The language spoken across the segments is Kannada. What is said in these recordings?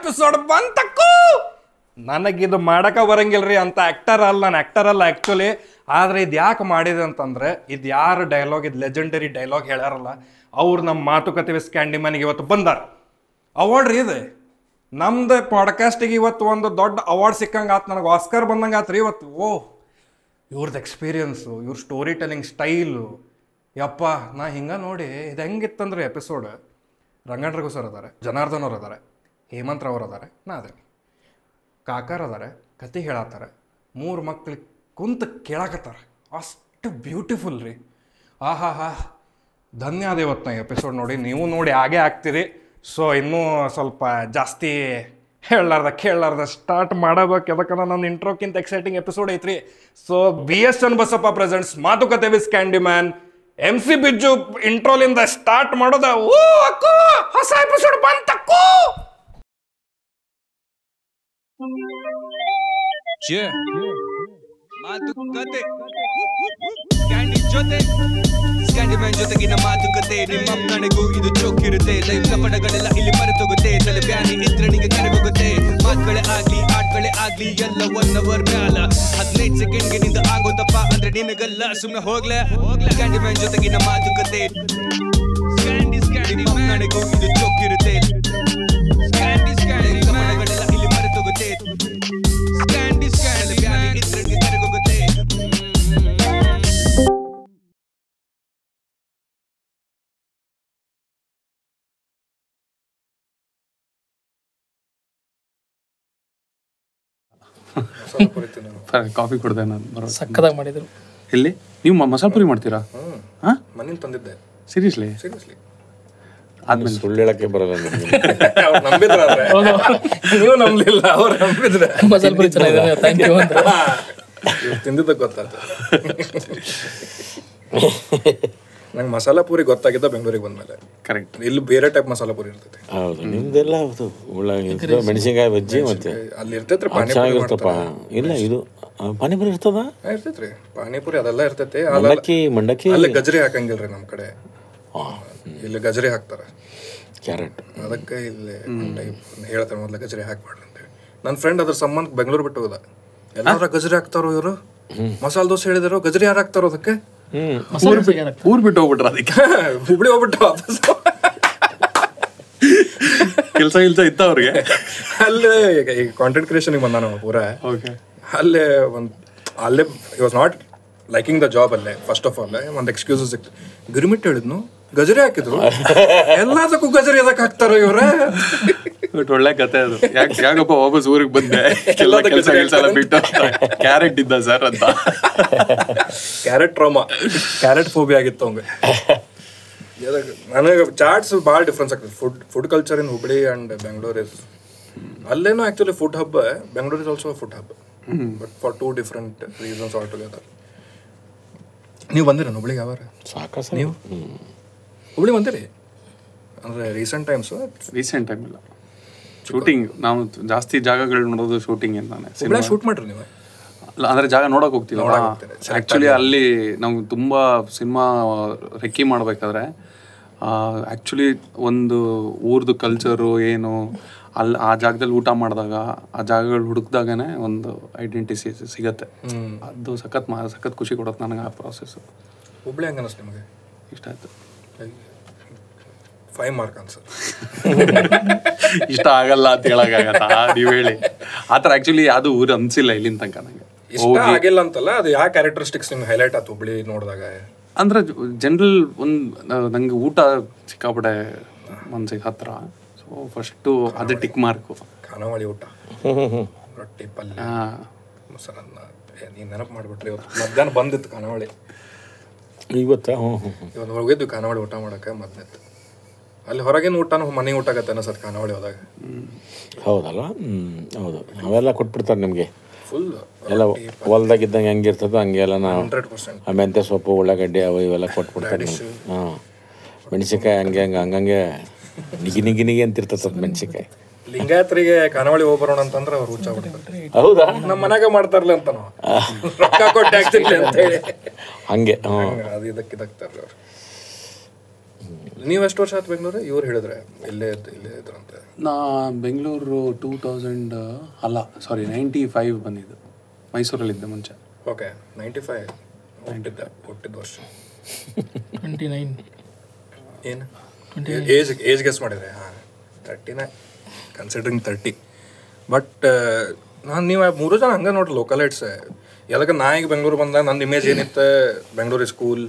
ಎಪಿಸೋಡ್ ಬಂತಕ್ಕೂ. ನನಗಿದು ಮಾಡಕ ಬರಂಗಿಲ್ರಿ, ಅಂತ ಆಕ್ಟರ್ ಅಲ್ಲ, ನಾನು ಆಕ್ಟರ್ ಅಲ್ಲ ಆ್ಯಕ್ಚುಲಿ. ಆದರೆ ಇದು ಯಾಕೆ ಮಾಡಿದೆ ಅಂತಂದ್ರೆ, ಇದು ಯಾರು ಡೈಲಾಗ್, ಇದು ಲೆಜೆಂಡರಿ ಡೈಲಾಗ್ ಹೇಳ್ಯಾರಲ್ಲ, ಅವ್ರು ನಮ್ಮ ಮಾತುಕತೆ ವಿತ್ ಕ್ಯಾಂಡಿಮ್ಯಾನ್ಗೆ ಇವತ್ತು ಬಂದಾರ. ಅವಾರ್ಡ್ ರೀ ಇದು. ನಮ್ದು ಪಾಡ್ಕಾಸ್ಟಿಗೆ ಇವತ್ತು ಒಂದು ದೊಡ್ಡ ಅವಾರ್ಡ್ ಸಿಕ್ಕಂಗೆ ಆತು, ನನಗೆ ಆಸ್ಕರ್ ಬಂದಂಗೆ ಆತು ರೀ ಇವತ್ತು. ಓಹ್, ಇವ್ರದ್ದು ಎಕ್ಸ್ಪೀರಿಯನ್ಸು, ಇವ್ರ ಸ್ಟೋರಿ ಟೆಲ್ಲಿಂಗ್ ಸ್ಟೈಲು, ಯಪ್ಪ ನಾ ಹಿಂಗೆ ನೋಡಿ ಇದು ಹೆಂಗಿತ್ತಂದ್ರೆ ಎಪಿಸೋಡ್. ರಂಗಣ್ಣ ರಘು ಸರ್ ಅದಾರೆ, ಜನಾರ್ದನ್ ಅವ್ರು ಅದಾರೆ, ಹೇಮಂತ್ ರಾವ್ ಅದಾರೆ, ನಾ ಅದೇನಿ, ಕಾಕಾರ ಅದಾರೆ, ಕತೆ ಹೇಳತ್ತಾರೆ, 3 ಮಕ್ಳಿಗೆ ಕುಂತು ಕೇಳಾಕತ್ತಾರೆ. ಅಷ್ಟು ಬ್ಯೂಟಿಫುಲ್ ರೀ. ಆಹಾ ಧನ್ಯವಾದ ಇವತ್ತು ನಾ ಎಪಿಸೋಡ್ ನೋಡಿ. ನೀವು ನೋಡಿ ಹಾಗೇ ಆಗ್ತೀರಿ. ಸೊ ಇನ್ನೂ ಸ್ವಲ್ಪ ಜಾಸ್ತಿ ಕೇಳಲಾರ್ದ ಸ್ಟಾರ್ಟ್ ಮಾಡಬೇಕು. ಯಾಕಂದ್ರೆ ನನ್ನ ಇಂಟ್ರೋಕ್ಕಿಂತ ಎಕ್ಸೈಟಿಂಗ್ ಎಪಿಸೋಡ್ ಐತ್ರಿ. ಸೊ BS ಚನ್ನಬಸಪ್ಪ ಪ್ರೆಸೆಂಟ್ಸ್ ಮಾತುಕತೆ ವಿತ್ ಕ್ಯಾಂಡಿಮ್ಯಾನ್. MC ಬಿಜ್ಜು ಇಂಟ್ರೋಲಿಂದ ಸ್ಟಾರ್ಟ್ ಮಾಡೋದ. ಓ ಅಕ್ಕೋ, ಹೊಸ ಎಪಿಸೋಡ್ ಬಂತಕ್ಕೋ. ಮಾತುಕತೆ ಕ್ಯಾಂಡಿ ಜೊತೆ, ಕ್ಯಾಂಡಿಮ್ಯಾನ್ ಜೊತೆಗಿನ ಮಾತುಕತೆ. ನಿಮ್ಮ ನನಗೂ ಇದು ಚೊಕ್ಕಿರುತ್ತೆ. ಲೈಫ್ ಕಪಡಗಳೆಲ್ಲ ಇಲ್ಲಿ ಮರೆತೋಗುತ್ತೆ. ತಲೆ ಬ್ಯಾನಿ ಇದ್ರನಿಗೆ ಕರೆಗೋಗುತ್ತೆ. ಮಾತುಗಳೇ ಆಗ್ಲಿ ಆಟಗಳೇ ಆಗ್ಲಿ ಎಲ್ಲ 1 ಅವರ್ ಮ್ಯಾಲ 15 ಸೆಕೆಂಡ್ಗೆ ನಿಂದ ಆಗೋದಪ್ಪ ಅಂದ್ರೆ ನಿನಗಲ್ಲ. ಸುಮ್ನೆ ಹೋಗ್ಲೇ ಕ್ಯಾಂಡಿಮ್ಯಾನ್ ಜೊತೆಗಿನ ಮಾತುಕತೆ. ನಿಮ್ಮ ನನಗೂ ಇದು ಚೊಕ್ಕಿರುತ್ತೆ. ಲೈಫ್ ಕಪಡಗಳೆಲ್ಲ ಇಲ್ಲಿ ಮರೆತೋಗುತ್ತೆ. ಬ್ಯಾನಿ ಇದ್ರನಿಗೆ ಕರೆಗೋಗುತ್ತೆ. ಕಾಫಿ ಕೊಡ್ದೆ ನಾನು. ಸಕ್ಕದಾಗಿ ಮಾಡಿದ್ರು. ಎಲ್ಲಿ ನೀವು ಮಸಾಲೆ ಪುರಿ ಮಾಡ್ತೀರಾ? ಹಾಂ, ಮನೇಲಿ ತಂದಿದ್ದೆ. ಸೀರಿಯಸ್ಲಿ ಆದ್ಮೇಲೆ ಸುಳ್ಳು ಹೇಳಕ್ಕೆ ಬರಲ್ಲ. ನಂಬಿದ್ರ ನೀವು ನಂಬಲಿಲ್ಲ, ಅವ್ರು ನಂಬಿದ್ರೆ. ಮಸಾಲೆ ಪುರಿ ಚೆನ್ನಾಗಿದೆ, ಥ್ಯಾಂಕ್ ಯು ಅಂತ ತಿಂದಿದ್ದ ಗೊತ್ತಾಯ್ತು. ನಂಗೆ ಮಸಾಲ ಪೂರಿ ಗೊತ್ತಾಗಿದ್ದ ಬೆಂಗಳೂರಿಗೆ ಬಂದ್ಮೇಲೆ. ಕರೆಕ್ಟ್. ಇಲ್ಲಿ ಬೇರೆ ಟೈಪ್ ಮಸಾಲ ಪೂರಿ ಇರ್ತೈತಿ. ಹೌದು, ನಿಮ್ದೆಲ್ಲ ಹೌದು. ಮೆಣಸಿನ್ಕಾಯಿ ಬಜ್ಜಿ ಮತ್ತೆ ಅಲ್ಲಿ ಇರ್ತೈತ್ರಿ ಚೆನ್ನಾಗಿರ್ತಪ್ಪ. ಇಲ್ಲ ಇದು ಪಾನಿಪುರಿ ಇರ್ತದ, ಇರ್ತೈತ್ರಿ ಪಾನಿಪುರಿ ಅದೆಲ್ಲ ಇರ್ತೈತಿ. ಮಂಡಕ್ಕಿ ಅಲ್ಲಿ ಗಜರಿ ಹಾಕಂಗಿಲ್ರಿ ನಮ್ಮ ಕಡೆ. ಇಲ್ಲಿ ಗಜರಿ ಹಾಕ್ತಾರ, ಕ್ಯಾರೆಟ್. ಅದಕ್ಕೆ ಇಲ್ಲಿ ಹೇಳ್ತಾರೆ ಮೊದ್ಲ ಗಜರಿ ಹಾಕ್ಬಾರ್ದು ಅಂತೇಳಿ. ನನ್ನ ಫ್ರೆಂಡ್ ಅದ್ರ ಸಂಬಂಧ ಬೆಂಗಳೂರು ಬಿಟ್ಟು ಹೋದ. ಎಲ್ಲಾರ ಗಜರಿ ಹಾಕ್ತಾರೋ ಇವರು, ಮಸಾಲೆ ದೋಸೆ ಹೇಳಿದಾರೋ, ಗಜರಿ ಯಾರು ಹಾಕ್ತಾರೋ ಅದಕ್ಕೆ? ಊರ್ ಬಿಟ್ಟು ಹೋಗ್ಬಿಟ್ರ ಅದಕ್ಕೆ. ಹುಬ್ಳಿ ಹೋಗ್ಬಿಟ್ಟು ಕೆಲಸ ಇತ್ತ ಅವ್ರಿಗೆ. ಅಲ್ಲೇ ಈಗ ಕಾಂಟೆಂಟ್ ಕ್ರಿಯೇಷನ್ಗೆ ಬಂದ ನಾವು ಪೂರ. ಅಲ್ಲೇ ಅಲ್ಲೇ he was not liking the job. ಅಲ್ಲೇ ಫಸ್ಟ್ ಆಫ್ ಆಲ್ ಒಂದು ಎಕ್ಸ್ಕ್ಯೂಸಸ್ ಸಿಕ್ತು. ಗಿರಿಮಿಟ್ ಹೇಳಿದ್ನು, ಗಜರಿ ಹಾಕಿದ್ರು. ಎಲ್ಲದಕ್ಕೂ ಗಜರಿ ಅದಕ್ಕೆ ಹಾಕ್ತಾರ ಇವ್ರ. ಒಳ್ಳೆ ಕತೆ ಅದು. ಯಾಕಪ್ಪ ವಾಪಸ್ ಊರಿಗೆ ಬಂದೆ, ಕೆಲಸ ಬಿಟ್ಟು ಕ್ಯಾರೆಟ್ ಇದ್ದ ಸರ್ ಅಂತ. ಕ್ಯಾರೆಟ್ ಟ್ರಾಮಾ, ಕ್ಯಾರೆಟ್ ಫೋಬಿಯಾ ಆಗಿತ್ತು ಅವಂಗೆ. ನನಗೆ ಚಾಟ್ಸ್ ಭಾಳ ಡಿಫ್ರೆನ್ಸ್ ಆಗ್ತದೆ. Food culture in Hubli and Bengaluru is ಅಲ್ಲೇನೋ actually food hub. Bengaluru is also food hub, but for 2 different reasons all together. ನೀವು ಬಂದಿರ ಹುಬ್ಳಿಗೆ ಯಾವಾರ? ಸಾಕಸ. ನೀವು ಹುಬ್ಳಿ ಬಂದಿರಿ ಅಂದರೆ ರೀಸೆಂಟ್ ಟೈಮ್ಸು? ರೀಸೆಂಟ್ ಟೈಮ್ ಇಲ್ಲ, ಶೂಟಿಂಗ್. ನಾವು ಜಾಸ್ತಿ ಜಾಗಗಳು ನೋಡೋದು ಶೂಟಿಂಗ್ ಇಂದಾನೆ. ಶೂಟ್ ಮಾಡ್ರಿ ನೀವು? ಅಂದರೆ ಜಾಗ ನೋಡೋಕೆ ಹೋಗ್ತೀವಿ ಆ್ಯಕ್ಚುಲಿ. ಅಲ್ಲಿ ನಾವು ತುಂಬ ಸಿನಿಮಾ ರೆಕ್ಕಿ ಮಾಡಬೇಕಾದ್ರೆ ಆ್ಯಕ್ಚುಲಿ ಒಂದು ಊರ್ದು ಕಲ್ಚರು ಏನು, ಅಲ್ಲಿ ಆ ಜಾಗದಲ್ಲಿ ಊಟ ಮಾಡಿದಾಗ ಆ ಜಾಗಗಳು ಹುಡುಕ್ದಾಗನೇ ಒಂದು ಐಡೆಂಟಿಟಿ ಸಿಗತ್ತೆ. ಅದು ಸಖತ್ ಖುಷಿ ಕೊಡುತ್ತೆ ನನಗೆ ಆ ಪ್ರಾಸೆಸ್ಸು. ಹುಬ್ಳಿ ಹಂಗೆ ಅನಿಸ್ತು ನಿಮಗೆ? ಇಷ್ಟ ಆಯಿತು. 5 ಮಾರ್ಕ್ ಅನ್ಸರ್. ಇಷ್ಟ ಆಗಲ್ಲ ಅಂತ ಹೇಳಕ್ಕಾಗತ್ತಾ ನೀವು ಹೇಳಿ? ಆ ಥರ ಆ್ಯಕ್ಚುಲಿ ಅದು ಊರು ಅನಿಸಿಲ್ಲ ಇಲ್ಲಿನ ತನಕ ನನಗೆ. ಇಷ್ಟ ಆಗಿಲ್ಲ ಅಂತಲ್ಲ, ಅದು ಯಾವ ಕ್ಯಾರೆಕ್ಟರಿಸ್ಟಿಕ್ಸ್ ನಿಮ್ಗೆ ಹೈಲೈಟ್ ಆಯ್ತು ಹುಬ್ಳಿ ನೋಡಿದಾಗ? ಅಂದರೆ ಜನರಲ್ ನಂಗೆ ಊಟ ಸಿಕ್ಕಾಪಟ್ಟೆ ಮನ್ಸಿಗೆ ಹತ್ರ. ಸೊ ಫಸ್ಟು ಅದೇ ಟಿಕ್ ಮಾರ್ಕು. ಖಾನಾವಳಿ ಊಟ, ರೊಟ್ಟಿ ಪಲ್ಯ ಮೊಸರನ್ನ. ನೀನು ನೆನಪು ಮಾಡಿಬಿಟ್ರಿ. ಇವತ್ತು ಮಧ್ಯಾಹ್ನ ಬಂದಿತ್ತು ಖಾನಾವಳಿ. ಇವತ್ತು ಹೋಗಿದ್ವಿ ಖಾನಾವಳಿ ಊಟ ಮಾಡೋಕೆ. ಮಧ್ಯಾಹ್ನ ಅಲ್ಲಿ ಹೊರಗಿನ ಊಟನೂ ಮನೆ ಊಟ ಆಗತ್ತೆ ಅನ್ಸತ್ತೆ ಖಾನಾವಳಿ ಹೋದಾಗ. ಹೌದಲ್ಲ? ಹೌದು, ಅವೆಲ್ಲ ಕೊಟ್ಬಿಡ್ತಾರೆ ನಿಮಗೆ ಫುಲ್. ಎಲ್ಲ ಹೊಲ್ದಾಗಿದ್ದಂಗೆ ಹೆಂಗಿರ್ತದೋ ಹಂಗೆಲ್ಲ ನಾವು 100% ಮೆಂತ್ಯ ಸೊಪ್ಪು, ಉಳ್ಳಾಗಡ್ಡಿ ಅವು ಇವೆಲ್ಲ ಕೊಟ್ಬಿಡ್ತಾರೆ. ಹಾಂ, ಮೆಣಸಿನ್ಕಾಯಿ ಹಂಗಂಗೆ ನಿಗಿ ಅಂತಿರ್ತದೆ ಮೆಣಸಿನ್ಕಾಯಿ. ಲಿಂಗಾಯತರಿಗೆ ಖಾನಾವಳಿ ಹೋಗಿ ಬರೋಣ ಅಂತಂದ್ರೆ ಅವ್ರು ಹುಚ್ಚ ಬಿಡ್ತಾರೆ. ಹೌದಾ? ನಮ್ಮ ಮನ್ಯಾಗ ಮಾಡ್ತಾರಲ್ಲ ಅಂತ ನಾವು ರೊಕ್ಕ ಕೊಟ್ಟು ಹಾಕ್ತಿರ್ಲಿ ಅಂತ ಹೇಳಿ ಹಂಗೆ. ಅದು ಇದಕ್ಕೆ ಅವ್ರು. ನೀವು ಎಷ್ಟು ವರ್ಷ ಆಯ್ತು ಬೆಂಗಳೂರು? ಇವ್ರು ಹೇಳಿದ್ರೆ ಇಲ್ಲೇ ಇದ್ರಂತೆ. ನಾ ಬೆಂಗಳೂರು 2000 ಅಲ್ಲ ಸಾರಿ 95 ಬಂದಿದ್ದು. ಮೈಸೂರಲ್ಲಿದ್ದೆ ಮುಂಚೆ. ಓಕೆ 95 ಹುಟ್ಟಿದ ವರ್ಷ 29 ಏನು ಏಜ್ ಗೆಸ್ ಮಾಡಿದ್ರೆ? ಹಾಂ 39 ಕನ್ಸಿಡರಿಂಗ್ 30. ಬಟ್ ನೀವು 3 ಜನ ಹಂಗೆ ನೋಡ್ರಿ ಲೋಕಲೈಟ್ಸ್. ಯಾಕೆ ನಾ ಈಗ ಬೆಂಗಳೂರು ಬಂದಾಗ ನನ್ನ ಇಮೇಜ್ ಏನಿತ್ತು, Bengaluru school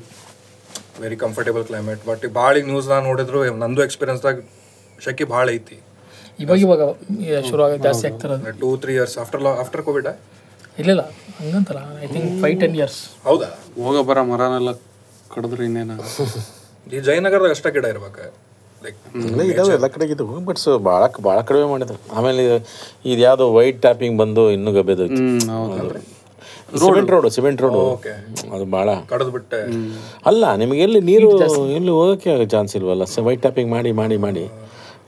very comfortable climate. But ಭಾಳ ಈಗ ನ್ಯೂಸ್ದಾಗ ನೋಡಿದ್ರು ನಂದು ಎಕ್ಸ್ಪೀರಿಯನ್ಸ್ದಾಗ ಶೆಕೆ ಭಾಳ ಐತಿ. ಇವಾಗ ಶುರು ಆಗೋದು ಜಾಸ್ತಿ ಆಗ್ತಿರೋದು 2-3 years ಆಫ್ಟರ್ ಕೋವಿಡ್. ಇಲ್ಲ ಹಂಗಂತಲ್ಲ, ಐ ಥಿಂಕ್ 5-10 years. ಹೌದಾ? ಹೋಗ ಬರೋ ಮರನೆಲ್ಲ ಕಡಿದ್ರೆ ಇನ್ನೇನ. ಈ ಜಯನಗರದಾಗ ಅಷ್ಟೇ ಗಿಡ ಇರ್ಬೇಕು. ಇದಾವೆ ಎಲ್ಲ ಕಡೆಗೆ ಇದು, ಬಟ್ ಭಾಳ ಕಡಿಮೆ ಮಾಡಿದ್ರು. ಆಮೇಲೆ ಇದು ಯಾವುದು ವೈಟ್ ಟ್ಯಾಪಿಂಗ್ ಬಂದು ಇನ್ನೂ ಗಬ್ಬೆದು ಸಿಮೆಂಟ್ ರೋಡು ಅದು ಭಾಳ ಕಡದು ಬಿಟ್ಟೆ. ಅಲ್ಲ ನಿಮಗೆ ಎಲ್ಲಿ ನೀರು ಎಲ್ಲಿ ಹೋಗೋಕ್ಕೆ ಚಾನ್ಸ್ ಇಲ್ವಲ್ಲ. ವೈಟ್ ಟ್ಯಾಪಿಂಗ್ ಮಾಡಿ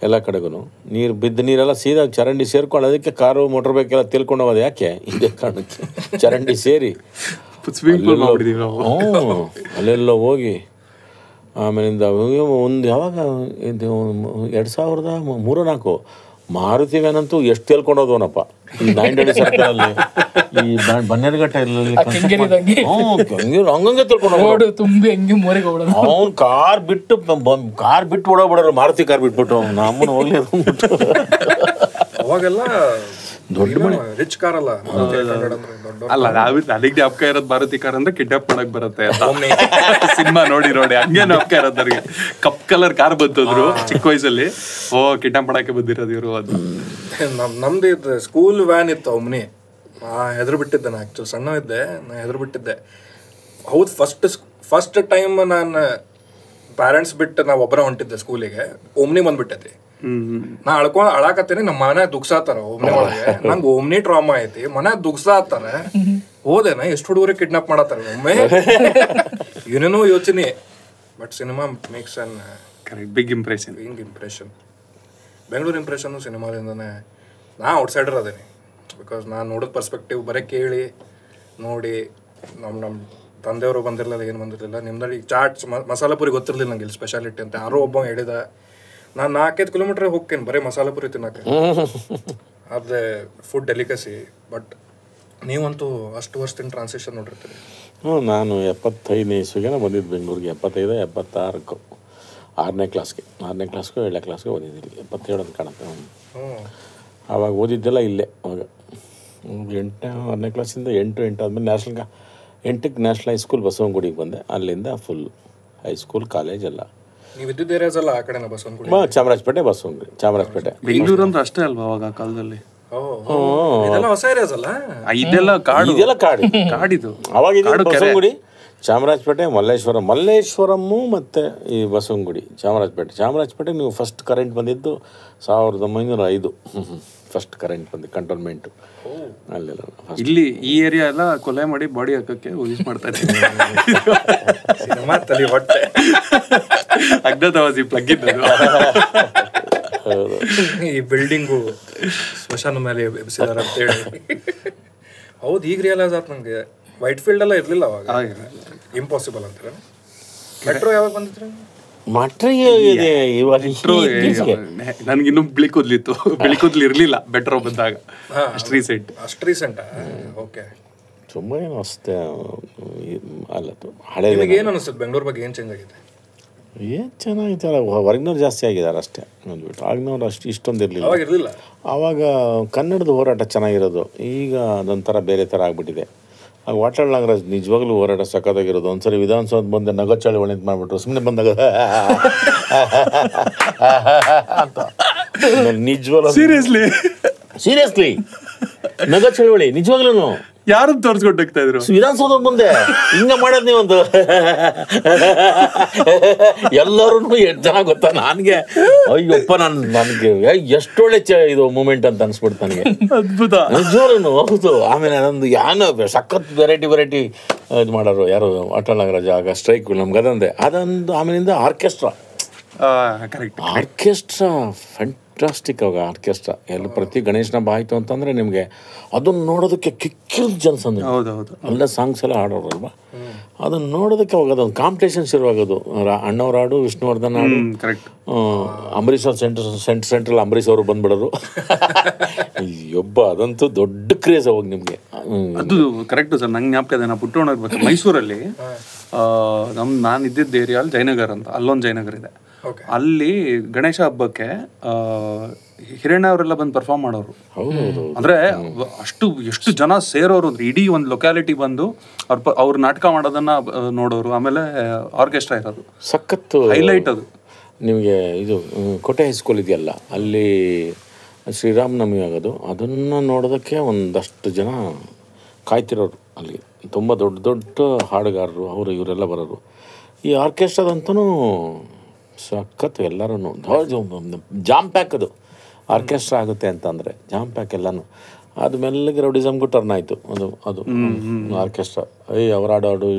ಎಲ್ಲ ಕಡೆಗೂ ನೀರು ಬಿದ್ದ ನೀರೆಲ್ಲ ಸೀದಾ ಚರಂಡಿ ಸೇರ್ಕೊಂಡು ಅದಕ್ಕೆ ಕಾರು ಮೋಟರ್ ಬೈಕ್ ಎಲ್ಲ ತಿಳ್ಕೊಂಡು ಹೋಗೋದು ಯಾಕೆ? ಇದೇ ಕಾರಣಕ್ಕೆ ಚರಂಡಿ ಸೇರಿ ಅಲ್ಲೆಲ್ಲ ಹೋಗಿ ಆಮೇಲಿಂದ ಒಂದು ಯಾವಾಗ ಇದು 2003-4 ಮಾರುತಿ ವ್ಯಾನಂತೂ ಎಷ್ಟು ತೇಲ್ಕೊಂಡೋದವನಪ್ಪ ಈ 9 ಸರ್ಕಲಲ್ಲಿ, ಈ ಬನ್ನೇರುಘಟ್ಟ ಇರಲಿ ಹಂಗಂಗೆ ತಿಳ್ಕೊಂಡು ತುಂಬಿ ಹಂಗೆ ಮೋರಿಗೆ ಹೋಗೋದು. ಅವ್ನು ಕಾರ್ ಬಿಟ್ಟು ಓಡೋಗ್ಬಿಡೋರು, ಮಾರುತಿ ಕಾರ್ ಬಿಟ್ಬಿಟ್ಟು ನಮ್ಮನ್ನ ಹೋಗ್ಲಿ ಅವಾಗೆಲ್ಲ ದೊಡ್ಡ ರಿಚ್ ಕಾರ್ ಅಲ್ಲ. ಅಲ್ಲ ನನಗೆ ಜ್ಞಾಪಕ ಇರೋದು ಮಾರುತಿ ಕಾರ್ ಅಂದ್ರೆ ಕಿಡ್ನಾಪ್ ಮಾಡಕ್ ಬರುತ್ತೆ ಸಿನಿಮಾ ನೋಡಿ ಹಂಗೆ ಜ್ಞಾಪಕ ಇರೋದು ನನಗೆ. ಕಪ್ ಕಲರ್ ಕಾರ್ ಬಂತದ್ರು ಚಿಕ್ಕ ವಯಸ್ಸಲ್ಲಿ. ಕಿಡ್ನಾಪ್ ಮಾಡಕ್ಕೆ ಬಂದಿರೋದು ಇವರು. ಅದು ನಮ್ದು ಇದು ಸ್ಕೂಲ್ ವ್ಯಾನ್ ಇತ್ತು ಒಮ್ಮೆ. ಹೆದರು ಬಿಟ್ಟಿದ್ದೆ ನಾ. ಆ್ಯಕ್ಚುಲಿ ಸಣ್ಣ ಇದ್ದೆ, ನಾ ಹೆದರು ಬಿಟ್ಟಿದ್ದೆ. ಹೌದು, ಫಸ್ಟ್ ಟೈಮ್ ನಾನು ಪ್ಯಾರೆಂಟ್ಸ್ ಬಿಟ್ಟು ನಾವು ಒಬ್ಬರ ಹೊಂಟಿದ್ದೆ ಸ್ಕೂಲಿಗೆ. ಓಮ್ನಿ ಬಂದ್ಬಿಟ್ಟೈತಿ. ನಾ ಅಳಾಕತ್ತೀನಿ, ನಮ್ಮ ಮನೆ ದುಗ್ಸಾತಾರ ಓಮ್ನಿ ಒಳಗೆ. ನಂಗೆ ಓಮ್ನಿ ಟ್ರಾಮಾ ಐತಿ, ಮನೆ ದುಗ್ಸಾತಾರ. ಹೋದೇನ ಎಷ್ಟು ಹುಡುಗರಿಗೆ ಕಿಡ್ನಾಪ್ ಮಾಡತ್ತಾರ ಒಮ್ಮೆ. ಏನೇನೋ ಯೋಚನೆ. But cinema makes an big impression. Bengaluru impression ಸಿನಿಮಾದಿಂದನೇ. ನಾ ಔಟ್ಸೈಡರ್ ಅದೇನಿ. ಬಿಕಾಸ್ ನಾನು ನೋಡೋದು ಪರ್ಸ್ಪೆಕ್ಟಿವ್ ಬರೀ ಕೇಳಿ ನೋಡಿ. ನಮ್ಮ ತಂದೆಯವರು ಬಂದಿರಲಿಲ್ಲ, ಏನು ಬಂದಿರಲಿಲ್ಲ. ನಿಮ್ದಲ್ಲಿ ಚಾಟ್ಸ್ ಮಸಾಲ ಪುರಿ ಗೊತ್ತಿರಲಿಲ್ಲ ನಂಗೆ ಇಲ್ಲಿ ಸ್ಪೆಷಾಲಿಟಿ ಅಂತ. ಯಾರೋ ಒಬ್ಬ ಹೇಳಿದ. ನಾನು 4-5 ಕಿಲೋಮೀಟ್ರ್ ಹೋಗ್ತೇನೆ ಬರೀ ಮಸಾಲ ಪುರಿ ತಿನ್ನಕ್ಕೆ. ಅದೇ ಫುಡ್ ಡೆಲಿಕಸಿ. ಬಟ್ ನೀವಂತೂ ಅಷ್ಟು ವರ್ಷದಿಂದ ಟ್ರಾನ್ಸಿಷನ್ ನೋಡಿರ್ತೀರಿ. ನಾನು 75ನೇ ಇಸ್ವಿಗೆ ಬಂದಿದ್ದು ಬೆಂಗಳೂರಿಗೆ. 75-76 6ನೇ ಕ್ಲಾಸ್ಗೆ 7ನೇ ಕ್ಲಾಸ್ಗೆ ಓದಿದ್ದಿಲ್ಲ. 77 ಅಂತ ಕಾಣುತ್ತೆ. ಆವಾಗ ಓದಿದ್ದೆಲ್ಲ ಇಲ್ಲೇ. ಅವಾಗ 6ನೇ ಕ್ಲಾಸಿಂದ 8 ಆದಮೇಲೆ 8ಕ್ಕೆ ನ್ಯಾಷನಲ್ ಹೈಸ್ಕೂಲ್ ಬಸವನಗುಡಿಗೆ ಬಂದೆ. ಅಲ್ಲಿಂದ ಫುಲ್ ಹೈಸ್ಕೂಲ್ ಕಾಲೇಜ್ ಎಲ್ಲ ನೀವು ಇದ್ದಿದ್ದ ಏರಿಯಾಸ್ ಎಲ್ಲ ಆ ಕಡೆನ? ಬಸವನಗುಡಿ, ಚಾಮರಾಜಪೇಟೆ, ಚಾಮರಾಜಪೇಟೆ. ಬೆಂಗಳೂರು ಅಂದ್ರೆ ಅಷ್ಟೇ ಅಲ್ವಾ ಅವಾಗ ಕಾಲದಲ್ಲಿ? ಇದೆಲ್ಲ ಹೊಸ ಏರಿಯಾಸ್ ಅಲ್ಲ? ಇದೆಲ್ಲ ಕಾಡಿದು. ಅವಾಗ ಇದು ಬಸವನಗುಡಿ, ಚಾಮರಾಜಪೇಟೆ, ಮಲ್ಲೇಶ್ವರಮ್ಮು ಮತ್ತು ಈ ಬಸವನಗುಡಿ, ಚಾಮರಾಜಪೇಟೆ. ನೀವು ಫಸ್ಟ್ ಕರೆಂಟ್ ಬಂದಿದ್ದು 1905 ಫಸ್ಟ್ ಕರೆಂಟ್ ಬಂದು ಕಂಟೋನ್ಮೆಂಟು ಅಲ್ಲೆಲ್ಲ. ಇಲ್ಲಿ ಈ ಏರಿಯಾ ಎಲ್ಲ ಕೊಲೆ ಮಾಡಿ ಬಾಡಿ ಹಾಕಕ್ಕೆ ಯೂಸ್ ಮಾಡ್ತಾ ಇದ್ದೀವಿ. ಅಗ್ನತವಾಸಿ ಪ್ಲಗ್ ಇದ್ದದು. ಈ ಬಿಲ್ಡಿಂಗು ಸ್ಮಶಾನ ಮೇಲೆ ಎಬ್ಸಿದಾರ ಅಂತೇಳಿ. ಹೌದು, ಈಗ ರಿಯಲೈಸ್ ಆಯ್ತು ನನಗೆ. ವೈಟ್ ಫೀಲ್ಡ್ ಎಲ್ಲ ಇರಲಿಲ್ಲ ಅವಾಗ. ಇಂಪಾಸಿಬಲ್ ಅಂತಾರೆ. ಮೆಟ್ರೋ ಯಾವಾಗ ಬಂದಿತ್ತು? ನನ್ಗಿನ್ನು ಬಿಳಿ ಕೂದ್ಲು ಇರ್ಲಿಲ್ಲ ಮೆಟ್ರೋ ಬಂದಾಗ. ಅಷ್ಟು ರೀಸೆಂಟ್. ಓಕೆ. ತುಂಬ ಏನು ಅಷ್ಟೇ ಅಲ್ಲ. ಹಳೆ ಏನು ಅನಿಸ್ತದೆ ಬೆಂಗಳೂರು ಬಗ್ಗೆ? ಏನು ಚೇಂಜ್ ಆಗಿದೆ? ಏನು ಚೆನ್ನಾಗಿದ್ದಾರೆ, ಹೊರಗಿನವ್ರು ಜಾಸ್ತಿ ಆಗಿದ್ದಾರೆ ಅಷ್ಟೇ ಅಂದ್ಬಿಟ್ಟು. ಆಗಿನವ್ರು ಇಷ್ಟೊಂದು ಇರಲಿಲ್ಲ. ಆವಾಗ ಕನ್ನಡದ ಹೋರಾಟ ಚೆನ್ನಾಗಿರೋದು. ಈಗ ಅದೊಂಥರ ಬೇರೆ ಥರ ಆಗ್ಬಿಟ್ಟಿದೆ. ಆಗ ವಾಟಾಳ್ ನಾಗರಾಜ್ ನಿಜವಾಗ್ಲೂ ಹೋರಾಟ ಸಖತ್ತಾಗಿರೋದು. ಒಂದ್ಸರಿ ವಿಧಾನಸೌಧ ಬಂದೆ ನಗ ಚಳವಳಿ ಅಂತ ಮಾಡಿಬಿಟ್ರು. ಸುಮ್ಮನೆ ಬಂದಾಗ ಅಂತ ನಿಜವಾಗ್ಲೂ ಸೀರಿಯಸ್ಲಿ ನಗ ಚಳವಳಿ ನಿಜವಾಗ್ಲೂ ಯಾರು ತೋರಿಸ್ಕೊಂಡು ಹೋಗ್ತಾ ಇದ್ರು. ವಿಧಾನಸೌಧ ಮುಂದೆ ಹಿಂಗ ಮಾಡೋದು ನೀವೊಂದು. ಎಲ್ಲರೂ ಎಷ್ಟು ಜನ ಗೊತ್ತಾ ನನಗೆ, ಅಯ್ಯಪ್ಪ ನನಗೆ ಎಷ್ಟೊಳ್ಳೆ ಇದು ಮೂಮೆಂಟ್ ಅಂತ ಅನ್ಸ್ಬಿಡ್ತು ನನಗೆ. ಅದ್ಭುತ ನಿಜವಾಗ್ಲೂ. ಹೌದು. ಆಮೇಲೆ ಅದೊಂದು ಯಾನೋ ಸಖತ್ ವೆರೈಟಿ ಇದು ಮಾಡೋರು ಯಾರು, ವಾಟಾಳ್ ನಾಗರಾಜ. ಆಗ ಸ್ಟ್ರೈಕ್ ನಮ್ಗೆ ಅದೊಂದು ಆಮೇಲಿಂದ ಆರ್ಕೆಸ್ಟ್ರಾ ಫ್ಯಾಂಟಾಸ್ಟಿಕ್ ಅವಾಗ ಆರ್ಕೆಸ್ಟ್ರಾ ಎಲ್ಲ ಪ್ರತಿ ಗಣೇಶನ ಹಬ್ಬ ಆಯಿತು ಅಂತಂದರೆ ನಿಮಗೆ ಅದನ್ನು ನೋಡೋದಕ್ಕೆ ಕಿಕ್ಕಿರಿದ ಜನಸಂದ್ರೆ ಹೌದೌದು. ಅಲ್ಲ ಸಾಂಗ್ಸ್ ಎಲ್ಲ ಹಾಡೋರಲ್ವ, ಅದನ್ನು ನೋಡೋದಕ್ಕೆ ಅವಾಗ ಅದೊಂದು ಕಾಂಪಿಟೇಷನ್ ಶುರುವಾಗೋದು. ಅಣ್ಣವ್ರ ಹಾಡು, ವಿಷ್ಣುವರ್ಧನ್ ಹಾಡು, ಕರೆಕ್ಟ್. ಅಂಬರೀಷ್ ಅವ್ರು ಸೆಂಟ್ರಲ್ ಅಂಬರೀಷ್ ಅವರು ಬಂದ್ಬಿಡೋರು. ಒಬ್ಬ ಅದಂತೂ ದೊಡ್ಡ ಕ್ರೇಜ್ ಅವಾಗ ನಿಮಗೆ. ಅದು ಕರೆಕ್ಟು ಸರ್. ನಂಗೆ ಜ್ಞಾಪಕ ಇದೆ, ನಾವು ಪುಟ್ಟೋಣಿರ್ಬೇಕು ಮೈಸೂರಲ್ಲಿ. ನಾನು ಇದ್ದಿದ್ದ ಏರಿಯಲ್ಲಿ ಜಯನಗರ್ ಅಂತ, ಅಲ್ಲೊಂದು ಜಯನಗರ್ ಇದೆ. ಅಲ್ಲಿ ಗಣೇಶ ಹಬ್ಬಕ್ಕೆ ಹಿರಣ್ಯ ಅವರೆಲ್ಲ ಬಂದು ಪರ್ಫಾರ್ಮ್ ಮಾಡೋರು. ಅಂದ್ರೆ ಎಷ್ಟು ಜನ ಸೇರೋರು ಅಂದ್ರೆ ಇಡೀ ಒಂದು ಲೊಕ್ಯಾಲಿಟಿ ಬಂದು ಅವ್ರ ನಾಟಕ ಮಾಡೋದನ್ನ ನೋಡೋರು. ಆಮೇಲೆ ಆರ್ಕೆಸ್ಟ್ರಾ ಇರೋದು ಸಖತ್ತು ಹೈಲೈಟ್. ಅದು ನಿಮಗೆ ಇದು ಕೋಟೆ ಹೈಸ್ಕೂಲ್ ಇದೆಯಲ್ಲ, ಅಲ್ಲಿ ಶ್ರೀರಾಮನವಮಿ ಆಗೋದು, ಅದನ್ನು ನೋಡೋದಕ್ಕೆ ಒಂದಷ್ಟು ಜನ ಕಾಯ್ತಿರೋರು. ಅಲ್ಲಿ ತುಂಬ ದೊಡ್ಡ ದೊಡ್ಡ ಹಾಡುಗಾರರು ಅವರು ಇವರೆಲ್ಲ ಬರೋರು. ಈ ಆರ್ಕೆಸ್ಟ್ರಾದಂತೂ ಸಖತ್ತು ಎಲ್ಲರೂ ಜಾಮ್ ಪ್ಯಾಕ್. ಅದು ಆರ್ಕೆಸ್ಟ್ರಾ ಆಗುತ್ತೆ ಅಂತಂದರೆ ಜಾಮ್ ಪ್ಯಾಕ್ ಎಲ್ಲನೂ. ಅದು ಮೆಲ್ಲಗೆ ರೌಡಿಸಮ್ಗೂ ಟರ್ನ್ ಆಯಿತು. ಅದು ಆರ್ಕೆಸ್ಟ್ರಾ ಅವ್ರು ಆಡೋಡು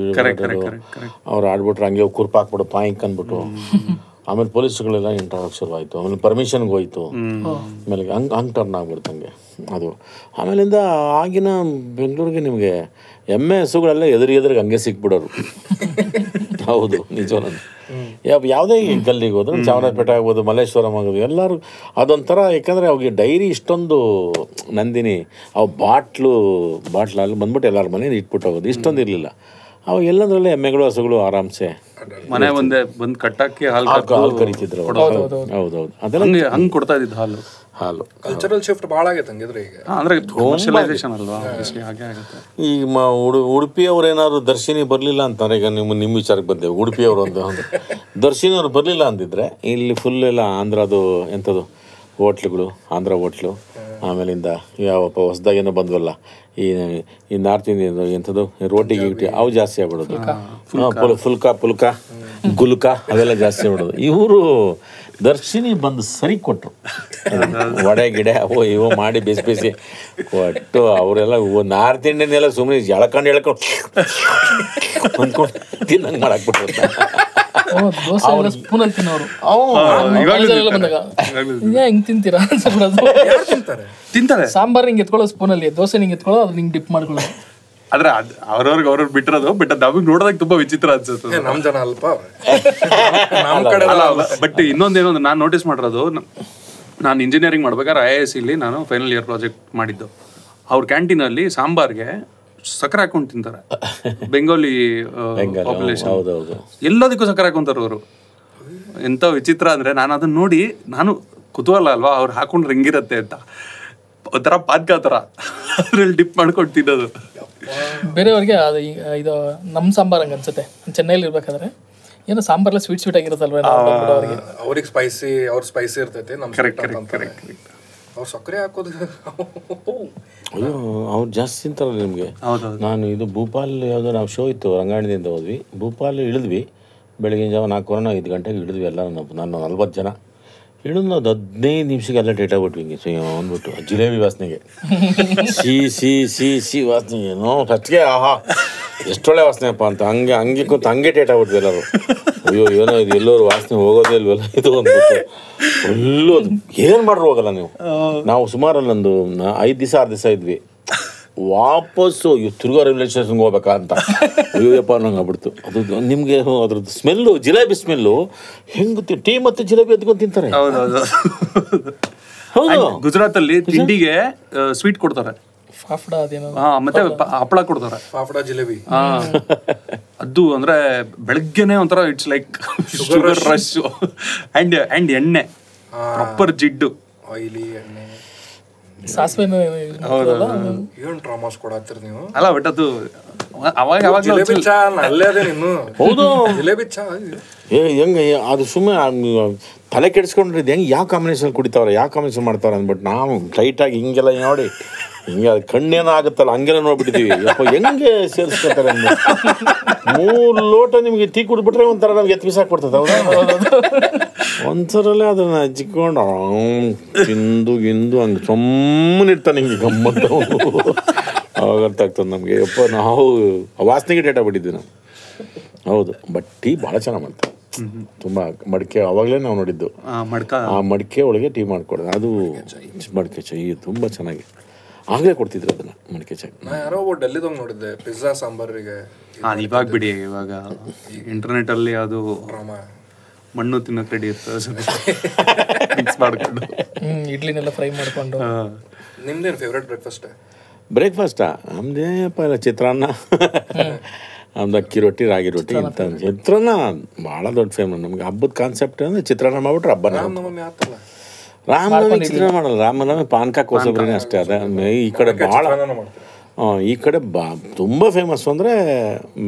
ಅವ್ರು ಆಡ್ಬಿಟ್ರೆ ಹಂಗೆ ಕುರ್ಪ ಹಾಕ್ಬಿಟ್ಟು ಪಾಯಿಂಕ್ ಅಂದ್ಬಿಟ್ಟು. ಆಮೇಲೆ ಪೊಲೀಸ್ಗಳೆಲ್ಲ ಇಂಟ್ರಾಡಕ್ ಶುರುವಾಯಿತು. ಆಮೇಲೆ ಪರ್ಮಿಷನ್ಗೆ ಹೋಯ್ತು. ಆಮೇಲೆ ಹಂಗೆ ಟರ್ನ್ ಆಗ್ಬಿಡ್ತಂಗೆ ಅದು. ಆಮೇಲಿಂದ ಆಗಿನ ಬೆಂಗಳೂರಿಗೆ ನಿಮಗೆ ಎಮ್ಮೆ ಹಸುಗಳೆಲ್ಲ ಎದುರಿಗೆ ಹಂಗೆ ಸಿಕ್ಬಿಡೋರು. ಹೌದು, ನಿಜವಲ್ಲ. ಯಾವುದೇ ಗಲ್ಲಿಗೆ ಹೋದ್ರು, ಚಾಮರಾಜಪೇಟೆ ಆಗ್ಬೋದು, ಮಲ್ಲೇಶ್ವರಂ ಆಗೋದು, ಎಲ್ಲರೂ ಅದೊಂಥರ. ಯಾಕಂದರೆ ಅವಾಗ ಡೈರಿ ಇಷ್ಟೊಂದು ನಂದಿನಿ ಅವು ಬಾಟ್ಲಲ್ಲಿ ಬಂದ್ಬಿಟ್ಟು ಎಲ್ಲರ ಮನೇಲಿ ಇಟ್ಬಿಟ್ಟು ಹೋಗೋದು, ಇಷ್ಟೊಂದು ಇರಲಿಲ್ಲ ಅವಾಗ. ಎಲ್ಲಂದ್ರಲ್ಲೇ ಎಮ್ಮೆಗಳು ಹಸುಗಳು ಆರಾಮ್ಸೆ ಮನೆ ಒಂದೇ ಬಂದು ಕಟ್ಟಕ್ಕೆ ಹಾಲು ಕರಿತಿದ್ರು. ಹೌದೌದು, ಅದೆಲ್ಲ ಹಂಗೆ ಕೊಡ್ತಾ ಇದ್ದಿದ್ದು ಹಾಲು. ಕಲ್ಚರಲ್ ಶಿಫ್ಟ್ ಭಾಳ ಆಗೈತೆ ಹಂಗಿದ್ರೆ ಈಗ. ಅಂದ್ರೆ ಕಮರ್ಷಿಯಲೈಸೇಷನ್ ಅಲ್ವಾ, ಹಾಗೆ ಆಗುತ್ತೆ. ಈಗ ಉಡುಪಿಯವ್ರು ಏನಾದ್ರು ದರ್ಶಿನಿ ಬರಲಿಲ್ಲ ಅಂತಂದ್ರೆ, ಈಗ ನಿಮ್ಮ ವಿಚಾರಕ್ಕೆ ಬಂದೇವೆ. ಉಡುಪಿಯವರು ಅಂತ ದರ್ಶಿನಿ ಅವ್ರು ಬರಲಿಲ್ಲ ಅಂದಿದ್ರೆ ಇಲ್ಲಿ ಫುಲ್ ಎಲ್ಲ ಆಂಧ್ರದು ಎಂಥದ್ದು ಹೋಟ್ಲುಗಳು, ಆಂಧ್ರ ಹೋಟ್ಲು. ಆಮೇಲಿಂದ ಯಾವಪ್ಪ ಹೊಸ್ದಾಗೇನೋ ಬಂದ್ವಲ್ಲ ಈ ನಾರ್ತ್ ಇಂಡಿಯನ್ ಎಂಥದ್ದು ರೋಟಿ ಗೀಟಿ ಅವು ಜಾಸ್ತಿ ಆಗ್ಬಿಡೋದು. ಪುಲ್ಕ ಗುಲ್ಕ ಅವೆಲ್ಲ ಜಾಸ್ತಿ ಆಗ್ಬಿಡೋದು. ಇವರು ದರ್ಶಿನಿ ಬಂದು ಸರಿ ಕೊಟ್ಟರು. ವಡೆ ಗಿಡೆ ಅವು ಇವು ಮಾಡಿ ಬಿಸಿ ಒಟ್ಟು ಅವರೆಲ್ಲ ನಾರ್ತ್ ಇಂಡಿಯನ್ ಎಲ್ಲ ಸುಮ್ಮನೆ ಎಳ್ಕೊಂಡು ಅಂದ್ಕೊಂಡು ತಿನ್ನಂಗೆ ಮಾಡಾಕ್ಬಿಟ್ರು. ಸ್ಪೂನಲ್ಲಿ ತಿನ್ನೋರು ಹಿಂಗ್ ತಿಂತೀರಾ ತಿಂತಾರೆ. ಸಾಂಬಾರ್ ಹಿಂಗೆ ಎತ್ಕೊಳ್ಳೋ ಸ್ಪೂನಲ್ಲಿ, ದೋಸೆ ಹಿಂಗೆ ಎತ್ಕೊಳ್ಳೋ ಅದು ಹಿಂಗೆ ಡಿಪ್ ಮಾಡ್ಕೊಳ್ಳೋ. ಆದ್ರೆ ಅವ್ರವ್ರು ಬಿಟ್ಟಿರೋದು. ಬಟ್ ನಮಗೆ ನೋಡೋದಕ್ಕೆ ತುಂಬಾ ವಿಚಿತ್ರ ಅನ್ಸುತ್ತೆ. ನಮ್ ಜನ ಅಲ್ಪ ಬಟ್ ಇನ್ನೊಂದೇನೋ ನಾನು ನೋಟಿಸ್ ಮಾಡಿರೋದು, ನಾನು ಇಂಜಿನಿಯರಿಂಗ್ ಮಾಡ್ಬೇಕಾದ್ರೆ IISc ಇಲ್ಲಿ ನಾನು ಫೈನಲ್ ಇಯರ್ ಪ್ರಾಜೆಕ್ಟ್ ಮಾಡಿದ್ದು. ಅವ್ರ ಕ್ಯಾಂಟೀನಲ್ಲಿ ಸಾಂಬಾರ್ಗೆ ಸಕ್ಕರೆ ಹಾಕೊಂಡು ತಿಂತಾರೆ. ಬೆಂಗಾಲಿ ಪಾಪ್ಯುಲೇಷನ್ ಎಲ್ಲದಕ್ಕೂ ಸಕ್ಕರೆ ಹಾಕೊಂತಾರೆ ಅವರು. ಎಂತ ವಿಚಿತ್ರ ಅಂದ್ರೆ, ನಾನು ಅದನ್ನ ನೋಡಿ ನಾನು ಕುತೂಹಲ ಅಲ್ವಾ, ಅವ್ರು ಹಾಕೊಂಡ್ರೆ ಹೆಂಗಿರತ್ತೆ ಅಂತ ಒಂಥರ ಪಾದ್ಕ ಥರ ಅದ್ರಲ್ಲಿ ಡಿಪ್ ಮಾಡ್ಕೊಂಡು ತಿನ್ನೋದು. ಬೇರೆಯವ್ರಿಗೆ ಅದು ಇದು ನಮ್ಮ ಸಾಂಬಾರ್ ಹಂಗೆ ಅನ್ಸುತ್ತೆ. ಚೆನ್ನೈಲಿ ಇರ್ಬೇಕಾದ್ರೆ ಏನೋ ಸಾಂಬಾರ್ಲ ಸ್ವೀಟ್ ಆಗಿರುತ್ತಲ್ವ ಅವ್ರಿಗೆ. ಅವ್ರಿಗೆ ಸ್ಪೈಸಿ ಇರ್ತೈತೆ. ಅವ್ರು ಸಕ್ಕರೆ ಹಾಕೋದು ಅಯ್ಯೋ ಅವ್ರು ಜಾಸ್ತಿ ತಿಂತಾರಲ್ಲ ನಿಮಗೆ. ನಾನು ಇದು ಭೂಪಾಲ್ ಯಾವುದೋ ನಾವು ಶೋ ಇತ್ತು, ರಂಗಾಯಣದಿಂದ ಹೋದ್ವಿ. ಭೂಪಾಲ್ ಇಳಿದ್ವಿ ಬೆಳಗಿನ ಜಾವ 4 5 ಗಂಟೆಗೆ ಇಳಿದ್ವಿ ಎಲ್ಲ. ನಾನು 40 ಜನ ಇಳಿದು 15 ನಿಮಿಷಕ್ಕೆ ಎಲ್ಲ ಡೇಟ್ ಆಗ್ಬಿಟ್ವಿ ಹಿಂಗೆ ಅಂದ್ಬಿಟ್ಟು. ಜಿಲೇಬಿ ವಾಸನೆಗೆ ಸಿ ವಾಸನೆಗೆ ಏನೋ ಫಸ್ಟ್ಗೆ ಆಹಾ ಎಷ್ಟೊಳ್ಳೆ ವಾಸನೆಯಪ್ಪ ಅಂತ ಹಂಗೆ ಕೂತು ಹಂಗೆ ಡೇಟ್ ಆಗ್ಬಿಟ್ವಿ ಎಲ್ಲರೂ. ಅಯ್ಯೋ ಏನೋ ಇದು ಎಲ್ಲರೂ ವಾಸನೆ ಹೋಗೋದೇ ಇಲ್ವಲ್ಲ ಇದು ಅಂದ್ಬಿಟ್ಟು ಫುಲ್ಲು. ಅದು ಏನು ಮಾಡ್ರು ಹೋಗಲ್ಲ ನೀವು. ನಾವು ಸುಮಾರು ಅಲ್ಲೊಂದು 5 ದಿವಸ 6 ದಿವಸ ಇದ್ವಿ. ವಾಪಸ್ಸು ತಿರ್ಗಾ ರೈಲ್ವೆ ಸ್ಟೇಷನ್ಗೆ ಹೋಗ್ಬೇಕಾ ಅಂತ ಅಯ್ಯೋಯಪ್ಪ ನಂಗೆ ಆಗ್ಬಿಡ್ತು. ಅದು ನಿಮಗೆ ಅದ್ರದ್ದು ಸ್ಮೆಲ್ಲು, ಜಿಲೇಬಿ ಸ್ಮೆಲ್ಲು ಹೆಂಗೆ ಟೀ ಮತ್ತು ಜಿಲೇಬಿ ಎತ್ಕೊಂಡು ತಿಂತಾರೆ. ಹೌದು, ಗುಜರಾತ್ ಅಲ್ಲಿ ತಿಂಡಿಗೆ ಸ್ವೀಟ್ ಕೊಡ್ತಾರೆ, ಮತ್ತೆ ಹಪ್ಪಳ ಕೊಡ್ತಾರೆ, ಜಿಲೇಬಿ. ಅದು ಅಂದ್ರೆ ಬೆಳಗ್ಗೆನೆ ಒಂಥರ it's like sugar rush and ಎಣ್ಣೆ ಪ್ರಾಪರ್ ಜಿಡ್ಡು ಆಯಿಲಿ ಎಣ್ಣೆ ಸಾಸಿವೆ ಏನು ಟ್ರಾಮಾಸ್ ಕೊಡತ್ತೀರಿ ನೀವು. ಅಲ್ಲ ಬಟ್ ಅದು ಅವಾಗ ಜಿಲೇಬಿ ಚಾ ಅಲ್ಲೇ ಅದೇ ನೀನು. ಹೌದು, ಜಿಲೇಬಿ ಚಾ ಹೆಂಗೆ ಅದು ಸುಮ್ಮನೆ ತಲೆ ಕೆಡಿಸ್ಕೊಂಡಿದ್ದು ಹೆಂಗೆ ಯಾವ ಕಾಂಬಿನೇಷನ್ ಕುಡಿತಾವ್ರೆ, ಯಾವ ಕಾಂಬಿನೇಷನ್ ಮಾಡ್ತಾವ್ರೆ ಅಂದ್ಬಿಟ್ಟು ನಾವು ಟೈಟಾಗಿ ಹಿಂಗೆಲ್ಲ ನೋಡಿ ಹಿಂಗೆ ಅದು ಕಣ್ಣೇನೋ ಆಗುತ್ತಲ್ಲ ಹಂಗೆಲ್ಲ ನೋಡ್ಬಿಟ್ಟಿದ್ದೀವಿ. ಯಪ್ಪ ಹೆಂಗೆ ಸೇರಿಸ್ಕೊತಾರೆ ಅಂದ್ರೆ 3 ಲೋಟ ನಿಮಗೆ ಟೀ ಕುಡಿದ್ಬಿಟ್ರೆ ಒಂಥರ ನಮ್ಗೆ ಎತ್ತು ಬಿಸಾಕ್ಬಿಡ್ತದೆ. ಹೌದಾ, ಒಂದ್ಸರಲ್ಲೇ ಅದನ್ನು ಹಚ್ಚಿಕೊಂಡು ತಿಂದು ಹಂಗೆ ಸುಮ್ಮನೆ ಇರ್ತಾನೆ ಹಿಂಗೆ ಗಮ್ಮತ್ತ. ಅವಾಗ ಅರ್ಥ ಆಗ್ತದೆ ನಮಗೆ. ಯಪ್ಪ ನಾವು ವಾಸನೆಗೆ ಡೇಟಾ ಬಿಟ್ಟಿದ್ವಿ ನಾವು. ಹೌದು, ಬಟ್ ಟೀ ಭಾಳ ಚೆನ್ನಾಗಿ ಮಾಡ್ತಾರೆ. ತುಂಬ ಮಡಿಕೆ ಅವಾಗಲೇ ನಾವು ನೋಡಿದ್ದು. ಮಡ್ಕ ಆ ಮಡಿಕೆ ಒಳಗೆ ಟೀ ಮಾಡಿಕೊಡೋದು, ಅದು ಮಡಿಕೆ ಚೈ ತುಂಬ ಚೆನ್ನಾಗಿ ಆಗಲೇ ಕೊಡ್ತಿದ್ರು ಅದನ್ನು ಮಡಿಕೆ ಚೈ. ನಾ ಯಾರೋ ಡೆಲ್ಲಿದಾಗ ನೋಡಿದ್ದೆ ಪಿಜ್ಜಾ ಸಾಂಬಾರಿಗೆ. ಇವಾಗ ಬಿಡಿ, ಇವಾಗ ಇಂಟರ್ನೆಟಲ್ಲಿ ಅದು ಮಣ್ಣು ತಿನ್ನೋಕೆ ರೆಡಿ ಇರ್ತದೆ ಮಿಕ್ಸ್ ಮಾಡ್ಕೊಂಡು. ಇಡ್ಲಿನೆಲ್ಲ ಫ್ರೈ ಮಾಡ್ಕೊಂಡು. ನಿಮ್ದೇನು ಫೇವ್ರೇಟ್ ಬ್ರೇಕ್ಫಾಸ್ಟಾ? ನಮ್ದೇನಪ್ಪ ಇಲ್ಲ, ಚಿತ್ರಾನ್ನ, ನಮ್ದು ಅಕ್ಕಿ ರೊಟ್ಟಿ, ರಾಗಿ ರೊಟ್ಟಿ ಇಂಥ. ಚಿತ್ರಾನ್ನ ಭಾಳ ದೊಡ್ಡ ಫೇಮಸ್ ನಮ್ಗೆ. ಹಬ್ಬದ ಕಾನ್ಸೆಪ್ಟ್ ಅಂದರೆ ಚಿತ್ರಾನ್ನ ಮಾಡ್ಬಿಟ್ರೆ ಹಬ್ಬನ. ರಾಮನವಮಿ ಚಿತ್ರಾನ್ನ ಮಾಡಲ್ಲ, ರಾಮನವಮಿ ಪಾನಕ ಕೋಸಂಬರಿನೇ ಅಷ್ಟೇ. ಅದೇ ಈ ಕಡೆ ಭಾಳ, ಈ ಕಡೆ ತುಂಬ ಫೇಮಸ್ ಅಂದರೆ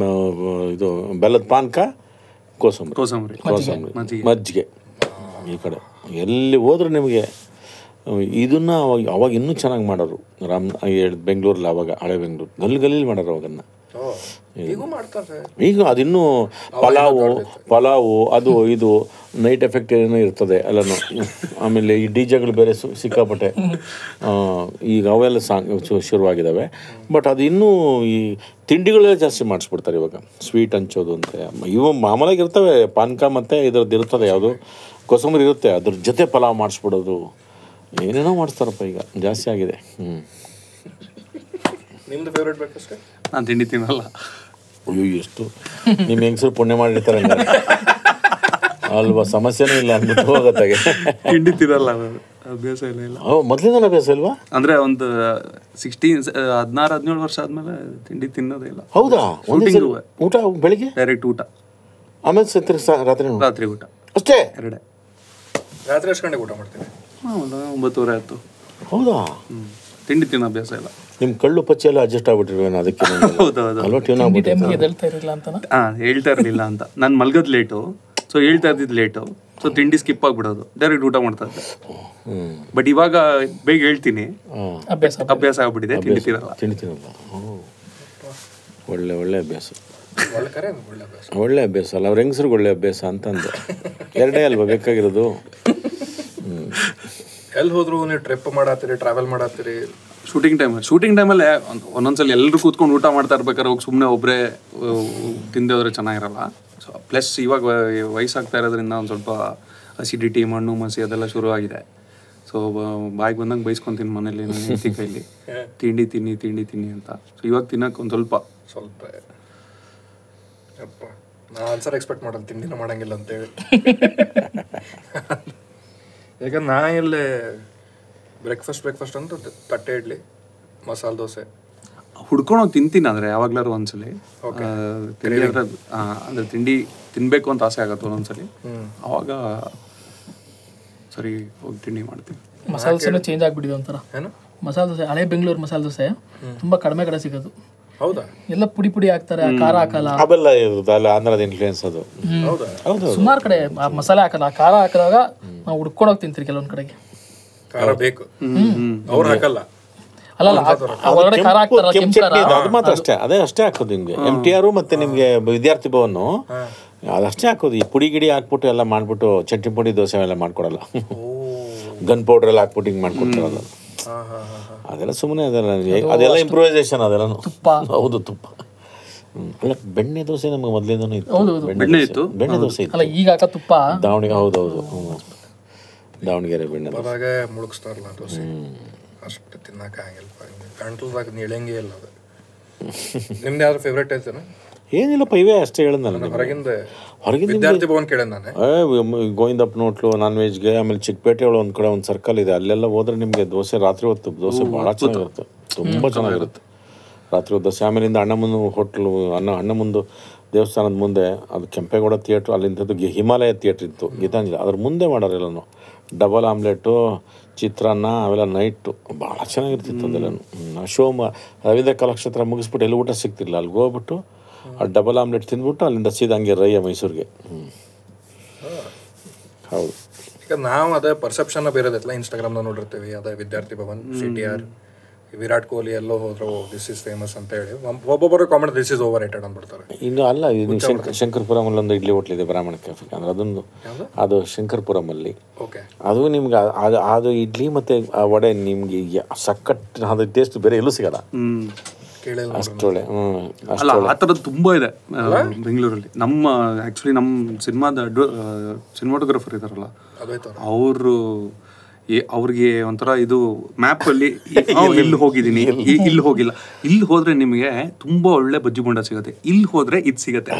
ಇದು ಬೆಲ್ಲದ ಪಾನಕ, ಕೋಸಂಬರಿ, ಮಜ್ಜಿಗೆ. ಈ ಕಡೆ ಎಲ್ಲಿ ಹೋದ್ರೆ ನಿಮಗೆ ಇದನ್ನು ಅವಾಗ ಇನ್ನೂ ಚೆನ್ನಾಗಿ ಮಾಡೋರು. ಬೆಂಗಳೂರಲ್ಲಿ ಅವಾಗ ಹಳೆ ಬೆಂಗಳೂರು ಗಲ್ಲಿ ಮಾಡೋರು ಅವಾಗನ್ನು. ಈಗ ಅದಿನ್ನೂ ಪಲಾವು ಅದು ಇದು ನೈಟ್ ಎಫೆಕ್ಟ್ ಏನೋ ಇರ್ತದೆ ಎಲ್ಲನೂ. ಆಮೇಲೆ ಈ ಡಿ ಜೆಗಳು ಬೇರೆ ಸಿಕ್ಕಾಪಟ್ಟೆ ಈಗ ಅವೆಲ್ಲ ಶುರುವಾಗಿದ್ದಾವೆ. ಬಟ್ ಅದು ಇನ್ನೂ ಈ ತಿಂಡಿಗಳೇ ಜಾಸ್ತಿ ಮಾಡಿಸ್ಬಿಡ್ತಾರೆ ಇವಾಗ. ಸ್ವೀಟ್ ಹಂಚೋದು ಅಂತ ಇವು ಮಾಮೂಲಾಗಿ ಇರ್ತವೆ, ಪಾನಕ ಮತ್ತು ಇದ್ರದ್ದು ಇರ್ತದೆ, ಯಾವುದು ಕೋಸಂಬರಿ ಇರುತ್ತೆ, ಅದ್ರ ಜೊತೆ ಪಲಾವ್ ಮಾಡಿಸ್ಬಿಡೋದು, ಏನೇನೋ ಮಾಡಿಸ್ತಾರಪ್ಪ ಈಗ, ಜಾಸ್ತಿ ಆಗಿದೆ. ನಿಮ್ದು ಫೇವ್ರೇಟ್ ಬ್ರೇಕ್ಫಾಸ್ಟ್? ನಾನು ತಿಂಡಿ ತಿನ್ನಲ್ಲ. ಅಯ್ಯೋ, ಎಷ್ಟು ನಿಮ್ಮ ಹೆಂಗಸರು ಪುಣ್ಯ ಮಾಡಿರ್ತಾರೆ ಅಲ್ವಾ, ಸಮಸ್ಯೆನೂ ಇಲ್ಲ ಅಂದ್ಬಿಟ್ಟು ಹೋಗತ್ತಾಗೆ. ತಿಂಡಿ ತಿನ್ನಲ್ಲ, ಅಭ್ಯಾಸ ಇಲ್ಲ. ಮೊದಲಿಂದ ಅಭ್ಯಾಸ ಇಲ್ವಾ? ಅಂದರೆ ಒಂದು 16-17 ವರ್ಷ ಆದಮೇಲೆ ತಿಂಡಿ ತಿನ್ನೋದೇ ಇಲ್ಲ. ಹೌದಾ? ಊಟ ಬೆಳಿಗ್ಗೆ ಡೈರೆಕ್ಟ್ ಊಟ, ಆಮೇಲೆ ರಾತ್ರಿ ಊಟ ಅಷ್ಟೇ? ಎರಡೇ. ರಾತ್ರಿ ಎಷ್ಟು ಗಂಟೆಗೆ ಊಟ ಮಾಡ್ತೀನಿ? 9:30. ಹೌದಾ? ತಿಂಡಿ ತಿನ್ನೋ ಅಭ್ಯಾಸ ಇಲ್ಲ. ನಿಮ್ಮ ಕಳ್ಳು ಪಚ್ಚಿ ಎಲ್ಲ ಅಡ್ಜಸ್ಟ್ ಆಗ್ಬಿಟ್ಟಿರ್ವೇನೋ ಅದಕ್ಕೆ. ಹೌದೌದು, ಹೇಳ್ತಾ ಇರಲಿಲ್ಲ ಅಂತ. ನಾನು ಮಲ್ಗೋದು ಲೇಟು, ಸೊ ಹೇಳ್ತಾ ಇದ್ದಿದ್ದು ಲೇಟು, ಸೊ ತಿಂಡಿ ಸ್ಕಿಪ್ ಆಗ್ಬಿಡೋದು, ಡೈರೆಕ್ಟ್ ಊಟ ಮಾಡ್ತಾ ಇದ್ದೆ. ಬಟ್ ಇವಾಗ ಬೇಗ ಹೇಳ್ತೀನಿ, ಅಭ್ಯಾಸ ಆಗ್ಬಿಟ್ಟಿದೆ, ತಿಂಡಿ ತಿನ್ನಲ್ಲ. ಒಳ್ಳೆ ಅಭ್ಯಾಸ, ಒಳ್ಳೆ ಅಭ್ಯಾಸ ಅಲ್ಲ, ಅವ್ರ ಹೆಂಗಸ್ರಿಗೆ ಒಳ್ಳೆ ಅಭ್ಯಾಸ ಅಂತಂದೆ. ಎರಡೇ ಅಲ್ವಾ ಬೇಕಾಗಿರೋದು. ಎಲ್ಲಿ ಹೋದ್ರು ನೀವು ಟ್ರಿಪ್ ಮಾಡತ್ತೀರಿ, ಟ್ರಾವೆಲ್ ಮಾಡತ್ತೀರಿ? ಶೂಟಿಂಗ್ ಟೈಮಲ್ಲೇ ಒಂದೊಂದ್ಸಲ ಎಲ್ಲರೂ ಕೂತ್ಕೊಂಡು ಊಟ ಮಾಡ್ತಾ ಇರ್ಬೇಕಾದ್ರೆ ಹೋಗಿ ಸುಮ್ಮನೆ ಒಬ್ಬರೇ ತಿಂದೆ ಹೋದ್ರೆ ಚೆನ್ನಾಗಿರಲ್ಲ. ಸೊ ಪ್ಲಸ್ ಇವಾಗ ವಯಸ್ಸಾಗ್ತಾ ಇರೋದ್ರಿಂದ ಒಂದು ಸ್ವಲ್ಪ ಅಸಿಡಿಟಿ, ಮಣ್ಣು ಮಸಿ ಅದೆಲ್ಲ ಶುರುವಾಗಿದೆ. ಸೊ ಬಾಯಿಗೆ ಬಂದಂಗೆ ಬೈಸ್ಕೊತೀನಿ ಮನೇಲಿ ನಾನು ಹೆಂಡತಿ ಕೈಲಿ, ತಿಂಡಿ ತಿನ್ನಿ ಅಂತ. ಸೊ ಇವಾಗ ತಿನ್ನಕ್ಕೆ ಒಂದು ಸ್ವಲ್ಪ ನಾ ಆನ್ಸರ್ ಎಕ್ಸ್ಪೆಕ್ಟ್ ಮಾಡಲ್ಲ, ತಿಂಡಿನ ಮಾಡಂಗಿಲ್ಲ ಅಂತೇಳಿ. ಯಾಕಂದ್ರೆ ನಾ ಇಲ್ಲಿ ಬ್ರೇಕ್ಫಾಸ್ಟ್ ಅಂತ ತಟ್ಟೆ ಇಡ್ಲಿ, ಮಸಾಲೆ ದೋಸೆ ಹುಡ್ಕೊಂಡೋಗಿ ತಿಂತೀನಿ. ಆದರೆ ಯಾವಾಗ್ಲಾರು ಒಂದ್ಸಲಿ ಅಂದರೆ ತಿಂಡಿ ತಿನ್ಬೇಕು ಅಂತ ಆಸೆ ಆಗತ್ತೆ ಒಂದೊಂದ್ಸಲಿ, ಅವಾಗ ಸರಿ ಹೋಗಿ ತಿಂಡಿ ಮಾಡ್ತೀನಿ. ಮಸಾಲೆ ದೋಸೆನೂ ಚೇಂಜ್ ಆಗಿಬಿಟ್ಟಿದೆ ಒಂಥರ. ಮಸಾಲೆ ದೋಸೆ, ಹಳೆ ಬೆಂಗಳೂರು ಮಸಾಲೆ ದೋಸೆ ತುಂಬ ಕಡಿಮೆ ಕಡೆ ಸಿಗೋದು. ಹೌದಾ? ಎಲ್ಲ ಪುಡಿ ಹಾಕ್ತಾರೆ, ಖಾರ ಹಾಕಲ್ಲ. ಅವೆಲ್ಲ ಇರೋದಲ್ಲ, ಆಂಧ್ರದ ಇನ್ಫ್ಲೂಯೆನ್ಸ್ ಅದು. ಸುಮಾರು ಕಡೆ ಮಸಾಲೆ ಹಾಕಲ್ಲ, ಖಾರ ಹಾಕಿದಾಗ ನಾವು ಹುಡ್ಕೊಂಡೋಗಿ ತಿಂತೀರಿ ಕೆಲವೊಂದು ಕಡೆಗೆ. ಖಾರ ಬೇಕು, ಅವ್ರು ಹಾಕಲ್ಲ. ಅಲ್ಲ ಒಳಗಡೆ ಖಾರ ಹಾಕ್ತಾರಲ್ಲ, ಕೆಂಪು ಖಾರ, ಅದು ಮಾತ್ರ ಅಷ್ಟೇ ಹಾಕೋದು ನಿಮ್ಗೆ. MTR ಮತ್ತೆ ನಿಮ್ಗೆ ವಿದ್ಯಾರ್ಥಿ ಭವನ್ ಅದಷ್ಟೇ ಹಾಕೋದು. ಈ ಪುಡಿ ಗಿಡಿ ಹಾಕ್ಬಿಟ್ಟು ಎಲ್ಲ ಮಾಡ್ಬಿಟ್ಟು ಚಟ್ನಿ ಪುಡಿ ದೋಸೆ ಎಲ್ಲ ಮಾಡ್ಕೊಡಲ್ಲ. ಗನ್ ಪೌಡರ್ ಎಲ್ಲ ಹಾಕ್ಬಿಟ್ಟು ಹಿಂಗೆ ಮಾಡ್ಕೊಡ್ತಾರಲ್ಲ, ಅದೆಲ್ಲ ಸುಮ್ಮನೆ. ಅದೆಲ್ಲ ಇಂಪ್ರೂವೈಸೇಷನ್, ಅದೆಲ್ಲ ತುಪ್ಪ. ಹೌದು, ತುಪ್ಪ. ಅಲ್ಲ, ಬೆಣ್ಣೆ ದೋಸೆ ನಮ್ಗೆ ಮೊದಲಿಂದನೂ ಇತ್ತು. ಬೆಣ್ಣೆ ದೋಸೆ ಇತ್ತು. ಈಗ ತುಪ್ಪ ದಾವಣಗೆರೆ. ಹೌದೌದು, ದಾವಣಗೆರೆ ಬೆಣ್ಣೆ ದೋಸೆ ಮುಳುಗಿಸ್ತಾರಲ್ಲ ದೋಸೆ, ಅಷ್ಟು ತಿನ್ನಕ್ಕೆ ಆಗಿಲ್ಲ, ಕಂಟ್ರೋಲ್ದಾಗ ನೀಳಂಗೆ ಇಲ್ಲ ಅದು. ನಿಮ್ದು ಯಾವ್ದು ಫೇವ್ರೇಟ್ ಐತೇನ? ಏನಿಲ್ಲಪ್ಪ, ಇವೇ ಅಷ್ಟೇ ಹೇಳಿದ್ನಲ್ಲ. ಹೊರಗಿಂದ ವಿದ್ಯಾರ್ಥಿ ಭವನ್ ಕೇಳ ನಾನು. ಗೋವಿಂದಪ್ಪ ಹೋಟ್ಲು ನಾನ್ ವೆಜ್ಗೆ. ಆಮೇಲೆ ಚಿಕ್ಕಪೇಟೆ ಒಳಗೆ ಒಂದು ಕಡೆ ಒಂದು ಸರ್ಕಲ್ ಇದೆ, ಅಲ್ಲೆಲ್ಲ ಹೋದ್ರೆ ನಿಮಗೆ ದೋಸೆ, ರಾತ್ರಿ ಹೊತ್ತು ದೋಸೆ ಭಾಳ ಚೆನ್ನಾಗಿರುತ್ತೆ, ತುಂಬ ಚೆನ್ನಾಗಿರುತ್ತೆ ರಾತ್ರಿ ಹೊತ್ತು ದೋಸೆ. ಆಮೇಲಿಂದ ಅಣ್ಣಮುಂದು ಹೋಟ್ಲು, ಅಣ್ಣಮುಂದು ದೇವಸ್ಥಾನದ ಮುಂದೆ ಅದು ಕೆಂಪೇಗೌಡ ಥಿಯೇಟ್ರ್, ಅಲ್ಲಿಂದದ್ದು ಹಿಮಾಲಯ ಥಿಯೇಟ್ರ್ ಇತ್ತು, ಗೀತಾಂಜಲಿ, ಅದ್ರ ಮುಂದೆ ಮಾಡೋರೆಲ್ಲನು ಡಬಲ್ ಆಮ್ಲೆಟು, ಚಿತ್ರಾನ್ನ, ಅವೆಲ್ಲ ನೈಟು ಭಾಳ ಚೆನ್ನಾಗಿರ್ತಿತ್ತು ಅದೆಲ್ಲನು. ಶೋ ರವೀಂದ್ರ ಕಲಾಕ್ಷೇತ್ರ ಮುಗಿಸ್ಬಿಟ್ಟು ಎಲ್ಲಿ ಊಟ ಸಿಗ್ತಿರ್ಲಿಲ್ಲ, ಅಲ್ಲಿಗೆ ಹೋಗ್ಬಿಟ್ಟು ಆ ಡಬಲ್ ಆಮ್ಲೆಟ್ ತಿಂದ್ಬಿಟ್ಟು ಅಲ್ಲಿಂದ ಸೀದಾ ಹಂಗೆ ರಯ್ಯ ಮೈಸೂರಿಗೆ. ಹೌದು. ಈಗ ನಾವು ಅದೇ ಪರ್ಸೆಪ್ಷನ್ ಬೇರೆದೈತಲ್ಲ, ಇನ್ಸ್ಟಾಗ್ರಾಮ್ನ ನೋಡಿರ್ತೀವಿ, ಅದೇ ವಿದ್ಯಾರ್ಥಿ ಭವನ್, CTR, ವಿರಾಟ್ ಕೊಹ್ಲಿ ಎಲ್ಲೋ ಹೋದ್ರು ದಿಸ್ ಇಸ್ ಫೇಮಸ್ ಅಂತ ಹೇಳಿ ಒಬ್ಬೊಬ್ಬರು comment this is overrated ಅಂದ್ಬಿಡ್ತಾರೆ. ಇನ್ನು ಅಲ್ಲ, ಇದು ಶಂಕರ್ಪುರಮಲ್ಲಿ ಒಂದು ಇಡ್ಲಿ ಹೋಟ್ಲಿದೆ, ಬ್ರಾಹ್ಮಣ ಕೆಫೆ ಅಂದ್ರೆ ಅದೊಂದು, ಅದು ಶಂಕರ್ಪುರಮಲ್ಲಿ. ಅದು ನಿಮ್ಗೆ ಅದು ಇಡ್ಲಿ ಮತ್ತು ಆ ವಡೆ ನಿಮಗೆ ಸಕ್ಕಟ್, ಅದು ಟೇಸ್ಟ್ ಬೇರೆ ಎಲ್ಲೂ ಸಿಗಲ್ಲ. ಕೇಳಿಲ್ಲ ಅಷ್ಟೊಳ್ಳೆ ಅಲ್ಲ ಆ ಥರದ್ದು ತುಂಬ ಇದೆ ಬೆಂಗಳೂರಲ್ಲಿ. ನಮ್ಮ ಆ್ಯಕ್ಚುಲಿ ನಮ್ಮ ಸಿನಿಮಾಟೋಗ್ರಫರ್ ಇದಾರಲ್ಲ ಅವರು ಅವ್ರಿಗೆ ಒಂಥರ ಇದು ಮ್ಯಾಪಲ್ಲಿ ಇಲ್ಲಿ ಹೋಗಿದ್ದೀನಿ, ಇಲ್ಲಿ ಹೋಗಿಲ್ಲ, ಇಲ್ಲಿ ಹೋದ್ರೆ ನಿಮಗೆ ತುಂಬಾ ಒಳ್ಳೆ ಬಜ್ಜಿ ಬೋಂಡ ಸಿಗುತ್ತೆ, ಇಲ್ಲಿ ಹೋದ್ರೆ ಇದು ಸಿಗುತ್ತೆ,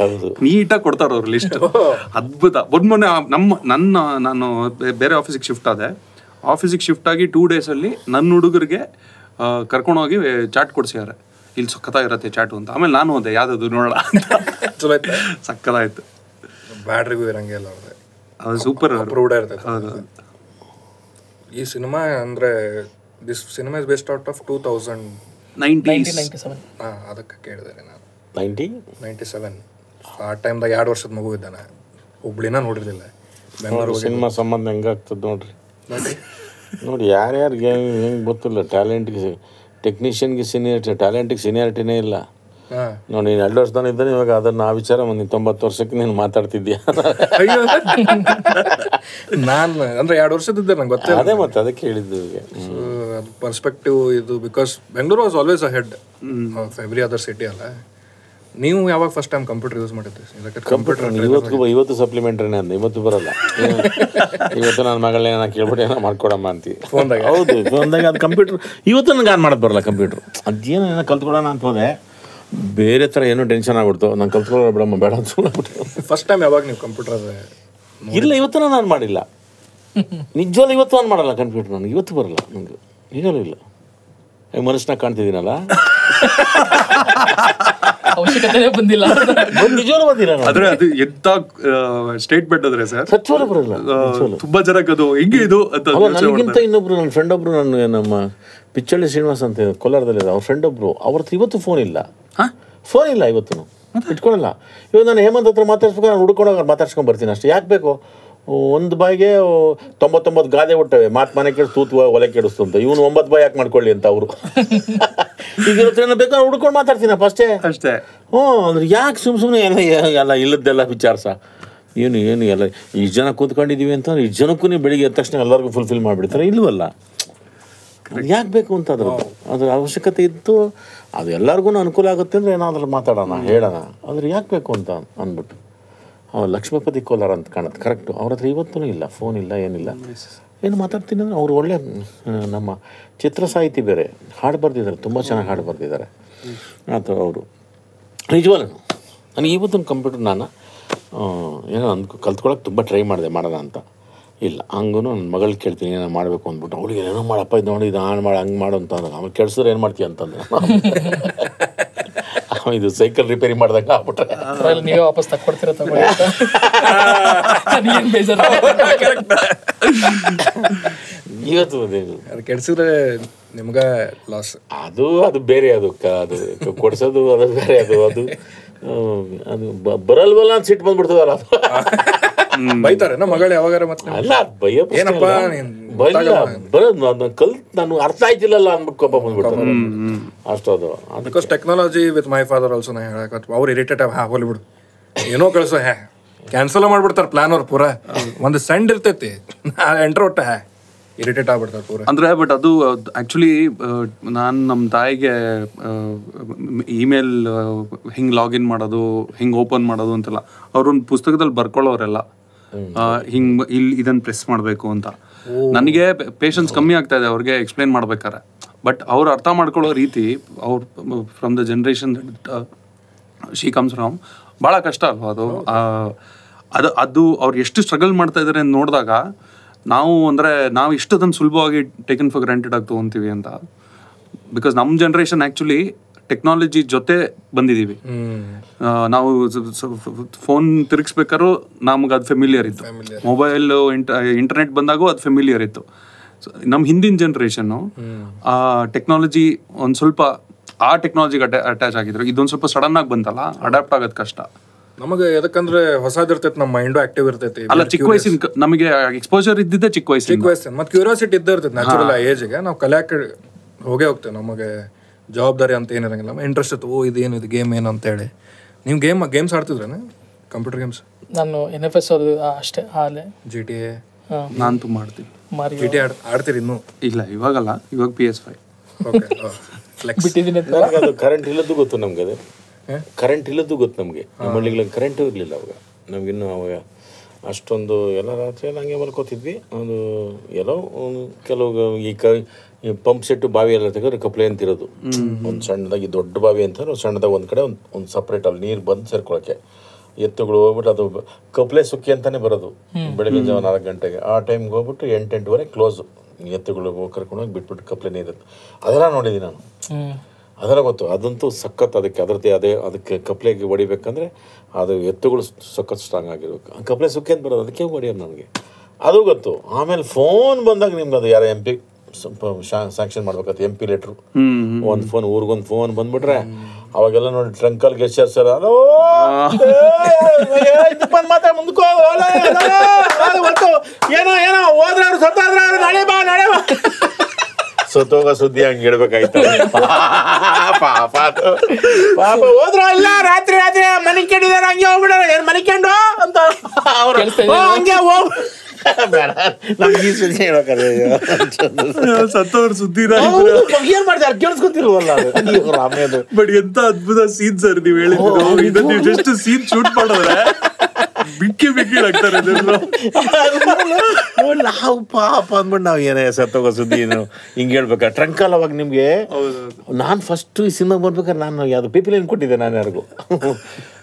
ನೀಟಾಗಿ ಕೊಡ್ತಾರ ಅವ್ರ ಲಿಸ್ಟ್. ಅದ್ಭುತ. ಮೊನ್ನೆ ನಾನು ಬೇರೆ ಆಫೀಸಿಗೆ ಶಿಫ್ಟ್ ಆದೆ. ಆಫೀಸಿಗೆ ಶಿಫ್ಟ್ ಆಗಿ 2 days ಅಲ್ಲಿ ನನ್ನ ಹುಡುಗರಿಗೆ ಕರ್ಕೊಂಡೋಗಿ ಚಾಟ್ ಕೊಡ್ಸಿದ್ದಾರೆ, ಇಲ್ಲಿ ಸಕ್ಕತ್ತಾಗಿರತ್ತೆ ಚಾಟು ಅಂತ. ಆಮೇಲೆ ನಾನು ಹೋದೆ ಯಾವ್ದು ನೋಡೋಣ ಅಂತ. ಸಕ್ಕತ್ತಾಯ್ತು. ಬ್ಯಾಡ್ ರಿವ್ಯೂ ಇರಂಗಿಲ್ಲ ಅದು ಸೂಪರ್ ಅಪ್ರೂವ್ಡ್ ಇರ್ತೈತೆ. ಈ ಸಿನಿಮಾ ಅಂದ್ರೆ this cinema is based out of 1997. ಅದಕ್ಕೆ ಕೇಳಿದೆ ನಾನು. 97 ಆ ಟೈಮ್ದಾಗ 2 ವರ್ಷದ ಮಗು ಇದ್ದಾನೆ, ಹುಬ್ಳಿನ ನೋಡಿರ್ಲಿಲ್ಲ. ಬೆಂಗಳೂರು ಸಿನಿಮಾ ಸಂಬಂಧ ಹೆಂಗಾಗ್ತದೆ ನೋಡ್ರಿ. ನೋಡಿ ಯಾರ್ಯಾರಿಗೆ ಹೆಂಗೆ ಗೊತ್ತಿಲ್ಲ. ಟ್ಯಾಲೆಂಟ್ಗೆ ಟೆಕ್ನಿಷಿಯನ್ಗೆ ಸೀನಿಯರಿಟಿ, ಟ್ಯಾಲೆಂಟಿಗೆ ಸೀನಿಯಾರಿಟಿನೇ ಇಲ್ಲ. ನೋಡಿ ನೀನು 2 ವರ್ಷದಾನ ಇದ್ದಾನೆ, ಇವಾಗ ಅದನ್ನು ಆ ವಿಚಾರ ನೀನು 90 ವರ್ಷಕ್ಕೆ ನೀನು ಮಾತಾಡ್ತಿದ್ಯಾ. ನಾನು ಅಂದ್ರೆ 2 ವರ್ಷದಿದ್ದೆ ನಂಗೆ ಗೊತ್ತಿಲ್ಲ. ಅದೇ ಮತ್ತೆ ಅದಕ್ಕೆ ಹೇಳಿದ್ದು ಅದು ಪರ್ಸ್ಪೆಕ್ಟಿವ್ ಇದು. Because Bengaluru was always a head of every other city ಅಲ್ಲ. ನೀವು ಯಾವಾಗ ಫಸ್ಟ್ ಟೈಮ್ ಕಂಪ್ಯೂಟರ್ ಯೂಸ್ ಮಾಡಿದ್ರಿ? ಕಂಪ್ಯೂಟರ್ ಇವತ್ತು ಸಪ್ಲಿಮೆಂಟ್ರಿನೇ ಅಂದ, ಇವತ್ತು ಬರಲ್ಲ. ಇವತ್ತು ನನ್ನ ಮಗಳನ್ನ ನಾನು ಕೇಳ್ಬಿಟ್ಟು ಏನೋ ಮಾಡ್ಕೊಡಮ್ಮ ಅಂತೀವಿ. ಹೌದು, ಫೋನ್ದಾಗ ಅದು ಕಂಪ್ಯೂಟರ್ ಇವತ್ತು ನನಗೆ ಆನ್ ಮಾಡೋದು ಬರಲ್ಲ. ಕಂಪ್ಯೂಟ್ರ್ ಅದೇನೋ ಏನೋ ಕಲ್ತ್ಕೊಳ್ಳೋಣ ಅಂತ ಹೋದೆ, ಬೇರೆ ಥರ ಏನೋ ಟೆನ್ಷನ್ ಆಗ್ಬಿಡ್ತು. ನಾನು ಕಲ್ತ್ಕೊಳ್ಳೋ ಬಿಡಮ್ಮ ಬೇಡ ಅಂತ ಸುಳ್ಬಿಟ್ಟು. ಫಸ್ಟ್ ಟೈಮ್ ಯಾವಾಗ ನೀವು ಕಂಪ್ಯೂಟರ್? ಇಲ್ಲ, ಇವತ್ತು ನಾನು ಮಾಡಿಲ್ಲ. ನಿಜವಾಗ್ಲೂ ಇವತ್ತು ಆನ್ ಮಾಡಲ್ಲ ಕಂಪ್ಯೂಟರ್. ನನಗೆ ಇವತ್ತು ಬರಲ್ಲ, ನನಗೆ ಈಗಲೂ ಇಲ್ಲ. ಮನುಷ್ಯನಾಗ ಕಾಣ್ತಿದ್ದೀನಲ್ಲ, ಅವಶ್ಯಕತೆ ಬಂದಿಲ್ಲ. ನಿಜವಾಗ್ಲೂ ಬಂದಿಲ್ಲ. ಆದ್ರೆ ಅದು ಎಂತ ಸ್ಟೇಟ್ಮೆಂಟ್ ಅಂದ್ರೆ ಸರ್, ಸತ್ವಾಗ್ಲೂ ಬರಲ್ಲ. ತುಂಬಾ ಜನಕ್ಕೆ ಅದು ಹಿಂಗೆ ಇದು ಅಂತ. ನನಗಿಂತ ಇನ್ನೊಬ್ರು ನನ್ನ ಫ್ರೆಂಡ್ ಒಬ್ರು, ನಮ್ಮ ಪಿಚ್ಚಳ್ಳಿ ಶ್ರೀನಿವಾಸ್ ಅಂತ ಕೋಲಾರದಲ್ಲಿದೆ, ಅವ್ರ ಫ್ರೆಂಡ್ ಒಬ್ರು, ಅವ್ರ ಹತ್ರ ಇವತ್ತು ಫೋನ್ ಇಲ್ಲ. ಫೋನ್ ಇಲ್ಲ ಇವತ್ತು, ಇಟ್ಕೊಳಲ್ಲ. ಇವಾಗ ನಾನು ಹೇಮಂತ್ ಹತ್ರ ಮಾತಾಡ್ಸ್ಬೇಕು, ನಾನು ಹುಡ್ಕೊಂಡೋಗಿ ಮಾತಾಡ್ಸ್ಕೊಂಡು ಬರ್ತೀನಿ ಅಷ್ಟೇ. ಯಾಕೆ ಬೇಕು? ಒಂದು ಬಾಯಿಗೆ 99 ಗಾದೆ ಹುಟ್ಟವೆ, ಮನೆ ಕೆಡಿಸ್ ತೂತು ಒಲೆ ಕೆಡಿಸ್ತು ಅಂತ. ಇವನು 9 ಬಾಯಿ ಯಾಕೆ ಮಾಡ್ಕೊಳ್ಳಿ ಅಂತ ಅವರು. ಈಗ ಬೇಕಾದ್ರೆ ಹುಡ್ಕೊಂಡು ಮಾತಾಡ್ತೀನಪ್ಪ ಅಷ್ಟೇ ಅಷ್ಟೇ. ಅಂದ್ರೆ ಯಾಕೆ ಸುಮ್ಮನೆ ಎಲ್ಲ ಇಲ್ಲದ್ದೆಲ್ಲ ವಿಚಾರಿಸ. ಏನು ಎಲ್ಲ ಇಷ್ಟು ಜನ ಕೂತ್ಕೊಂಡಿದ್ದೀವಿ ಅಂತಂದ್ರೆ ಇಷ್ಟು ಜನಕ್ಕೂ ನೀವು ಬೆಳಿಗ್ಗೆ ಎದ್ದ ತಕ್ಷಣ ಎಲ್ಲರಿಗೂ ಫುಲ್ಫಿಲ್ ಮಾಡಿಬಿಡ್ತಾರೆ. ಇಲ್ವಲ್ಲ, ಯಾಕೆ ಬೇಕು ಅಂತ ಅದ್ರ ಅವಶ್ಯಕತೆ ಇತ್ತು. ಅದು ಎಲ್ಲರಿಗೂ ಅನುಕೂಲ ಆಗುತ್ತೆ ಅಂದರೆ ಏನಾದರೂ ಮಾತಾಡೋಣ, ಹೇಳೋಣ. ಆದರೆ ಯಾಕೆ ಬೇಕು ಅಂತ ಅಂದ್ಬಿಟ್ಟು ಲಕ್ಷ್ಮೀಪತಿ ಕೋಲಾರ ಅಂತ ಕಾಣುತ್ತೆ, ಕರೆಕ್ಟು. ಅವ್ರ ಹತ್ರ ಇವತ್ತೂ ಇಲ್ಲ, ಫೋನ್ ಇಲ್ಲ, ಏನಿಲ್ಲ. ಏನು ಮಾತಾಡ್ತೀನಿ ಅಂದರೆ ಅವರು ಒಳ್ಳೆ ನಮ್ಮ ಚಿತ್ರ ಸಾಹಿತಿ ಬೇರೆ, ಹಾಡು ಬರೆದಿದ್ದಾರೆ, ತುಂಬ ಚೆನ್ನಾಗಿ ಹಾಡು ಬರೆದಿದ್ದಾರೆ. ಅಥವಾ ಅವರು ನಿಜವಾಗ್ಲೂ ನನಗೆ ಇವತ್ತು ಕಂಪ್ಯೂಟರ್ ನಾನು ಏನೋ ಕಲ್ತ್ಕೊಳ್ಳೋಕೆ ತುಂಬ ಟ್ರೈ ಮಾಡಿದೆ, ಮಾಡೋಣ ಅಂತ. ಇಲ್ಲ, ಹಂಗೂ ನನ್ನ ಮಗಳು ಕೇಳ್ತೀನಿ ಏನೋ ಮಾಡಬೇಕು ಅಂದ್ಬಿಟ್ಟು, ಅವಳಿಗೆ ಏನೋ ಮಾಡಪ್ಪ ಇದು ನೋಡಿ, ಇದು ಆನ್ ಮಾಡಿ ಹಂಗೆ ಮಾಡು ಅಂತ ಅಂದ್ರೆ, ಆಮೇಲೆ ಕೆಡ್ಸಿದ್ರೆ ಏನು ಮಾಡ್ತೀಯ ಅಂತಂದ್ರೆ, ಇದು ಸೈಕಲ್ ರಿಪೇರಿ ಮಾಡ್ದಂಗೆ ಆಗ್ಬಿಟ್ರೆ ನೀವೇ ವಾಪಸ್ ತಕ್ಕೊಡ್ತೀರ ತಗೊಳ್ಳಿ. ಇವತ್ತು ಅದು ಕೆಡ್ಸಿದ್ರೆ ನಿಮ್ಗೆ ಲಾಸ್. ಅದು ಬೇರೆ, ಅದು ಕೊಡ್ಸೋದು ಅದು ಬೇರೆ. ಅದು ಬರಲ್ವಲ್ಲ ಅಂತ ಸಿಟ್ಟು ಬಂದ್ಬಿಡ್ತದಲ್ಲ. ಬೈತಾರೆ ನಮ್ಮ ಮಗಳು ಯಾವಾಗಾರ ಮತ್ತೆ. ಅಲ್ಲ, ಭಯ ಏನಪ್ಪ ನಾನು ಅರ್ಥ ಆಯ್ತಿಲ್ಲಲ್ಲ ಅಂದ್ಬಿಟ್ಟು ಕೋಪ ಬಂದ್ಬಿಡ್ತಾರೆ ಅಷ್ಟದು. Because technology with my father also ನಾ ಹೇಳಕ ಅವ್ರು ಇರಿಟೇಟ್ ಹೋಲಿಬಿಡು ಏನೋ ಕಳಿಸೋ ಕ್ಯಾನ್ಸಲ್ ಮಾಡ್ಬಿಡ್ತಾರೆ ಪ್ಲಾನ್. ಅವ್ರು ಪೂರಾ ಒಂದು ಸೆಂಡ್ ಇರ್ತೈತಿ, ಎಂಟ್ರ್ ಒಟ್ಟ ಇರಿಟೇಟ್ ಆಗ್ಬಿಡ್ತಾರೆ ಪೂರ. ಅಂದರೆ ಬಟ್ ಅದು ಆ್ಯಕ್ಚುಲಿ ನಾನು ನಮ್ಮ ತಾಯಿಗೆ ಇಮೇಲ್ ಹಿಂಗೆ ಲಾಗಿನ್ ಮಾಡೋದು, ಹಿಂಗೆ ಓಪನ್ ಮಾಡೋದು ಅಂತೆಲ್ಲ ಅವ್ರೊಂದು ಪುಸ್ತಕದಲ್ಲಿ ಬರ್ಕೊಳ್ಳೋರೆಲ್ಲ, ಹಿಂಗೆ ಇಲ್ಲಿ ಇದನ್ನು ಪ್ರೆಸ್ ಮಾಡಬೇಕು ಅಂತ. ನನಗೆ ಪೇಷನ್ಸ್ ಕಮ್ಮಿ ಆಗ್ತಾ ಇದೆ ಅವ್ರಿಗೆ ಎಕ್ಸ್ಪ್ಲೇನ್ ಮಾಡ್ಬೇಕಾರೆ. ಬಟ್ ಅವ್ರು ಅರ್ಥ ಮಾಡ್ಕೊಳ್ಳೋ ರೀತಿ, ಅವ್ರು from the generation she comes from, ಭಾಳ ಕಷ್ಟ ಅಲ್ವಾ ಅದು ಅವ್ರು ಎಷ್ಟು ಸ್ಟ್ರಗಲ್ ಮಾಡ್ತಾ ಇದ್ದಾರೆ ಅಂತ ನೋಡಿದಾಗ ನಾವು ಇಷ್ಟೊಂದು ಸುಲಭವಾಗಿ ಟೇಕನ್ ಫಾರ್ ಗ್ರಾಂಟೆಡ್ ಆಗಿ ತೊಗೊತೀವಿ ಅಂತ. ಬಿಕಾಸ್ ನಮ್ಮ ಜನ್ರೇಷನ್ ಆ್ಯಕ್ಚುಲಿ ಟೆಕ್ನಾಲಜಿ ಜೊತೆ ಬಂದಿದ್ದೀವಿ. ನಾವು ಫೋನ್ ತಿರುಗಿಸ್ಬೇಕಾದ್ರೂ ನಮ್ಗೆ ಅದು ಫೆಮಿಲಿಯರ್ ಇತ್ತು, ಮೊಬೈಲು ಇಂಟರ್ನೆಟ್ ಬಂದಾಗೂ ಅದು ಫೆಮಿಲಿಯರ್ ಇತ್ತು. ನಮ್ಮ ಹಿಂದಿನ ಜನ್ರೇಷನ್ನು ಆ ಟೆಕ್ನಾಲಜಿ ಒಂದು ಸ್ವಲ್ಪ ಆ ಟೆಕ್ನಾಲಜಿಗೆ ಅಟ್ಯಾಚ್ ಆಗಿದ್ರು. ಇದೊಂದು ಸ್ವಲ್ಪ ಸಡನ್ ಆಗಿ ಬಂತಲ್ಲ, ಅಡಾಪ್ಟ್ ಆಗೋದು ಕಷ್ಟ ನಮಗೆ. ಯಾಕಂದ್ರೆ ಹೊಸದಿರ್ತೈತಿ, ನಮ್ಮ ಮೈಂಡು ಆಕ್ಟಿವ್ ಇರ್ತೈತಿ. ಅಲ್ಲ, ಚಿಕ್ಕ ವಯಸ್ಸಿನ ನಮಗೆ ಎಕ್ಸ್ಪೋಜರ್ ಇದ್ದಿದ್ದೆ ಚಿಕ್ಕ ವಯಸ್ಸಿನ ಮತ್ತೆ ಕ್ಯೂರಿಯಾಸಿಟಿ ಇದ್ದೇ ಇರ್ತೈತಿ ನ್ಯಾಚುರಲ್. ಆ ಏಜ್ಗೆ ನಾವು ಕಲಿಯಾಕೆ ಹೋಗ್ತೇವೆ. ನಮಗೆ ಜವಾಬ್ದಾರಿ ಅಂತ ಏನಿರಂಗಿಲ್ಲ, ಇಂಟ್ರೆಸ್ಟ್ ಇತ್ತು. ಇದೇನು ಇದು ಗೇಮ್ ಏನು ಅಂತೇಳಿ. ನೀವು ಗೇಮ್ಸ್ ಆಡ್ತಿದ್ರೇನೆ, ಕಂಪ್ಯೂಟರ್ ಗೇಮ್ಸ್? ನಾನು NFS ಅದು ಅಷ್ಟೇ. GTA ನಾನು ತುಂಬ ಆಡ್ತೀನಿ. GTA ಆಡ್ತೀರಿ ಇನ್ನೂ? ಇಲ್ಲ, ಇವಾಗಲ್ಲ, ಇವಾಗ PS5. ಬಿಟ್ಟಿದ್ದೀನಿ ಅಂತ. ನನಗೆ ಅದು ಕರೆಂಟ್ ಇಲ್ಲದ್ದು ಗೊತ್ತು ನಮ್ಗೆ. ಅದು ಕರೆಂಟ್ ಇಲ್ಲದ್ದು ಗೊತ್ತು ನಮಗೆ. ನಮ್ಮ ಹಳ್ಳಿಗಳಿಗೆ ಕರೆಂಟು ಇರಲಿಲ್ಲ ಅವಾಗ. ನಮಗಿನ್ನೂ ಅವಾಗ ಅಷ್ಟೊಂದು ಎಲ್ಲ ರಾತ್ರಿ ಎಲ್ಲ ಹಂಗೆ ಮಲ್ಕೋತಿದ್ವಿ. ಒಂದು ಎಲ್ಲೋ ಕೆಲವು ಈ ಪಂಪ್ ಸೆಟ್ಟು ಬಾವಿ ಎಲ್ಲ ತೆಗೆದ್ರೆ ಕಪ್ಲೆ ಅಂತಿರೋದು. ಒಂದು ಸಣ್ಣದಾಗಿ ದೊಡ್ಡ ಬಾವಿ ಅಂತಾರೆ, ಸಣ್ಣದಾಗ ಒಂದು ಕಡೆ ಒಂದು ಸಪ್ರೇಟ್ ಅಲ್ಲಿ ನೀರು ಬಂದು ಸೇರ್ಕೊಳ್ಳೋಕ್ಕೆ ಎತ್ತುಗಳು ಹೋಗ್ಬಿಟ್ಟು ಅದು ಕಪ್ಲೆ ಸುಕ್ಕಿ ಅಂತಲೇ ಬರೋದು ಬೆಳಗ್ಗೆ ಜಾವ 4 ಗಂಟೆಗೆ. ಆ ಟೈಮ್ಗೆ ಹೋಗ್ಬಿಟ್ಟು 8-8:30 ಕ್ಲೋಸು. ಎತ್ತುಗಳು ಕರ್ಕೊಂಡೋಗಿ ಬಿಟ್ಬಿಟ್ಟು ಕಪ್ಲೆ ನೀರದ್ದು ಅದೆಲ್ಲ ನೋಡಿದ್ದೀನಿ ನಾನು. ಅದೆಲ್ಲ ಗೊತ್ತು. ಅದಂತೂ ಸಖತ್. ಅದಕ್ಕೆ ಕಪ್ಲೆಗೆ ಹೊಡಿಬೇಕಂದ್ರೆ ಅದು ಎತ್ತುಗಳು ಸಖತ್ ಸ್ಟ್ರಾಂಗ್ ಆಗಿರ್ಬೇಕು. ಕಪ್ಲೆ ಸುಕ್ಕಿ ಅಂತ ಬರೋದು, ಅದಕ್ಕೆ ಹೊಡಿಯೋದು ನನಗೆ ಅದು ಗೊತ್ತು. ಆಮೇಲೆ ಫೋನ್ ಬಂದಾಗ ನಿಮ್ಗೆ ಅದು ಯಾರೋ MP ಸ್ಯಾಂಕ್ಷನ್ ಮಾಡ್ಬೇಕಾಯ್ತು, MP ಲೆಟ್ರು. ಒಂದು ಫೋನ್ ಊರಿಗೊಂದು ಫೋನ್ ಬಂದ್ಬಿಟ್ರೆ ಅವಾಗೆಲ್ಲ ನೋಡಿ ಟ್ರಂಕಲ್ ಗೆಸ್ಟರ್ ಸರ್ ಅದು ಮಾತ್ರ ಮುಂದಕ್ಕೆ ಏನೋ ಹೋದ್ರೆ ಅವ್ರು ಸತ್ತಾದ್ರೆ ನಾಳೆ ಬಾ ಸತ್ತೋಗ ಸುದ್ದಿ ಹಂಗೆ ಹೇಳ್ಬೇಕಾಯ್ತು. ಪಾಪ ಹೋದ್ರ ಇಲ್ಲ, ರಾತ್ರಿ ಮನೆ ಕೆಡಿದಾರ ಹಂಗೆ ಹೋಗ್ಬಿಡಾರ, ಏನ್ ಮನೆ ಕೆಂಡು ಅಂತ ಅವ್ರು ಹಂಗೆ ಹೋಗ್ ಬೇಡ ನಮ್ಗೆ ಈ ಸುದ್ದಿ ಹೇಳ್ಬೇಕಾದ್ರೆ ಸತ್ತವ್ರ ಸುದ್ದಿ ಏನ್ ಮಾಡ್ತಾರೆ ಕೇಳಿಸ್ಕೊತಿಲ್ವಲ್ಲ. ಆಮೇಲೆ ಬಟ್ ಎಂತ ಅದ್ಭುತ ಸೀನ್ ಸರ್ ನೀವು ಹೇಳಿದ್ರು. ನೀವು ಜಸ್ಟ್ ಸೀನ್ ಶೂಟ್ ಮಾಡಿದ್ರೆ ಬಿಕ್ಕಿ ಆಗ್ತಾರೆ ನಾವು ಪಾಪ ಅಂದ್ಬಿಟ್ಟು ನಾವು ಏನೇ ಸತ್ತೋಗೋ ಸುದ್ದಿ ಹಿಂಗೆ ಹೇಳ್ಬೇಕಾ. ಟ್ರಂಕಲ್ ಅವಾಗ ನಿಮ್ಗೆ ನಾನು ಫಸ್ಟ್ ಈ ಸಿನಿಮಾಗೆ ಬರ್ಬೇಕಾದ್ರೆ ನಾನು ಯಾವ್ದು PPL ಕೊಟ್ಟಿದ್ದೆ ನಾನು ಯಾರಿಗೂ.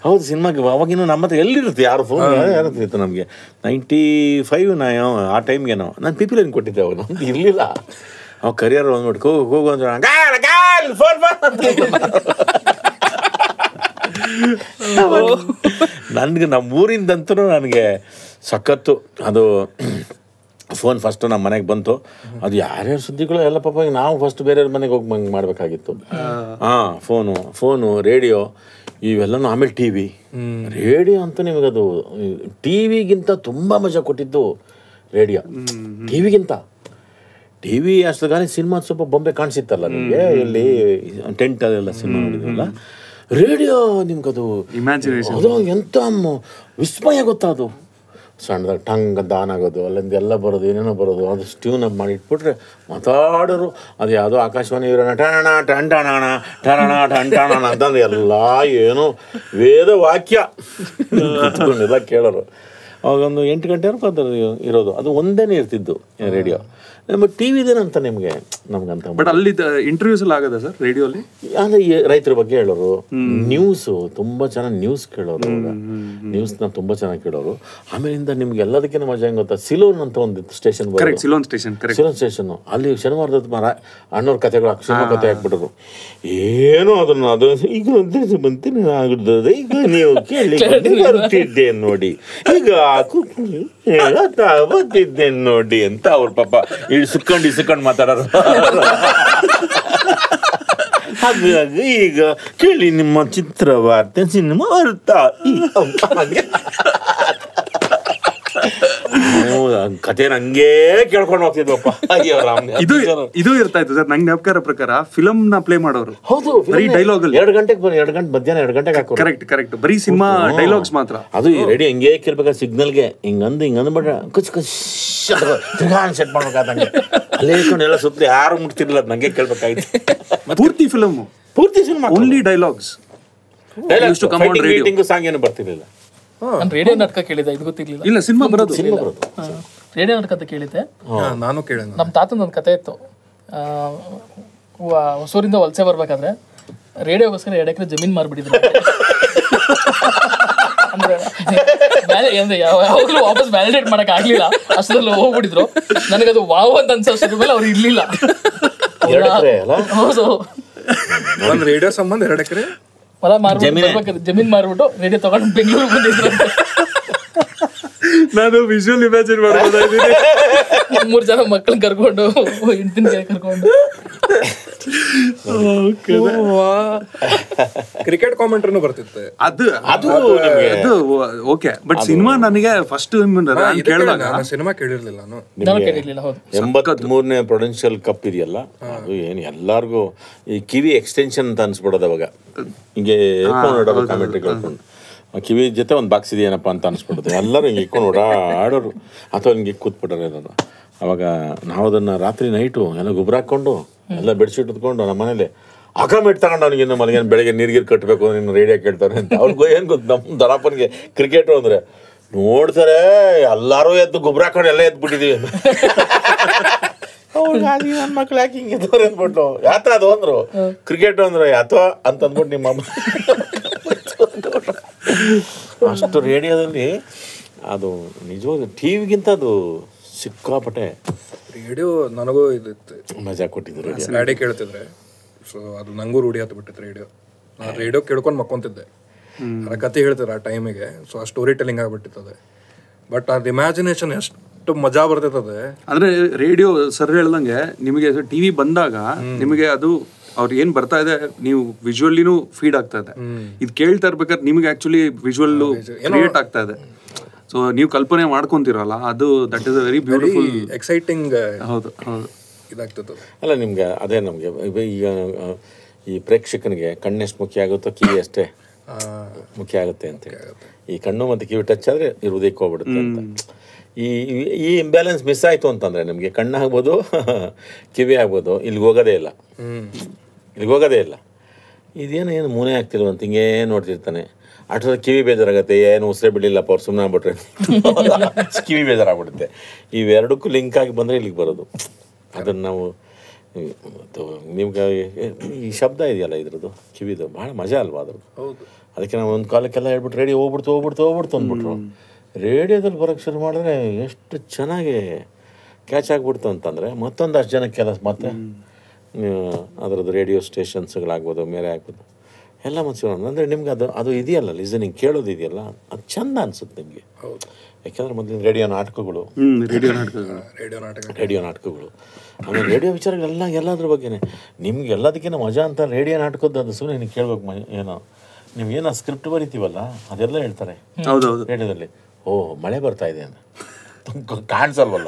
ಹೌದು, ಸಿನಿಮಾಗೆ ಅವಾಗಿನ್ನೂ ನಮ್ಮ ಹತ್ರ ಎಲ್ಲಿರುತ್ತೆ ಯಾರು ಫೋನ್ ಯಾರಿತ್ತು ನಮಗೆ 95 ಆ ಟೈಮ್ಗೇನೋ ನಾನು PPL ಕೊಟ್ಟಿದ್ದೆ. ಅವಾಗ ನಮ್ದು ಇರಲಿಲ್ಲ. ಅವಾಗ ಕರಿಯರ್ ಬಂದ್ಬಿಟ್ಟು ಹೋಗು ಅಂದ್ರೆ ನನಗೆ ನಮ್ಮೂರಿಂದಂತೂ ನನಗೆ ಸಖತ್ತು ಅದು ಫೋನ್ ಫಸ್ಟ್ ನಮ್ಮ ಮನೆಗೆ ಬಂತು. ಅದು ಯಾರ್ಯಾರ ಸುದ್ದಿಗಳು ಎಲ್ಲ ಪಾಪ ನಾವು ಫಸ್ಟ್ ಬೇರೆಯವ್ರ ಮನೆಗೆ ಹೋಗಿ ಮಾಡಬೇಕಾಗಿತ್ತು. ಫೋನು ರೇಡಿಯೋ ಇವೆಲ್ಲನೂ. ಆಮೇಲೆ ರೇಡಿಯೋ ಅಂತೂ ನಿಮಗದು ಟಿವಿಗಿಂತ ತುಂಬ ಮಜಾ ಕೊಟ್ಟಿದ್ದು ರೇಡಿಯೋ. ಟಿವಿ ಅಷ್ಟೊತ್ತಿಗೆ ಸಿನಿಮಾ ಸ್ವಲ್ಪ ಬೊಂಬೆ ಕಾಣಿಸಿತ್ತಲ್ಲ ನಿಮಗೆ, ಇಲ್ಲಿ ಟೆಂಟ್ ಅದೆಲ್ಲ ಸಿನಿಮಾ ನೋಡಿದ್ವಲ್ಲ. ರೇಡಿಯೋ ನಿಮ್ಗದು ಇಮ್ಯಾಜಿನೇಷನ್, ಅದು ಎಂಥ ವಿಸ್ಮಯ ಗೊತ್ತಾ. ಅದು ಸಣ್ಣದಾಗ ಟಂಗ್ ಅಂತ ಆನ್ ಆಗೋದು, ಅಲ್ಲಿಂದ ಎಲ್ಲ ಬರೋದು, ಏನೇನೋ ಬರೋದು, ಅದು ಟ್ಯೂನ್ ಅಪ್ ಮಾಡಿ ಇಟ್ಬಿಟ್ರೆ ಮಾತಾಡೋರು. ಅದು ಯಾವುದೋ ಆಕಾಶವಾಣಿ ಇರೋಣ ಟಣ ಟಂಟಾಣ ಟಣ ಟಂಟಾಣ ಅಂತಂದ್ರೆ ಎಲ್ಲ ಏನು ವೇದ ವಾಕ್ಯ ಎಲ್ಲ ಕೇಳೋರು. ಅವಾಗೊಂದು 8 ಗಂಟೆವರೆಗೂ ಅದು ಇರೋದು. ಅದು ಒಂದೇನೇ ಇರ್ತಿದ್ದು ರೇಡಿಯೋ. ನಮ್ಮ ಟಿವಿದೇನಂತ ನಮ್ಗಂತ. ಬಟ್ ಅಲ್ಲಿ ಇಂಟರ್ವ್ಯೂಸ್ ಎಲ್ಲ ಆಗದ ಸರ್ ರೇಡಿಯೋಲಿ? ಅಂದರೆ ರೈತರ ಬಗ್ಗೆ ಹೇಳೋರು, ನ್ಯೂಸು ತುಂಬ ಚೆನ್ನಾಗಿ ನ್ಯೂಸ್ ಕೇಳೋರು. ನ್ಯೂಸ್ನ ತುಂಬ ಚೆನ್ನಾಗಿ ಕೇಳೋರು. ಆಮೇಲಿಂದ ನಿಮ್ಗೆ ಎಲ್ಲದಕ್ಕಿಂತ ಮಜಾ ಹೆಂಗೆ ಗೊತ್ತಾ, ಸಿಲೋನ್ ಅಂತ ಒಂದು ಸ್ಟೇಷನ್ ಬರೋದು. ಸಿಲೋನ್ ಸ್ಟೇಷನ್ನು. ಅಲ್ಲಿ ಶನಿವಾರದ ಅಣ್ಣವ್ರ ಕಥೆಗಳು ಸಿನಿಮಾ ಕಥೆ ಹಾಕ್ಬಿಟ್ಟರು. ಏನೋ ಅದು ಈಗ ಬಂತೀನಿ ಆಗಿರ್ತದೆ, ಈಗ ನೀವು ಕೇಳಿ ಬರ್ತಿದ್ದೆ ನೋಡಿ, ಈಗ ಬರ್ತಿದ್ದೆ ನೋಡಿ ಅಂತ ಅವ್ರ ಪಾಪ ಇಸ್ಕೊಂಡು ಮಾತಾಡೋರು. ಹಾಗಾಗಿ ಈಗ ಕೇಳಿ ನಿಮ್ಮ ಚಿತ್ರವಾರ್ತೆ ಸಿನಿಮಾ ಬರ್ತಾ ಕತೆ ನಂಗೆ ಕೇಳ್ಕೊಂಡು ಹೋಗ್ತಿದ್ವಪ್ಪ. ಇದು ಇರ್ತಾ ಇತ್ತು ಸರ್ ನಂಗೆ ಜ್ಞಾಪಕ ಪ್ರಕಾರ. ಫಿಲಮ್ ನ ಪ್ಲೇ ಮಾಡೋರು. ಹೌದು, ಬರೀ ಡೈಲಾಗ್ ಅಲ್ಲಿ 2 ಗಂಟೆಗೆ ಮಧ್ಯಾಹ್ನ 2 ಗಂಟೆಗೆ ಹಾಕೋರು. ಕರೆಕ್ಟ್ ಬರೀ ಸಿನಿಮಾ ಡೈಲಾಗ್ಸ್ ಮಾತ್ರ. ಅದು ರೆಡಿ ಹಿಂಗೆ ಕೇಳ್ಬೇಕಾದ್ರೆ ಸಿಗ್ನಲ್ಗೆ ಹಿಂಗಂದ್ಬಿಟ್ರೆ ತಿರ್ಗಾ ಸೆಟ್ ಮಾಡ್ಬೇಕಾದಂಗೆ ಅಲ್ಲೇ ಇಟ್ಕೊಂಡು ಎಲ್ಲ ಸುತ್ತಲಿ ಯಾರು ಮುಟ್ತಿರ್ಲಿಲ್ಲ. ಅದು ನಂಗೆ ಕೇಳ್ಬೇಕಾಯ್ತು. ಪೂರ್ತಿ ಸಿನಿಮಾ ಓನ್ಲಿ ಡೈಲಾಗ್ಸ್. ಸಾಂಗ್ ಏನು ಬರ್ತಿರ್ಲಿಲ್ಲ. ನಾನು ರೇಡಿಯೋ ನಾಟಕ ಕೇಳಿದ್ದೆ, ಇದು ಗೊತ್ತಿರ್ಲಿಲ್ಲ. ಇಲ್ಲ, ಸಿನಿಮಾ ಬರೋದು. ರೇಡಿಯೋ ನಾಟಕ ಅಂತ ಕೇಳಿದ್ದೆ ನಾನು. ಕೇಳಿದ್ದೆ. ನಮ್ಮ ತಾತನ ಒಂದು ಕತೆ ಇತ್ತು. ಹೊಸೂರಿಂದ ವಲಸೆ ಬರ್ಬೇಕಾದ್ರೆ ರೇಡಿಯೋಗೋಸ್ಕರ 2 ಎಕರೆ ಜಮೀನ್ ಮಾರ್ಬಿಟ್ಟಿದ್ರು. ಅಂದ್ರೆ ಯಾವಾಗಲೂ ವಾಪಸ್ ವ್ಯಾಲಿಡೇಟ್ ಮಾಡಕ್ ಆಗ್ಲಿಲ್ಲ, ಅಷ್ಟರಲ್ಲಿ ಹೋಗ್ಬಿಟ್ಟಿದ್ರು. ನನಗದು ವಾವ್ ಅಂತ ಅನ್ಸೋಷ್ಟ್ರ ಮೇಲೆ ಅವ್ರು ಇರ್ಲಿಲ್ಲ. ಹೌದು, ಒಂದು ರೇಡಿಯೋ ಸಂಬಂಧ 2 ಎಕರೆ ಹೊಲ ಮಾರ್ಬಿಟ್ಟು ಜಮೀನ್ ಮಾರ್ಬಿಟ್ಟು ರೇಡಿಯೋ ತಗೊಂಡು ಬೆಂಗಳೂರು ಬಂದಿದ್ರು. ನಾನು ವಿಜುವಲ್ ಇಮ್ಯಾಜಿನ್ ಮಾಡ್ಬೋದಾಗಿದೆ. 3 ಜನ ಮಕ್ಕಳನ್ನ ಕರ್ಕೊಂಡು, ಹೆಂಡತಿನ ಕರ್ಕೊಂಡು. ಕ್ರಿಕೆಟ್ ಕಾಮೆಂಟ್ರಿನೂ ಬರ್ತಿತ್ತು. ಅದು ಓಕೆ. ಬಟ್ ಸಿನಿಮಾ ನನಗೆ ಫಸ್ಟ್ ಕೇಳಿದಾಗ ಸಿನಿಮಾ ಕೇಳಿರ್ಲಿಲ್ಲ ನಾನು. 83ನೇ ಪ್ರೊಡೆನ್ಷಿಯಲ್ ಕಪ್ ಇದೆಯಲ್ಲ, ಅದು ಏನು ಎಲ್ಲಾರ್ಗು ಈ ಕಿವಿ ಎಕ್ಸ್ಟೆನ್ಷನ್ ಅಂತ ಅನ್ಸ್ಬಿಡೋದು. ಅವಾಗ ಹಿಂಗೆ ಕಾಮೆಂಟ್ರಿ ಕೇಳ್ಕೊಂಡು ಕಿವಿ ಜೊತೆ ಒಂದು ಬಾಕ್ಸ್ ಇದೆಯೇನಪ್ಪ ಅಂತ ಅನ್ಸ್ಬಿಡುತ್ತೆ. ಎಲ್ಲರೂ ಹಿಂಗೆ ಇಟ್ಕೊಂಡು ಓಡಾಡೋರು ಅಥವಾ ಹಿಂಗೆ ಕೂತ್ಬಿಟ್ಟಾರೆ ಅದನ್ನು. ಅವಾಗ ನಾವು ಅದನ್ನು ರಾತ್ರಿ ನೈಟು ಎಲ್ಲ ಗೊಬ್ಬರ ಹಾಕ್ಕೊಂಡು ಎಲ್ಲ ಬೆಡ್ಶೀಟ್ ಉತ್ಕೊಂಡು ನಮ್ಮ ಮನೇಲಿ ಅಕಮೆಟ್ ತಗೊಂಡು ಅವ್ನಿಗೆ ಇನ್ನು ಮನೆಗೆ ಬೆಳಗ್ಗೆ ನೀರ್ಗೀರು ಕಟ್ಟಬೇಕು ನೀನು ರೇಡಿಯೋ ಕೇಳ್ತಾನೆ ಅಂತ ಅವ್ನಿಗೆ ಏನು ಗೊತ್ತು ನಮ್ಮ ದೊಡ್ಡಪ್ಪನಿಗೆ ಕ್ರಿಕೆಟು ಅಂದರೆ ನೋಡ್ತಾರೆ ಎಲ್ಲರೂ ಎದ್ದು ಗೊಬ್ಬರ ಹಾಕೊಂಡು ಎಲ್ಲ ಎದ್ಬಿಟ್ಟಿದ್ದೀವಿ ನನ್ನ ಮಕ್ಳು ಯಾಕೆ ಹಿಂಗೆ ಎದ್ದವ್ರು ಅಂದ್ಬಿಟ್ಟು ಯಾತ್ರ ಅದು ಅಂದರು ಕ್ರಿಕೆಟ್ ಅಂದ್ರೆ ಯಾತೋ ಅಂತ ಅಂದ್ಬಿಟ್ಟು ನಿಮ್ಮ ಅಮ್ಮ ಅಷ್ಟು ರೇಡಿಯೋದಲ್ಲಿ ಅದು ನಿಜವಾಗ್ಲೂ ಟಿ ವಿಗಿಂತ ಅದು ಸಿಕ್ಕಾಪಟ್ಟೆ ರೇಡಿಯೋ ನನಗೂ ಇದಿತ್ತು, ಮಜಾ ಕೊಟ್ಟಿದ್ರು ಗಾಡಿ ಕೇಳ್ತಿದ್ರೆ. ಸೊ ಅದು ನಂಗೂ ರೂಢಿ ಹತ್ತು ಬಿಟ್ಟಿತ್ತು ರೇಡಿಯೋ. ನಾನು ರೇಡಿಯೋ ಕೇಳ್ಕೊಂಡು ಮಕ್ಕೊಂತಿದ್ದೆ, ಅದ್ರ ಕತೆ ಹೇಳ್ತಿದ್ರು ಆ ಟೈಮಿಗೆ. ಸೊ ಆ ಸ್ಟೋರಿ ಟೆಲ್ಲಿಂಗ್ ಆಗ್ಬಿಟ್ಟಿರ್ತದೆ. ಬಟ್ ಅದು ಇಮ್ಯಾಜಿನೇಷನ್ ಎಷ್ಟು ಮಜಾ ಬರ್ತಿರ್ತದೆ. ಅಂದ್ರೆ ರೇಡಿಯೋ ಸರ್ ಹೇಳ್ದಂಗೆ ನಿಮಗೆ ಟಿವಿ ಬಂದಾಗ ನಿಮಗೆ ಅದು ಅವ್ರು ಏನ್ ಬರ್ತಾ ಇದೆ ನೀವು ವಿಜುವಲ್ಲಿನೂ ಫೀಡ್ ಆಗ್ತಾ ಇದೆ. ಇದು ಕೇಳ್ತಾ ಇರ್ಬೇಕಾದ್ರೆ ನಿಮ್ಗೆ ಆಕ್ಚುಲಿ ವಿಜುವಲ್ ಕ್ರಿಯೇಟ್ ಆಗ್ತಾ ಇದೆ. ಸೊ ನೀವು ಕಲ್ಪನೆ ಮಾಡ್ಕೊಂತೀರಲ್ಲ, ಅದು that is a very beautiful exciting. ಹೌದು ಹೌದು ಇದಾಗ್ತದೆ. ಅಲ್ಲ ನಿಮ್ಗೆ ಅದೇ ನಮಗೆ ಈಗ ಈ ಪ್ರೇಕ್ಷಕನಿಗೆ ಕಣ್ಣೆಷ್ಟು ಮುಖ್ಯ ಆಗುತ್ತೋ ಕಿವಿ ಅಷ್ಟೇ ಮುಖ್ಯ ಆಗುತ್ತೆ ಅಂತೇಳಿ. ಈ ಕಣ್ಣು ಮತ್ತು ಕಿವಿ ಟಚ್ ಆದರೆ ಈ ಹೃದಯಕ್ಕೆ ಹೋಗ್ಬಿಡುತ್ತೆ ಅಂತ. ಈ ಇಂಬ್ಯಾಲೆನ್ಸ್ ಮಿಸ್ ಆಯಿತು ಅಂತಂದರೆ ನಮಗೆ ಕಣ್ಣು ಆಗ್ಬೋದು ಕಿವಿ ಆಗ್ಬೋದು, ಇಲ್ಲಿಗೆ ಹೋಗೋದೇ ಇಲ್ಲ, ಇಲ್ಲಿಗೆ ಹೋಗೋದೇ ಇಲ್ಲ. ಇದೇನು ಮೂನೆ ಆಗ್ತಿಲ್ವ ಅಂತ ಹಿಂಗೇ ನೋಡ್ತಿರ್ತಾನೆ. ಅಷ್ಟೊಂದು ಕಿವಿ ಬೇಜಾರಾಗುತ್ತೆ, ಏನು ಉಸಿರೇ ಬಿಡಲಿಲ್ಲಪ್ಪ ಅವ್ರು ಸುಮ್ಮನೆ ಆಗ್ಬಿಟ್ರೆ ಕಿವಿ ಬೇಜಾರಾಗ್ಬಿಡುತ್ತೆ. ಇವೆರಡಕ್ಕೂ ಲಿಂಕ್ ಆಗಿ ಬಂದರೆ ಇಲ್ಲಿಗೆ ಬರೋದು. ಅದನ್ನು ನಾವು ನಿಮ್ಗೆ ಈ ಶಬ್ದ ಇದೆಯಲ್ಲ ಇದ್ರದ್ದು ಕಿವಿದು ಭಾಳ ಮಜಾ ಅಲ್ವಾ ಅದ್ರದ್ದು. ಅದಕ್ಕೆ ನಾವು ಒಂದು ಕಾಲಕ್ಕೆಲ್ಲ ಹೇಳ್ಬಿಟ್ಟು ರೇಡಿಯೋ ಹೋಗ್ಬಿಡ್ತು ಅಂದ್ಬಿಟ್ರು. ರೇಡಿಯೋದಲ್ಲಿ ಬರೋಕ್ಕೆ ಶುರು ಮಾಡಿದ್ರೆ ಎಷ್ಟು ಚೆನ್ನಾಗಿ ಕ್ಯಾಚ್ ಆಗಿಬಿಡ್ತು ಅಂತಂದರೆ ಮತ್ತೊಂದಷ್ಟು ಜನಕ್ಕೆಲ್ಲ ಮತ್ತೆ ಅದರದ್ದು ರೇಡಿಯೋ ಸ್ಟೇಷನ್ಸ್ಗಳಾಗ್ಬೋದು, ಮೇರೆ ಆಗ್ಬೋದು, ಎಲ್ಲ ಮನ್ಸಿಗೆ ಅಂದರೆ ನಿಮ್ಗೆ ಅದು ಇದೆಯಲ್ಲ ಲಿಸನಿಂಗ್ ಕೇಳೋದು ಇದೆಯಲ್ಲ, ಅದು ಚೆಂದ ಅನ್ಸುತ್ತೆ ನಿಮಗೆ. ಯಾಕೆಂದರೆ ಮೊದಲಿನ ರೇಡಿಯೋ ನಾಟಕಗಳು ಆಮೇಲೆ ರೇಡಿಯೋ ವಿಚಾರಗಳೆಲ್ಲ ಎಲ್ಲದ್ರ ಬಗ್ಗೆನೇ ನಿಮ್ಗೆ ಎಲ್ಲದಕ್ಕಿಂತ ಮಜಾ ಅಂತ ರೇಡಿಯೋ ನಾಟಕದ್ದು. ಅದು ಸುಮ್ಮನೆ ನೀವು ಕೇಳ್ಬೇಕು, ಏನೋ ನೀವೇನೋ ಸ್ಕ್ರಿಪ್ಟ್ ಬರೀತೀವಲ್ಲ ಅದೆಲ್ಲ ಹೇಳ್ತಾರೆ ರೇಡಿಯೋದಲ್ಲಿ. ಮಳೆ ಬರ್ತಾ ಇದೆ ಅಂತ ಕಾಣಿಸಲ್ವಲ್ಲ,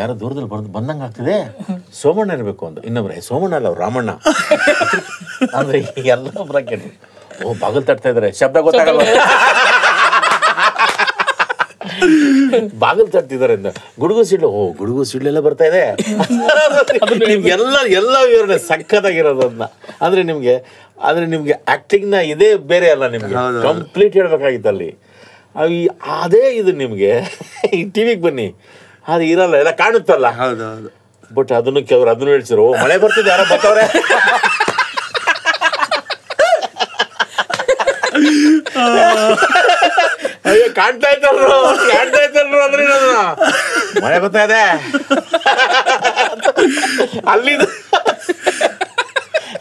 ಯಾರೋ ದೂರದಲ್ಲಿ ಬಂದಂಗೆ ಆಗ್ತಿದೆ, ಸೋಮಣ್ಣ ಇರಬೇಕು ಅಂತ. ಇನ್ನೊಬ್ರೆ ಸೋಮಣ್ಣ ಅಲ್ಲ, ಅವ್ರು ರಾಮಣ್ಣ ಅಂದರೆ ಎಲ್ಲ ಬ್ರಾಕೆಟ್. ಬಾಗಿಲು ತಟ್ತಾ ಇದ್ದಾರೆ, ಶಬ್ದ ಗೊತ್ತಾಗಲ್ಲ, ಬಾಗಿಲು ತಟ್ತಿದ್ದಾರೆ ಅಂತ. ಗುಡುಗು ಸಿಡ್ಲೆಲ್ಲ ಬರ್ತಾ ಇದೆ. ಎಲ್ಲ ವಿವರಣೆ ಸಖತ್ತಾಗಿರೋದನ್ನ ಅಂದರೆ ನಿಮಗೆ ಆ್ಯಕ್ಟಿಂಗ್ನ ಇದೇ ಬೇರೆ ಅಲ್ಲ, ನಿಮಗೆ ಕಂಪ್ಲೀಟ್ ಹೇಳ್ಬೇಕಾಗಿತ್ತು ಅಲ್ಲಿ. ಅದೇ ಇದು ನಿಮಗೆ ಈ ಟಿವಿಗೆ ಬನ್ನಿ ಅದು ಇರಲ್ಲ, ಎಲ್ಲ ಕಾಣುತ್ತಲ್ಲ. ಬಟ್ ಅದನ್ನು ಹೇಳ್ಸಿರೋ ಮಳೆ ಬರ್ತಿದೆ, ಯಾರೋ ಬರ್ತಾವ್ರೆ, ಅಯ್ಯೋ ಕಾಣ್ತಾ ಇದ್ದಲ್ರು ಅಂದ್ರೆ ಮಳೆ ಬರ್ತಾ ಇದೆ ಅಲ್ಲಿಂದ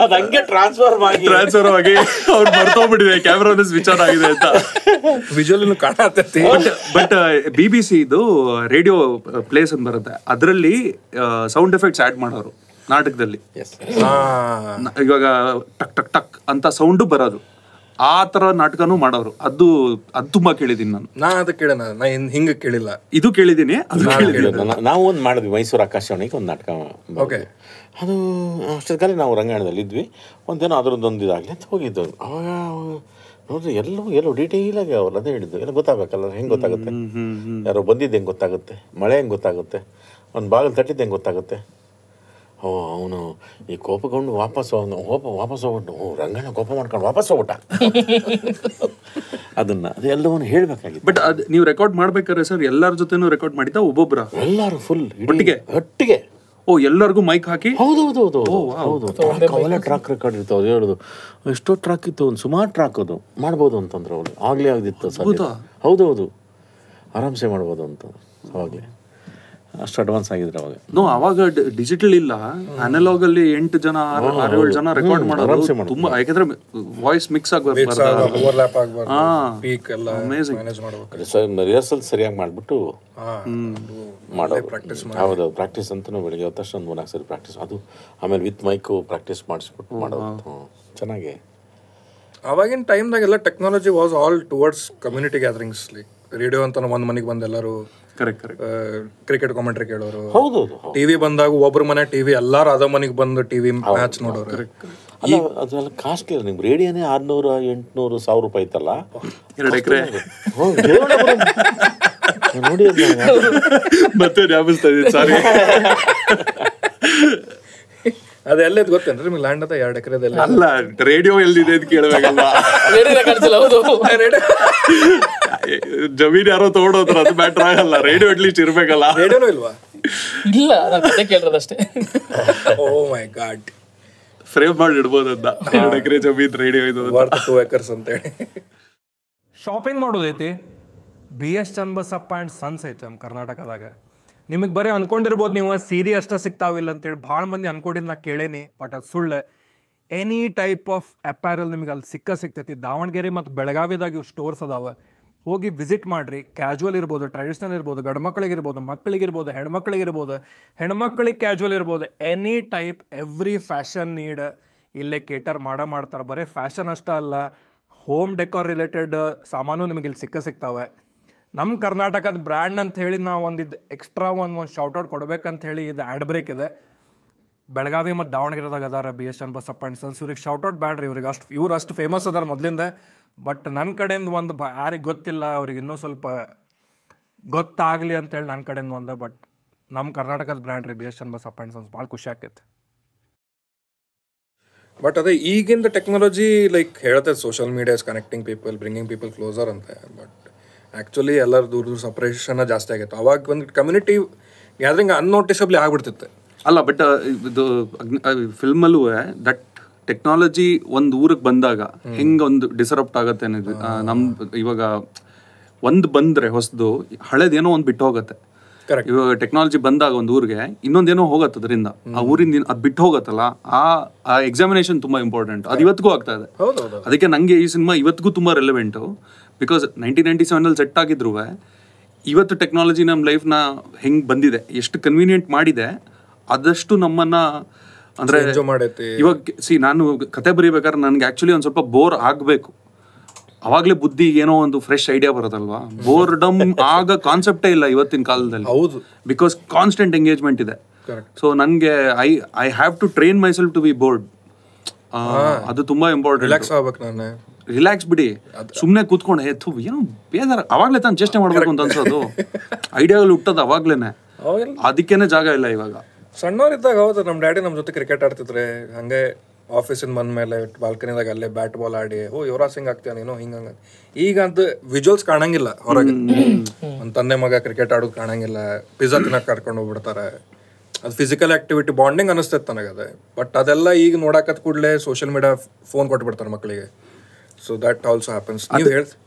ಅದು ಹಂಗೆ ಟ್ರಾನ್ಸ್ಫರ್ ಆಗಿ ಅವ್ರು ಬರ್ತೋಗ್ಬಿಟ್ಟಿದೆ, ಕ್ಯಾಮ್ರಾ ಸ್ವಿಚ್ ಆನ್ ಆಗಿದೆ ಅಂತ ವಿಜುವಲ್ ಕಾಣತೈತಿ. ಬಟ್ BBC ಇದು ರೇಡಿಯೋ ಪ್ಲೇಸ್ ಅಂತ ಬರುತ್ತೆ, ಅದರಲ್ಲಿ ಸೌಂಡ್ ಎಫೆಕ್ಟ್ಸ್ ಆಡ್ ಮಾಡೋರು ನಾಟಕದಲ್ಲಿ. ಇವಾಗ ಟಕ್ ಟಕ್ ಟಕ್ ಅಂತ ಸೌಂಡು ಬರೋದು, ಆ ತರ ನಾಟಕನೂ ಮಾಡೋರು. ಅದು ತುಂಬಾ ಕೇಳಿದೀನಿ ನಾನು ಅದು ಕೇಳೋಣ, ನಾ ಹಿಂಗೆ ಕೇಳಿಲ್ಲ, ಇದು ಕೇಳಿದೀನಿ. ನಾವು ಒಂದು ಮಾಡಿದ್ವಿ ಮೈಸೂರು ಆಕಾಶವಾಣಿಗೆ ಒಂದು ನಾಟಕ. ಅದು ಅಷ್ಟೊತ್ತಿಗೆ ನಾವು ರಂಗಾಯಣದಲ್ಲಿ ಇದ್ವಿ. ಒಂದೇನೋ ಅದರದ್ದೊಂದು ಇದಾಗಲಿ ಅಂತ ಹೋಗಿದ್ದು. ಅವಾಗ ನೋಡ್ರಿ ಎಲ್ಲೋ ಡೀಟೇಲಾಗಿ ಅವ್ರು ಅದೇ ಹೇಳಿದ್ದು, ಎಲ್ಲ ಗೊತ್ತಾಗಬೇಕಲ್ಲ, ಹೆಂಗೆ ಗೊತ್ತಾಗುತ್ತೆ, ಯಾರೋ ಬಂದಿದ್ದು ಹೆಂಗೆ ಗೊತ್ತಾಗುತ್ತೆ, ಮಳೆ ಹೆಂಗೆ ಗೊತ್ತಾಗುತ್ತೆ, ಒಂದು ಬಾಗಿಲು ತಟ್ಟಿದ್ದು ಹೆಂಗೆ ಗೊತ್ತಾಗುತ್ತೆ. ಅವನು ಈ ಕೋಪಗೊಂಡು ವಾಪಸ್ ಹೋಗ್ಬಿಟ್ಟು ರಂಗಣ್ಣ ಕೋಪ ಮಾಡ್ಕೊಂಡು ವಾಪಸ್ ಹೋಗ್ಬಿಟ್ಟ. ಅದೆಲ್ಲವನ್ನು ಹೇಳಬೇಕಾಗಿತ್ತು. ಬಟ್ ಅದು ನೀವು ರೆಕಾರ್ಡ್ ಮಾಡ್ಬೇಕಾದ್ರೆ ಸರ್ ಎಲ್ಲರ ಜೊತೆನೂ ರೆಕಾರ್ಡ್ ಮಾಡಿದ್ದ ಒಬ್ಬೊಬ್ಬರ? ಎಲ್ಲರೂ ಫುಲ್ ಒಟ್ಟಿಗೆ. ಎಲ್ಲರಿಗೂ ಮೈಕ್ ಹಾಕಿ? ಹೌದು. ಅವೆಲ್ಲ ಟ್ರಾಕ್ ರೆಕಾರ್ಡ್ ಇರ್ತಾವೆ. ಹೇಳೋದು ಎಷ್ಟೋ ಟ್ರಾಕ್ ಇತ್ತು, ಒಂದು ಸುಮಾರು ಟ್ರಾಕ್ ಅದು ಮಾಡ್ಬೋದು ಅಂತಂದ್ರೆ ಅವ್ರು ಆಗಲೇ ಆಗಿತ್ತು. ಹೌದು ಆರಾಮ್ಸೆ ಮಾಡ್ಬೋದು ಅಂತ ಅವಾಗಲೇ. ಅಷ್ಟು ಅಡ್ವಾನ್ಸ್ ಆಗಿದ್ರೆ ಅವಾಗ ಡಿಜಿಟಲ್ ಇಲ್ಲ, ಅನಲಾಗ್ ಅಲ್ಲಿ 8 ಜನ 6-7 ಜನ ರೆಕಾರ್ಡ್ ಮಾಡೋದು ತುಂಬಾ. ಯಾಕಂದ್ರೆ ವಾಯ್ಸ್ ಮಿಕ್ಸ್ ರಿಹರ್ಸಲ್ ಸರಿಯಾಗಿ ಮಾಡ್ಬಿಟ್ಟು ಮಾಡೋದು. ಹೌದು, ಪ್ರಾಕ್ಟೀಸ್ ಅಂತೂ ಬೆಳಿಗ್ಗೆ ಹೊತ್ತಷ್ಟು ಒಂದು 3-4 ಸರಿ ಪ್ರಾಕ್ಟೀಸ್, ಅದು ಆಮೇಲೆ ವಿತ್ ಮೈಕು ಪ್ರಾಕ್ಟೀಸ್ ಮಾಡಿಸ್ಬಿಟ್ಟು ಮಾಡೋದು ಚೆನ್ನಾಗಿ. ಅವಾಗಿನ ಟೈಮ್ದಾಗೆಲ್ಲ technology was all towards community gatherings. Like radio ಅಂತ ಒಂದು ಮನೆಗೆ ಬಂದು ಎಲ್ಲರೂ ಕ್ರಿಕೆಟ್ ಕಾಮೆಂಟ್ರಿ ಕೇಳೋರು. ಟಿವಿ ಬಂದಾಗ ಒಬ್ರು ಮನೆ ಟಿವಿ, ಎಲ್ಲಾರು ಅದ ಮನೆಗೆ ಬಂದು ಟಿವಿ ಮ್ಯಾಚ್ ನೋಡೋರು. ಅದೆಲ್ಲ ಕಾಸ್ಟ್ಲಿ. ನಿಮ್ಗೆ ರೇಡಿಯೋನೇ 600-800-1000 ರೂಪಾಯಿ ಇತ್ತಲ್ಲ, 2 ಎಕರೆ ನೋಡಿ. ಮತ್ತೆ ಸಾರಿ ಅದೆಲ್ಲ ಗೊತ್ತೇನ್ರಿ ನಿಮ್ಗೆ ಲ್ಯಾಂಡ್ ಅದ 2 ಎಕರೆದಲ್ಲಿ? ಅಲ್ಲ, ರೇಡಿಯೋ ಎಲ್ಲಿದೆ ಅಂತ ಕೇಳಬೇಕಲ್ಲ. ರೇಡಿಯೋ ಕಾಣಿಸಲ್ಲ. ಹೌದು, ಜಮೀನ್ ಯಾರೋ ತಗೊಂಡೋದ್ರ ಅದು ಮ್ಯಾಟ್ರ್ ಆಗಲ್ಲ. ರೇಡಿಯೋ ಅಟ್ಲೀಸ್ಟ್ ಇರ್ಬೇಕಲ್ಲ. ರೇಡಿಯೋನೂ ಇಲ್ವಾ? ಇಲ್ಲ, ನಾನು ಕತೆ ಕೇಳಿರೋದಷ್ಟೇ. ಓ ಮೈ ಗಾಡ್, ಫ್ರೇಮ್ ಮಾಡಿ ಇಡ್ಬೋದಂತ. 2 ಎಕರೆ ಜಮೀನ್ ರೇಡಿಯೋ ಇದು ವರ್ತ್ 2 acres ಅಂತೇಳಿ. ಶಾಪಿಂಗ್ ಮಾಡೋದೈತಿ, BS ಚನ್ನಬಸಪ್ಪ ಆ್ಯಂಡ್ ಸನ್ಸ್ ಐತೆ ನಮ್ಮ ಕರ್ನಾಟಕದಾಗ. ನಿಮಗೆ ಬರೀ ಅನ್ಕೊಂಡಿರ್ಬೋದು ನೀವು ಸೀರೆ ಅಷ್ಟೇ ಸಿಗ್ತಾವಿಲ್ಲ ಅಂತೇಳಿ. ಭಾಳ ಮಂದಿ ಅನ್ಕೊಂಡಿದ್ದು ನಾ ಕೇಳೇನಿ, ಬಟ್ ಅದು ಸುಳ್ಳು. ಎನಿ ಟೈಪ್ ಆಫ್ ಅಪ್ಯಾರಲ್ ನಿಮಗೆ ಅಲ್ಲಿ ಸಿಗ್ತೈತಿ. ದಾವಣಗೆರೆ ಮತ್ತು ಬೆಳಗಾವಿದಾಗ ಇವು ಸ್ಟೋರ್ಸ್ ಅದಾವೆ, ಹೋಗಿ ವಿಸಿಟ್ ಮಾಡಿರಿ. ಕ್ಯಾಜುವಲ್ ಇರ್ಬೋದು, ಟ್ರೆಡಿಷ್ನಲ್ ಇರ್ಬೋದು, ಗಂಡು ಮಕ್ಕಳಿಗಿರ್ಬೋದು, ಮಕ್ಕಳಿಗಿರ್ಬೋದು, ಹೆಣ್ಮಕ್ಳಿಗಿರ್ಬೋದು, ಹೆಣ್ಮಕ್ಳಿಗೆ ಕ್ಯಾಜುವಲ್ ಇರ್ಬೋದು. Any type every fashion need ಇಲ್ಲೇ ಕೇಟರ್ ಮಾಡ್ತಾರೆ. ಬರೀ ಫ್ಯಾಷನ್ ಅಷ್ಟೇ ಅಲ್ಲ, ಹೋಮ್ ಡೆಕೋರ್ ರಿಲೇಟೆಡ್ ಸಾಮಾನು ನಿಮಗೆ ಇಲ್ಲಿ ಸಿಗ್ತಾವೆ. ನಮ್ಮ ಕರ್ನಾಟಕದ ಬ್ರ್ಯಾಂಡ್ ಅಂತ ಹೇಳಿ ನಾವು ಒಂದಿದ್ದು ಎಕ್ಸ್ಟ್ರಾ ಒಂದು ಶೌಟೌಟ್ ಕೊಡ್ಬೇಕಂತ ಹೇಳಿ ಇದು ಆ್ಯಡ್ ಬ್ರೇಕ್ ಇದೆ. ಬೆಳಗಾವಿ ಮತ್ತು ದಾವಣಗೆರೆದಾಗ ಅದಾರ BS ಚನ್ನಬಸಪ್ಪ ಆ್ಯಂಡ್ ಸನ್ಸ್. ಇವ್ರಿಗೆ ಶೌಟೌಟ್ ಬ್ಯಾಡ್ರಿ, ಇವ್ರು ಅಷ್ಟು ಫೇಮಸ್ ಅದಾರ ಮೊದಲಿಂದ. ಬಟ್ ನನ್ನ ಕಡೆಯಿಂದ ಒಂದು ಯಾರಿಗೆ ಗೊತ್ತಿಲ್ಲ, ಅವ್ರಿಗೆ ಇನ್ನೂ ಸ್ವಲ್ಪ ಗೊತ್ತಾಗಲಿ ಅಂತೇಳಿ ನನ್ನ ಕಡೆಯಿಂದ ಒಂದು. ಬಟ್ ನಮ್ಮ ಕರ್ನಾಟಕದ ಬ್ರ್ಯಾಂಡ್ ರೀ BS ಚನ್ನಬಸಪ್ಪ ಆ್ಯಂಡ್ ಸನ್ಸ್. ಭಾಳ ಖುಷಿ ಆಕೈತೆ. ಬಟ್ ಅದೇ ಈಗಿಂದ ಟೆಕ್ನಾಲಜಿ ಲೈಕ್ ಹೇಳ್ತದೆ social media is connecting people, bringing people closer ಅಂತ. ಬಟ್ ಆ್ಯಕ್ಚುಲಿ ಎಲ್ಲರ ದೂರ ಸಪ್ರೇಷನ್ ಜಾಸ್ತಿ ಆಗಿತ್ತು. ಅವಾಗ ಒಂದು ಕಮ್ಯುನಿಟಿ ಗ್ಯಾದರಿಂಗ್ ಅನ್ನೋಟಿಸಬ್ಲಿ ಆಗ್ಬಿಡ್ತಿತ್ತು. ಅಲ್ಲ, ಬಟ್ ಇದು ಫಿಲ್ಮಲ್ಲೂ ದಟ್ ಟೆಕ್ನಾಲಜಿ ಒಂದು ಊರಿಗೆ ಬಂದಾಗ ಹೆಂಗೆ ಒಂದು ಡಿಸರಪ್ಟ್ ಆಗತ್ತೆ ಅನ್ನೋದು. ಇವಾಗ ಒಂದು ಬಂದರೆ ಹೊಸದು, ಹಳೇದೇನೋ ಒಂದು ಬಿಟ್ಟು ಹೋಗುತ್ತೆ. ಇವಾಗ ಟೆಕ್ನಾಲಜಿ ಬಂದಾಗ ಒಂದು ಊರಿಗೆ ಇನ್ನೊಂದೇನೋ ಹೋಗತ್ತೆ ಅದರಿಂದ, ಆ ಊರಿಂದ ಅದು ಬಿಟ್ಟು ಹೋಗತ್ತಲ್ಲ, ಆ ಎಕ್ಸಾಮಿನೇಷನ್ ತುಂಬಾ ಇಂಪಾರ್ಟೆಂಟ್. ಅದು ಇವತ್ತಿಗೂ ಆಗ್ತಾ ಇದೆ. ಅದಕ್ಕೆ ನಂಗೆ ಈ ಸಿನಿಮಾ ಇವತ್ತಿಗೂ ತುಂಬಾ ರೆಲೆವೆಂಟು. ಬಿಕಾಸ್ 1997 ಸೆಟ್ ಆಗಿದ್ರು ಇವತ್ತು ಟೆಕ್ನಾಲಜಿ ನಮ್ಮ ಲೈಫ್ನ ಹೆಂಗೆ ಬಂದಿದೆ, ಎಷ್ಟು ಕನ್ವೀನಿಯೆಂಟ್ ಮಾಡಿದೆ, ಆದಷ್ಟು ನಮ್ಮನ್ನ ಅಂದ್ರೆ ಇವಾಗ ನಾನು ಕತೆ ಬರೀಬೇಕಾದ್ರೆ ನನಗೆ ಆಕ್ಚುಲಿ ಒಂದು ಸ್ವಲ್ಪ ಬೋರ್ ಆಗಬೇಕು, ಅವಾಗಲೇ ಬುದ್ಧಿ ಏನೋ ಒಂದು ಫ್ರೆಶ್ ಐಡಿಯಾ ಬರೋದಲ್ವಾ. ಬೋರ್ಡಮ್ ಆಗ ಕಾನ್ಸೆಪ್ಟೇ ಇಲ್ಲ ಇವತ್ತಿನ ಕಾಲದಲ್ಲಿ. ಹೌದು, ಬಿಕಾಸ್ ಕಾನ್ಸ್ಟೆಂಟ್ ಎಂಗೇಜ್ಮೆಂಟ್ ಇದೆ. ಸೊ ನನಗೆ I have to train myself to be bored. ಅದು ತುಂಬಾ ಇಂಪಾರ್ಟೆಂಟ್. ರಿಲ್ಯಾಕ್ಸ್ ಬಿಡಿ, ಸುಮ್ಮನೆ ಕೂತ್ಕೊಂಡು ಏನೋ ಬೇಜಾರ ಅವಾಗ್ಲೇ ತಾನು ಚೇಷ್ಟೆ ಮಾಡ್ಬೇಕು ಅಂತ ಅನ್ಸೋದು. ಐಡಿಯಾಗಳು ಹುಟ್ಟೋದು ಅವಾಗ್ಲೇನೆ, ಅದಕ್ಕೇನೆ ಜಾಗ ಇಲ್ಲ ಇವಾಗ. ಸಣ್ಣವರಿದ್ದಾಗ ಹೌದು, ನಮ್ಮ ಡ್ಯಾಡಿ ನಮ್ಮ ಜೊತೆ ಕ್ರಿಕೆಟ್ ಆಡ್ತಿದ್ರೆ, ಹಂಗೆ ಆಫೀಸಿಂದ ಬಂದ ಮೇಲೆ ಬಾಲ್ಕನಿದಾಗ ಅಲ್ಲೇ ಬ್ಯಾಟ್ ಬಾಲ್ ಆಡಿ, ಯುವರಾಜ್ ಸಿಂಗ್ ಆಗ್ತೀಯ ನೀನು ಹಿಂಗ. ಈಗ ಅಂತ ವಿಜುವಲ್ಸ್ ಕಾಣಂಗಿಲ್ಲ ಹೊರಗೆ. ಒಂದು ತಂದೆ ಮಗ ಕ್ರಿಕೆಟ್ ಆಡೋದು ಕಾಣಂಗಿಲ್ಲ, ಪಿಜ್ಜಾ ತಿನ್ನಕ್ಕೆ ಕರ್ಕೊಂಡು ಹೋಗ್ಬಿಡ್ತಾರೆ. ಅದು ಫಿಸಿಕಲ್ ಆಕ್ಟಿವಿಟಿ ಬಾಂಡಿಂಗ್ ಅನಿಸ್ತೈತೆ ನನಗದೆ. ಬಟ್ ಅದೆಲ್ಲ ಈಗ ನೋಡಾಕತ್ ಕೂಡಲೇ ಸೋಷಿಯಲ್ ಮೀಡಿಯಾ ಫೋನ್ ಕೊಟ್ಬಿಡ್ತಾರೆ ಮಕ್ಕಳಿಗೆ. So that also happens.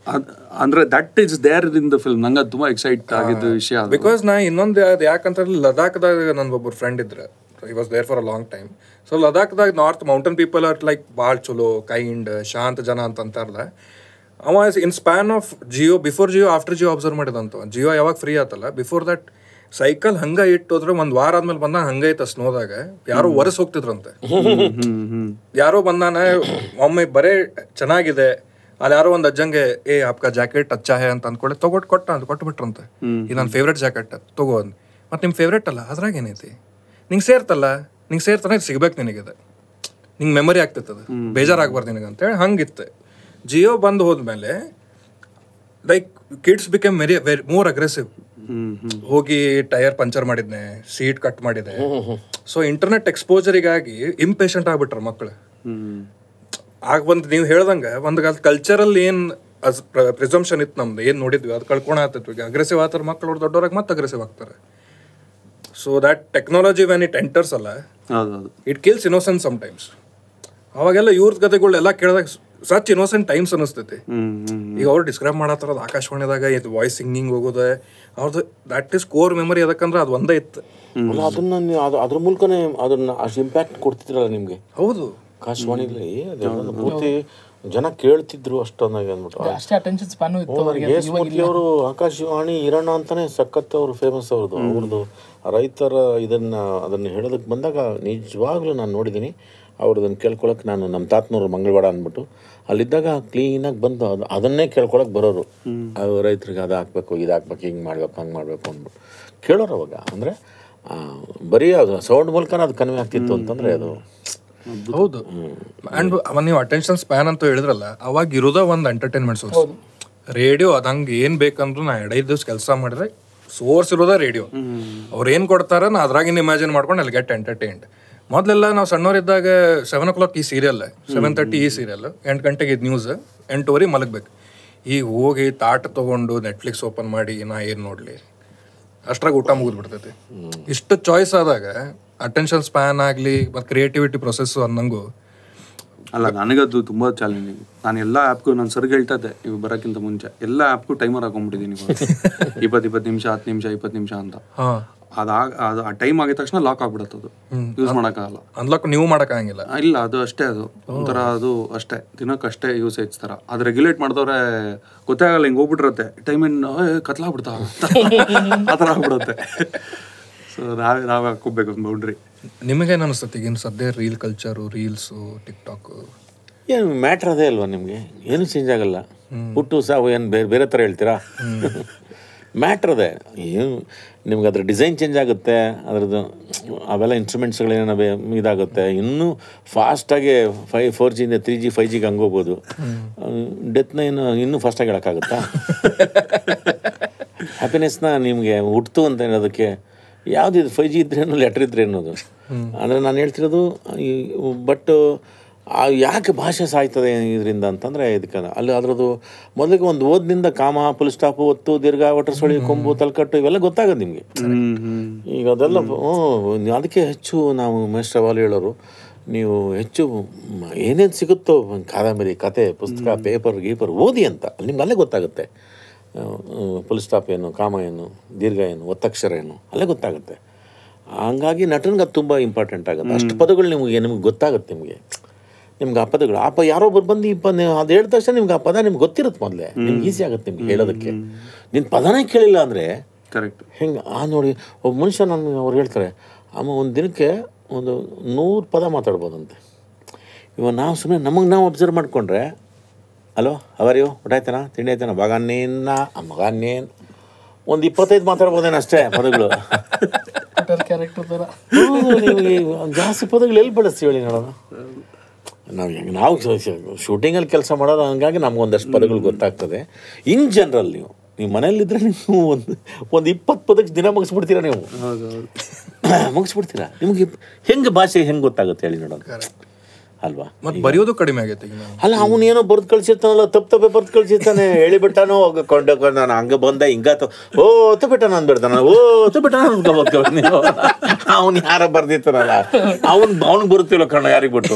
ಅಂದ್ರೆ that is there in the film. ನಂಗೆ ತುಂಬಾ ಎಕ್ಸೈಟ್ ಆಗಿದ್ದು ವಿಷಯ. ಬಿಕಾಸ್ ನಾ ಇನ್ನೊಂದು ಯಾಕಂತಂದ್ರೆ ಲದಾಖ್ದಾಗ ನನ್ಗೊಬ್ಬರು ಫ್ರೆಂಡ್ ಇದ್ರೆ, he was there for a long time. So ಲದಾಖ್ದಾಗ north mountain people are like ಭಾಳ ಚಲೋ, ಕೈಂಡ್, ಶಾಂತ ಜನ ಅಂತ ಅಂತಾರಲ್ಲ. ಅವ in span of geo, before Jio after Jio observe ಮಾಡಿದಂತ. ಜಿಯೋ ಯಾವಾಗ ಫ್ರೀ ಆತಲ್ಲ, ಬಿಫೋರ್ ದಟ್ ಸೈಕಲ್ ಹಂಗ ಇಟ್ಟೋದ್ರೆ ಒಂದ್ ವಾರ ಆದ್ಮೇಲೆ ಬಂದ ಹಂಗ ಐತ ಸ್ನೋದಾಗ. ಯಾರೋ ಒರೆಸ್ ಹೋಗ್ತಿದ್ರಂತೆ. ಯಾರೋ ಬಂದಾನ ಒಮ್ಮೆ ಬರೇ ಚೆನ್ನಾಗಿದೆ, ಅಲ್ಲಿ ಯಾರೋ ಒಂದ್ ಅಜ್ಜಂಗೆ ಆಪ್ಕಾ ಜಾಕೆಟ್ ಅಚ್ಚಾ ಹೇ ಅಂತ ಅಂದ್ಕೊಳ್ಳಿ ಕೊಟ್ಬಿಟ್ರಂತೆ. ಇದು ನನ್ನ ಫೇವ್ರೇಟ್ ಜಾಕೆಟ್ ತಗೋ ಅಂದ್. ಮತ್ತೆ ನಿಮ್ ಫೇವ್ರೇಟ್ ಅಲ್ಲ, ಅದ್ರಾಗ ಏನೈತಿ, ನಿಂಗೆ ಸೇರ್ತಾನೆ ಸಿಗ್ಬೇಕು ನಿನಗಿದೆ, ನಿಂಗೆ ಮೆಮೊರಿ ಆಗ್ತೈತದ, ಬೇಜಾರಾಗ್ಬಾರ್ದು ನಿನಗೆ ಅಂತೇಳಿ ಹಂಗಿತ್ತು. ಜಿಯೋ ಬಂದು ಹೋದ್ಮೇಲೆ like kids became very more aggressive. ಹೋಗಿ ಟೈರ್ ಪಂಚರ್ ಮಾಡಿದ್ನೆ, ಸೀಟ್ ಕಟ್ ಮಾಡಿದೆ. ಸೊ ಇಂಟರ್ನೆಟ್ ಎಕ್ಸ್ಪೋಜರಿಗಾಗಿ ಇಂಪೇಷಂಟ್ ಆಗ್ಬಿಟ್ರ ಮಕ್ಕಳು. ಆಗ ಒಂದು ನೀವು ಹೇಳ್ದಂಗೆ ಒಂದು ಕಲ್ಚರಲ್ ಏನ್ ಪ್ರಿಸಂಪ್ಷನ್ ಇತ್ತು ನಮ್ದು, ಏನ್ ನೋಡಿದ್ವಿ ಅದು ಕಳ್ಕೊಳ ಆಗ್ತೈತಿ. ಈಗ ಅಗ್ರೆಸಿವ್ ಆಗ್ತಾರೆ ಮಕ್ಕಳು, ದೊಡ್ಡವ್ರಾಗ ಮತ್ತೆ ಅಗ್ರೆಸಿವ್ ಆಗ್ತಾರೆ. So that technology when it enters ಅಲ್ಲ, ಇಟ್ ಕಿಲ್ಸ್ ಇನ್ನೋಸೆನ್ಸ್ ಸಮ್ಟೈಮ್ಸ್. ಅವಾಗೆಲ್ಲ ಇವ್ರ ಕಥೆಗಳೆಲ್ಲ ಕೇಳಿದಾಗ ಸಚ್ ಇನ್ನೋಸೆಂಟ್ ಟೈಮ್ಸ್ ಅನಿಸ್ತೈತಿ. ಈಗ ಅವ್ರು ಡಿಸ್ಕ್ರೈಬ್ ಮಾಡತ್ತಾರ ಆಕಾಶವಾಣಿದಾಗ ಇದು ವಾಯ್ಸ್ ಸಿಂಗಿಂಗ್ ಹೋಗೋದೆ ಅವ್ರದ್ದು. That is core memory. ಅದಕ್ಕಂದ್ರೆ ಅದು ಒಂದೇ ಇತ್ತು. ಅದನ್ನ ಅದ್ರ ಮೂಲಕನೇ ಅದನ್ನ ಅಷ್ಟು ಇಂಪ್ಯಾಕ್ಟ್ ಕೊಡ್ತಿದ್ರಲ್ಲ ನಿಮ್ಗೆ. ಹೌದು, ಆಕಾಶವಾಣಿಲಿ ಪೂರ್ತಿ ಜನ ಕೇಳ್ತಿದ್ರು ಅಷ್ಟೊಂದಾಗಿ ಅಂದ್ಬಿಟ್ಟು. ಯೇಸುಮೂರ್ತಿ ಅವರು ಆಕಾಶವಾಣಿ ಇರೋಣ ಅಂತಾನೆ ಸಖತ್ ಅವರು ಫೇಮಸ್. ಅವ್ರದ್ದು ರೈತರ ಅದನ್ನು ಹೇಳೋದಕ್ಕೆ ಬಂದಾಗ ನಿಜವಾಗ್ಲೂ ನಾನು ನೋಡಿದ್ದೀನಿ. ಅವ್ರು ಅದನ್ನು ಕೇಳ್ಕೊಳಕ್ಕೆ ನಾನು ನಮ್ಮ ತಾತನೂರು ಮಂಗಳವಾಡ ಅಂದ್ಬಿಟ್ಟು ಅಲ್ಲಿದ್ದಾಗ ಕ್ಲೀನಾಗಿ ಬಂದು ಅದನ್ನೇ ಕೇಳ್ಕೊಳಕ್ಕೆ ಬರೋರು. ರೈತರಿಗೆ ಅದು ಹಾಕ್ಬೇಕು, ಇದು ಹಾಕ್ಬೇಕು, ಹಿಂಗೆ ಮಾಡ್ಬೇಕು, ಹಂಗೆ ಮಾಡಬೇಕು ಅಂದ್ಬಿಟ್ಟು ಕೇಳೋರು ಅವಾಗ. ಅಂದರೆ ಬರೀ ಅದು ಸೌಂಡ್ ಮೂಲಕನೇ ಅದು ಕನ್ವೆ ಆಗ್ತಿತ್ತು ಅಂತಂದರೆ ಅದು ಹೌದು. ಆ್ಯಂಡ್ ನೀವು ಅಟೆನ್ಷನ್ ಸ್ಪ್ಯಾನ್ ಅಂತ ಹೇಳಿದ್ರಲ್ಲ, ಅವಾಗ ಇರೋದ ಒಂದು ಎಂಟರ್ಟೈನ್ಮೆಂಟ್ ಸೋರ್ಸ್. ರೇಡಿಯೋ ಅದು ಹಂಗೆ ಏನು ಬೇಕಂದ್ರೂ ನಾ 2-5 ದಿವಸ ಕೆಲಸ ಮಾಡಿದ್ರೆ ಸೋರ್ಸ್ ಇರೋದ ರೇಡಿಯೋ. ಅವ್ರು ಏನು ಕೊಡ್ತಾರ ನಾ ಅದ್ರಾಗಿಂದ ಇಮ್ಯಾಜಿನ್ ಮಾಡ್ಕೊಂಡು ಅಲ್ಲಿ ಗೆಟ್ ಎಂಟರ್ಟೈನ್ಡ್. ಮೊದಲೆಲ್ಲ ನಾವು ಸಣ್ಣವರಿದ್ದಾಗ 7 o'clock ಈ ಸೀರಿಯಲ್, 7:30 ಈ ಸೀರಿಯಲ್, 8 ಗಂಟೆಗೆ ಇದು ನ್ಯೂಸ್, 8:30 ಮಲಗಬೇಕು. ಈಗ ಹೋಗಿ ತಾಟ ತೊಗೊಂಡು ನೆಟ್ಫ್ಲಿಕ್ಸ್ ಓಪನ್ ಮಾಡಿ ನಾ ಏನು ನೋಡಲಿ, ಅಷ್ಟ್ರಾಗ ಊಟ ಮುಗಿದ್ಬಿಡ್ತೈತಿ. ಇಷ್ಟು ಚಾಯ್ಸ್ ಆದಾಗ ಅಟೆನ್ಷನ್ ಸ್ಪ್ಯಾನ್ ಆಗಲಿ ಮತ್ತು ಕ್ರಿಯೇಟಿವಿಟಿ ಪ್ರೊಸೆಸ್ಸು ಅನ್ನಂಗೂ ಅಲ್ಲ, ನನಗದು ತುಂಬ ಚಾಲೆಂಜಿಂಗ್. ನಾನು ಎಲ್ಲ ಆ್ಯಪ್ಗೂ ನಾನು ಸರ್ಗೆ ಹೇಳ್ತಾ ಇದ್ದೆ ಇವು ಬರೋಕ್ಕಿಂತ ಮುಂಚೆ, ಎಲ್ಲ ಆ್ಯಪ್ಗೂ ಟೈಮರ್ ಹಾಕೊಂಡ್ಬಿಟ್ಟಿದ್ದೀನಿ 20 ನಿಮಿಷ, 10 ನಿಮಿಷ, 20 ನಿಮಿಷ ಅಂತ. ಅದು ಆ ಟೈಮ್ ಆಗಿದ ತಕ್ಷಣ ಲಾಕ್ ಆಗ್ಬಿಡುತ್ತೆ, ಅದು ಯೂಸ್ ಮಾಡೋಕ್ಕಾಗಲ್ಲ. ಅನ್ಲಾಕ್ ನೀವು ಮಾಡೋಕ್ಕಾಗಿಲ್ಲ. ಇಲ್ಲ, ಅದು ಅಷ್ಟೇ, ಅದು ಒಂಥರ ಅದು ಅಷ್ಟೇ ದಿನಕ್ಕಷ್ಟೇ ಯೂಸೇಜ್ ಥರ. ಅದು ರೆಗ್ಯುಲೇಟ್ ಮಾಡಿದವ್ರೆ ಗೊತ್ತೇ ಆಗಲ್ಲ, ಹಿಂಗೆ ಹೋಗ್ಬಿಟ್ಟಿರುತ್ತೆ ಟೈಮಿನ ಕತ್ಲಾಗ್ಬಿಡ್ತಾ ಆ ಥರ ಆಗ್ಬಿಡುತ್ತೆ. ಸೊ ನಾವೇ ಹಾಕೋಬೇಕು ಒಂದು ಬೌಂಡ್ರಿ. ನಿಮಗೇನು ಅನಿಸ್ತದೆ ಈಗಿನ ಸದ್ಯ ರೀಲ್ ಕಲ್ಚರು, ರೀಲ್ಸು, ಟಿಕ್ಟಾಕು ಏನು ಮ್ಯಾಟ್ರ್ ಅದೇ ಅಲ್ವಾ ನಿಮಗೆ? ಏನು ಚೇಂಜ್ ಆಗಲ್ಲ. ಹುಟ್ಟು ಸಾವು ಏನು ಬೇರೆ ಥರ ಹೇಳ್ತೀರಾ? ಮ್ಯಾಟ್ರ್ ಅದೇ. ಏನು ನಿಮ್ಗೆ ಅದ್ರ ಡಿಸೈನ್ ಚೇಂಜ್ ಆಗುತ್ತೆ, ಅದ್ರದ್ದು ಅವೆಲ್ಲ ಇನ್ಸ್ಟ್ರೂಮೆಂಟ್ಸ್ಗಳೇನೋ ಇದಾಗುತ್ತೆ. ಇನ್ನೂ ಫಾಸ್ಟಾಗಿ 4Gಯಿಂದ 3G 5Gಗೆ ಹಂಗೋಗ್ಬೋದು. ಡೆತ್ನ ಇನ್ನೂ ಫಾಸ್ಟಾಗಿ ಹೇಳೋಕ್ಕಾಗುತ್ತಾ? ಹ್ಯಾಪಿನೆಸ್ನ ನಿಮಗೆ ಹುಟ್ಟಿತು ಅಂತ ಹೇಳೋದಕ್ಕೆ ಯಾವುದಿದು 5G ಇದ್ರೇನು ಲೆಟ್ರ್ ಇದ್ರೇನು ಅದು. ಅಂದರೆ ನಾನು ಹೇಳ್ತಿರೋದು ಬಟ್ ಯಾಕೆ ಭಾಷೆ ಸಾಯ್ತದೆ ಇದರಿಂದ ಅಂತಂದರೆ ಇದಕ್ಕೆ ಅಲ್ಲಿ ಅದರದ್ದು ಮೊದಲಿಗೆ ಒಂದು ಓದಿನಿಂದ ಕಾಮ, ಫುಲ್ ಸ್ಟಾಪು, ಒತ್ತು, ದೀರ್ಘ, ಒಟ್ಟರ್ ಸೊಳಿ, ಕೊಂಬು, ತಲೆಕಟ್ಟು ಇವೆಲ್ಲ ಗೊತ್ತಾಗೋದು ನಿಮಗೆ. ಈಗ ಅದೆಲ್ಲ ಅದಕ್ಕೆ ಹೆಚ್ಚು ನಾವು ಮೇಸ್ಟರ್ ವಾಲ್ ಹೇಳೋರು, ನೀವು ಹೆಚ್ಚು ಏನೇನು ಸಿಗುತ್ತೋ ಕಾದಂಬರಿ, ಕತೆ, ಪುಸ್ತಕ, ಪೇಪರ್ ಗೀಪರ್ ಓದಿ ಅಂತ, ನಿಮ್ಗೆ ಅಲ್ಲೇ ಗೊತ್ತಾಗುತ್ತೆ. ಫುಲ್ ಸ್ಟಾಪ್ ಏನು, ಕಾಮ ಏನು, ದೀರ್ಘ ಏನು, ಒತ್ತಕ್ಷರ ಏನು, ಅಲ್ಲೇ ಗೊತ್ತಾಗುತ್ತೆ. ಹಂಗಾಗಿ ನಟನಿಗೆ ಅದು ತುಂಬ ಇಂಪಾರ್ಟೆಂಟ್ ಆಗುತ್ತೆ. ಅಷ್ಟು ಪದಗಳು ನಿಮಗೆ ಗೊತ್ತಾಗುತ್ತೆ. ನಿಮ್ಗೆ ಆ ಪದಗಳು ಯಾರೊಬ್ಬರು ಬಂದು ಅದು ಹೇಳಿದ ತಕ್ಷಣ ನಿಮ್ಗೆ ಆ ಪದ ನಿಮ್ಗೆ ಗೊತ್ತಿರುತ್ತೆ. ಮೊದಲೇ ನಿಮ್ಗೆ ಈಸಿ ಆಗುತ್ತೆ ನಿಮ್ಗೆ ಹೇಳೋದಕ್ಕೆ. ನಿನ್ನ ಪದನೇ ಕೇಳಿಲ್ಲ ಅಂದರೆ ಕರೆಕ್ಟ್ ಹೆಂಗೆ ನೋಡಿ ಒಬ್ಬ ಮನುಷ್ಯ ಅವ್ರು ಹೇಳ್ತಾರೆ ಒಂದು ದಿನಕ್ಕೆ ಒಂದು 100 ಪದ ಮಾತಾಡ್ಬೋದಂತೆ. ಇವಾಗ ನಾವು ಸುಮ್ಮನೆ ನಮಗೆ ನಾವು ಅಬ್ಸರ್ವ್ ಮಾಡಿಕೊಂಡ್ರೆ, ಹಲೋ ಅವರ್ಯೋ ಊಟ ಆಯ್ತಾನ, ತಿಂಡಿ ಆಯ್ತಾನ, ಬಾಗನ್ನೇನ ಮಗನ್ನೇನು, ಒಂದು 25 ಮಾತಾಡ್ಬೋದೇನು ಅಷ್ಟೇ ಪದಗಳು. ಕ್ಯಾರೆಕ್ಟರ್ ಥರ ನೀವು ಜಾಸ್ತಿ ಪದಗಳು ಎಲ್ಲಿ ಬಳಸ್ತೀವಿ ಹೇಳಿ ನೋಡೋಣ. ನಾವು ಶೂಟಿಂಗಲ್ಲಿ ಕೆಲಸ ಮಾಡೋದು, ಹಂಗಾಗಿ ನಮ್ಗೊಂದಷ್ಟು ಪದಗಳು ಗೊತ್ತಾಗ್ತದೆ. ಇನ್ ಜನರಲ್ ನೀವು ಮನೇಲಿದ್ದರೆ ನೀವು ಒಂದು 20 ಪದಕ್ಕೆ ದಿನ ಮುಗಿಸ್ಬಿಡ್ತೀರಾ. ನೀವು ಮುಗಿಸ್ಬಿಡ್ತೀರಾ. ನಿಮಗೆ ಹೆಂಗೆ ಭಾಷೆ ಹೆಂಗೆ ಗೊತ್ತಾಗುತ್ತೆ ಹೇಳಿ ನೋಡೋಣ ಅಲ್ವಾ? ಮತ್ತು ಬರೆಯೋದು ಕಡಿಮೆ ಆಗೈತೆ ಈಗ. ಅಲ್ಲ, ಅವನೇನೋ ಬರ್ದು ಕಳ್ಸಿರ್ತಾನಲ್ಲ, ತಪ್ಪೆ ಬರ್ದು ಕಳ್ಸಿರ್ತಾನೆ, ಹೇಳಿಬಿಟ್ಟಾನೋ ಕೊಂಡೋಗ ನಾನು ಹಂಗೆ ಬಂದ ಹಿಂಗಾತ, ಓ ಬಿಟ್ಟಾನ ಅಂದ್ಬಿಡ್ತಾನ, ಬಿಟ್ಟಾನ ಅಂದ್ಕೋಬೇಕು ನೀವು. ಅವ್ನು ಯಾರ ಬರ್ದಿರ್ತಾನಲ್ಲ ಅವ್ನಿಗೆ ಬರುತ್ತಿಲ್ಲ ಕಣೋ, ಯಾರಿಗೆ ಬಿಟ್ಟು.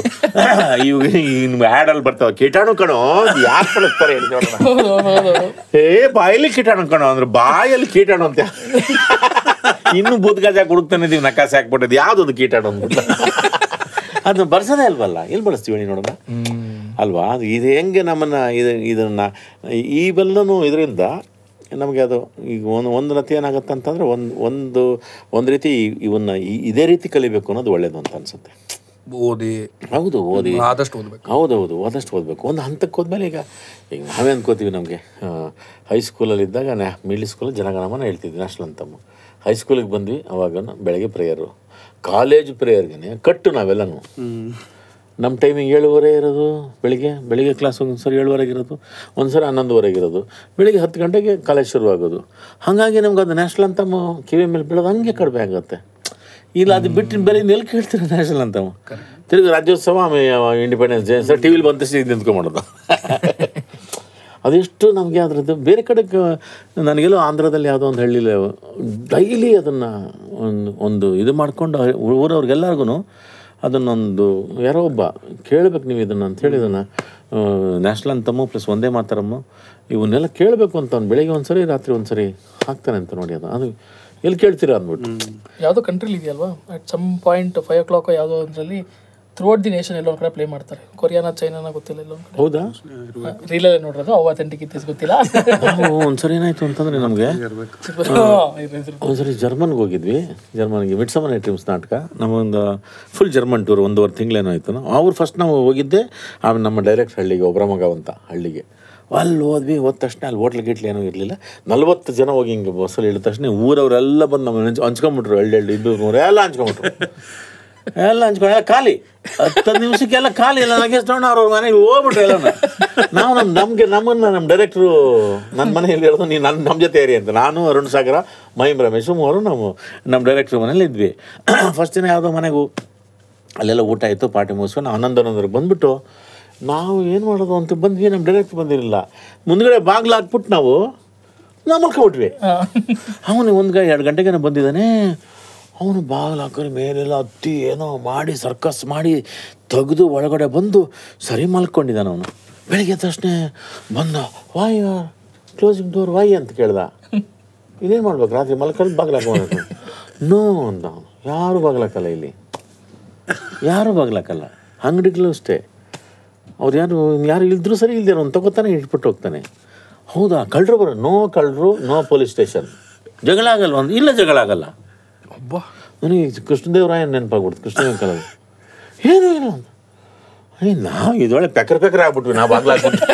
ಇವಾಗ ನಿಮ್ಗೆ ಆ್ಯಡಲ್ಲಿ ಬರ್ತಾವ ಕೀಟಾಣು ಕಣೋ, ಯಾರು ಕಳಿಸ್ತಾರೆ ಹೇಳಿ ನೋಡೋಣ. ಬಾಯಲ್ಲಿ ಕೀಟಾಣು ಕಣೋ ಅಂದ್ರೆ ಬಾಯಲ್ಲಿ ಕೀಟಾಣು ಅಂತ ಇನ್ನೂ ಬೂದ್ಗಾಜ ಹುಡುಕ್ತಾನೆ ಇದೀವಿ, ನಕಾಸೆ ಹಾಕ್ಬಿಟ್ಟದ್ದು ಯಾವುದದು ಕೀಟಾಣು ಅಂದ್ಬಿಟ್ಟು. ಅದನ್ನ ಬರ್ಸೋದೇ ಅಲ್ವಲ್ಲ, ಎಲ್ಲಿ ಬಳಸ್ತೀವಿ ನೋಡೋಣ ಅಲ್ವಾ? ಅದು ಇದು ಹೆಂಗೆ ನಮ್ಮನ್ನು ಇದನ್ನು ಇವೆಲ್ಲನೂ ಇದರಿಂದ ನಮಗೆ ಅದು ಈಗ ಒಂದು ನತಿ ಏನಾಗುತ್ತೆ ಅಂತಂದರೆ ಒಂದು ರೀತಿ ಇವನ್ನ ಇದೇ ರೀತಿ ಕಲಿಬೇಕು ಅನ್ನೋದು ಒಳ್ಳೇದು ಅಂತ ಅನಿಸುತ್ತೆ. ಓದಿ ಆದಷ್ಟು ಓದಬೇಕು. ಹೌದೌದು, ಆದಷ್ಟು ಓದಬೇಕು. ಒಂದು ಹಂತಕ್ಕೆ ಹೋದ್ಮೇಲೆ ಈಗ ನಾವೇ ಅಂದ್ಕೋತೀವಿ, ನಮಗೆ ಹೈಸ್ಕೂಲಲ್ಲಿದ್ದಾಗ ಮಿಡ್ಲ್ ಸ್ಕೂಲಲ್ಲಿ ಜನಗಣಮನ ಹೇಳ್ತಿದ್ವಿ, ನ್ಯಾಷನಲ್ ಅಂತಮ್ಮ. ಹೈಸ್ಕೂಲಿಗೆ ಬಂದ್ವಿ, ಅವಾಗ ಬೆಳಗ್ಗೆ ಪ್ರೇಯರು, ಕಾಲೇಜ್ ಪ್ರೇಯರ್ಗೆ ಕಟ್ಟು ನಾವೆಲ್ಲನೂ. ನಮ್ಮ ಟೈಮಿಂಗ್ 7:30 ಇರೋದು, ಬೆಳಿಗ್ಗೆ ಕ್ಲಾಸ್ ಒಂದ್ಸರಿ 7:30 ಇರೋದು, ಒಂದ್ಸರಿ 11:30 ಇರೋದು, ಬೆಳಿಗ್ಗೆ 10 ಗಂಟೆಗೆ ಕಾಲೇಜ್ ಶುರುವಾಗೋದು. ಹಾಗಾಗಿ ನಮ್ಗೆ ಅದು ನ್ಯಾಷನಲ್ ಅಂತಮ್ಮ ಕಿವಿ ಮೇಲೆ ಬೀಳೋದು ಹಂಗೆ ಕಡಿಮೆ ಆಗುತ್ತೆ. ಇಲ್ಲ ಅದು ಬಿಟ್ಟು ಬೆಲೆ ನೆಲ್ ಕೇಳ್ತೀರ ನ್ಯಾಷನಲ್ ಅಂತಮ್ಮ, ತಿರುಗಿ ರಾಜ್ಯೋತ್ಸವ, ಆಮೇಲೆ ಇಂಡಿಪೆಂಡೆನ್ಸ್ ಡೇ ಸರ್ ಟಿ ವಿಲಿ ಬಂದಷ್ಟು ಇದು ನಿಂತ್ಕೊಂಡ್ಬಿಡೋದು. ಅದೆಷ್ಟು ನಮಗೆ ಅದರದ್ದು ಬೇರೆ ಕಡೆಗೆ. ನನಗೆಲ್ಲೋ ಆಂಧ್ರದಲ್ಲಿ ಯಾವುದೋ ಒಂದು ಹಳ್ಳಿಲಿ ಡೈಲಿ ಅದನ್ನು ಒಂದು ಇದು ಮಾಡಿಕೊಂಡು ಊರವ್ರಿಗೆಲ್ಲರಿಗೂ ಅದನ್ನೊಂದು ಯಾರೋ ಒಬ್ಬ ಕೇಳಬೇಕು ನೀವು ಇದನ್ನು ಅಂಥೇಳಿ, ಇದನ್ನು ನ್ಯಾಷನಲ್ ಅಂತಮ್ಮು ಪ್ಲಸ್ ಒಂದೇ ಮಾತರಮ್ಮು ಇವನ್ನೆಲ್ಲ ಕೇಳಬೇಕು ಅಂತ ಅವ್ನು ಬೆಳಿಗ್ಗೆ ಒಂದ್ಸರಿ ರಾತ್ರಿ ಒಂದ್ಸರಿ ಹಾಕ್ತಾನೆ ಅಂತ ನೋಡಿ. ಅದು ಎಲ್ಲಿ ಕೇಳ್ತೀರಾ ಅಂದ್ಬಿಟ್ಟು. ಯಾವುದೋ ಕಂಟ್ರಿಲಿ ಇದೆಯಲ್ವಾ, ಅಟ್ ಸಮ್ ಪಾಯಿಂಟ್ 5 o'clock ಯಾವುದೋ ಒಂದರಲ್ಲಿ ಥ್ರೂಔಟ್ ದಿ ನೇಷನ್ ಎಲ್ಲೊಂದು ಕಡೆ ಪ್ಲೇ ಮಾಡ್ತಾರೆ. ಕೊರಿಯಾನ ಚೈನಾನ ಗೊತ್ತಿಲ್ಲ, ಎಲ್ಲೊಂದು ಕಡೆ. ಹೌದಾ? ರೀಲಲ್ಲೇ ನೋಡ್ರದು, ಅವು ಅಥೆಂಟಿಕ್ ಇತ್ತು ಗೊತ್ತಿಲ್ಲ. ಒಂದ್ಸರಿ ಏನಾಯ್ತು ಅಂತಂದರೆ ನಮಗೆ ಒಂದ್ಸರಿ ಜರ್ಮನ್ಗೆ ಹೋಗಿದ್ವಿ. ಜರ್ಮನ್ಗೆ ಮಿಡ್ಸಮರ್ ನೈಟ್ ಡ್ರೀಮ್ಸ್ ನಾಟಕ, ನಮ್ಮೊಂದು ಫುಲ್ ಜರ್ಮನ್ ಟೂರ್ 1.5 ತಿಂಗಳೇನೋ ಆಯಿತು. ಅವ್ರು ಫಸ್ಟ್ ನಾವು ಹೋಗಿದ್ದೆ, ಆಮೇಲೆ ನಮ್ಮ ಡೈರೆಕ್ಟ್ ಹಳ್ಳಿಗೆ, ಒಬ್ರಮಗ ಅಂತ ಹಳ್ಳಿಗೆ. ಅಲ್ಲಿ ಹೋದ್ವಿ. ಹೋದ ತಕ್ಷಣ ಅಲ್ಲಿ ಹೋಟ್ಲ್ ಗಿಟ್ಲು ಏನೂ ಇರಲಿಲ್ಲ. 40 ಜನ ಹೋಗಿ ಹಿಂಗೆ ಬಸ್ಸಲ್ಲಿ ಇಳಿದ ತಕ್ಷಣ ಊರವರೆಲ್ಲ ಬಂದು ನಮ್ಮ ಹಂಚ್ಕೊಂಬಿಟ್ರು. 200 ಎಲ್ಲ ಹಂಚ್ಕೊಂಬಿಟ್ರು. ಎಲ್ಲ ಹಂಚ್ಕೊಂಡು ಎಲ್ಲ ಖಾಲಿ. 10 ನಿಮಿಷಕ್ಕೆಲ್ಲ ಖಾಲಿ. ಎಲ್ಲ ನಗೆಸ್ಕೊಂಡು ಅವ್ರ ಮನೆಗೆ ಹೋಗ್ಬಿಟ್ರು ಎಲ್ಲ. ನಾವು ನಮ್ಮ ಡೈರೆಕ್ಟ್ರು ನನ್ನ ಮನೆಯಲ್ಲಿ ಹೇಳೋದು, ನೀನು ನಮ್ಮ ಜೊತೆ ಏರಿ ಅಂತ. ನಾನು, ಅರುಣ್ ಸಾಗರ, ಮಹಿಮ್ ರಮೇಶ್, ಮೂವರು ನಮ್ಮ ಡೈರೆಕ್ಟ್ರ್ ಮನೇಲಿ ಇದ್ವಿ. ಫಸ್ಟ್ ದಿನ ಯಾವುದೋ ಮನೆಗೂ ಅಲ್ಲೆಲ್ಲ ಊಟ ಆಯಿತು, ಪಾರ್ಟಿ ಮುಗಿಸ್ಕೊಂಡು 11 ಬಂದುಬಿಟ್ಟು ನಾವು ಏನು ಮಾಡೋದು ಅಂತ ಬಂದ್ವಿ. ನಮ್ಮ ಡೈರೆಕ್ಟ್ ಬಂದಿರಲಿಲ್ಲ, ಮುಂದ್ಗಡೆ ಬಾಗಿಲು ಹಾಕ್ಬಿಟ್ಟು ನಾವು ಮಲ್ಕೊಬಿಟ್ವಿ. ಅವನು 2 ಗಂಟೆಗೆ ಬಂದಿದ್ದಾನೆ. ಅವನು ಬಾಗಿಲು ಹಾಕೋರು ಮೇಲೆಲ್ಲ ಹತ್ತಿ ಏನೋ ಮಾಡಿ ಸರ್ಕಸ್ ಮಾಡಿ ತೆಗೆದು ಒಳಗಡೆ ಬಂದು ಸರಿ ಮಲ್ಕೊಂಡಿದ್ದಾನೆ. ಅವನು ಬೆಳಗ್ಗೆ ತಕ್ಷಣ ಬಂದ, ವಾಯ್ ಕ್ಲೋಸಿಂಗ್ ಡೋರ್ ವಾಯ್ ಅಂತ ಕೇಳ್ದ. ಇದೇನು ಮಾಡ್ಬೇಕು, ರಾತ್ರಿ ಮಲ್ಕೊಂಡು ಬಾಗಿಲು ಹಾಕೋಬೇಕು? ನೋ ಅಂತ. ಯಾರು ಬಾಗಿಲಾಕಲ್ಲ ಇಲ್ಲಿ, ಯಾರೂ ಬಾಗಿಲಾಕಲ್ಲ. ಅಂಗಡಿಗಳು ಅಷ್ಟೇ, ಅವ್ರು ಯಾರು ಇಲ್ದರೂ ಸರಿ ಇಲ್ದಿರೋ ಅವ್ನು ತಗೋತಾನೆ, ಇಟ್ಬಿಟ್ಟು ಹೋಗ್ತಾನೆ. ಹೌದಾ, ಕಳ್ಳರು ನೋ ಕಳ್ಳರು, ನೋ ಪೊಲೀಸ್ ಸ್ಟೇಷನ್. ಜಗಳ ಆಗಲ್ಲ, ಇಲ್ಲ ಜಗಳ ಆಗಲ್ಲ. ನನಗೆ ಕೃಷ್ಣದೇವರಾಯನ್ ನೆನಪಾಗ್ಬಿಡ್ತು, ಕೃಷ್ಣದೇವ ಕಾಲದ ಏನು ಅಂತ. ನಾವು ಇದೊಳ್ಳೆ ಪೆಕರ್ ಆಗ್ಬಿಟ್ವಿ, ನಾವು ಬಾಗ್ಲಾಗ್ಬಿಟ್ಟು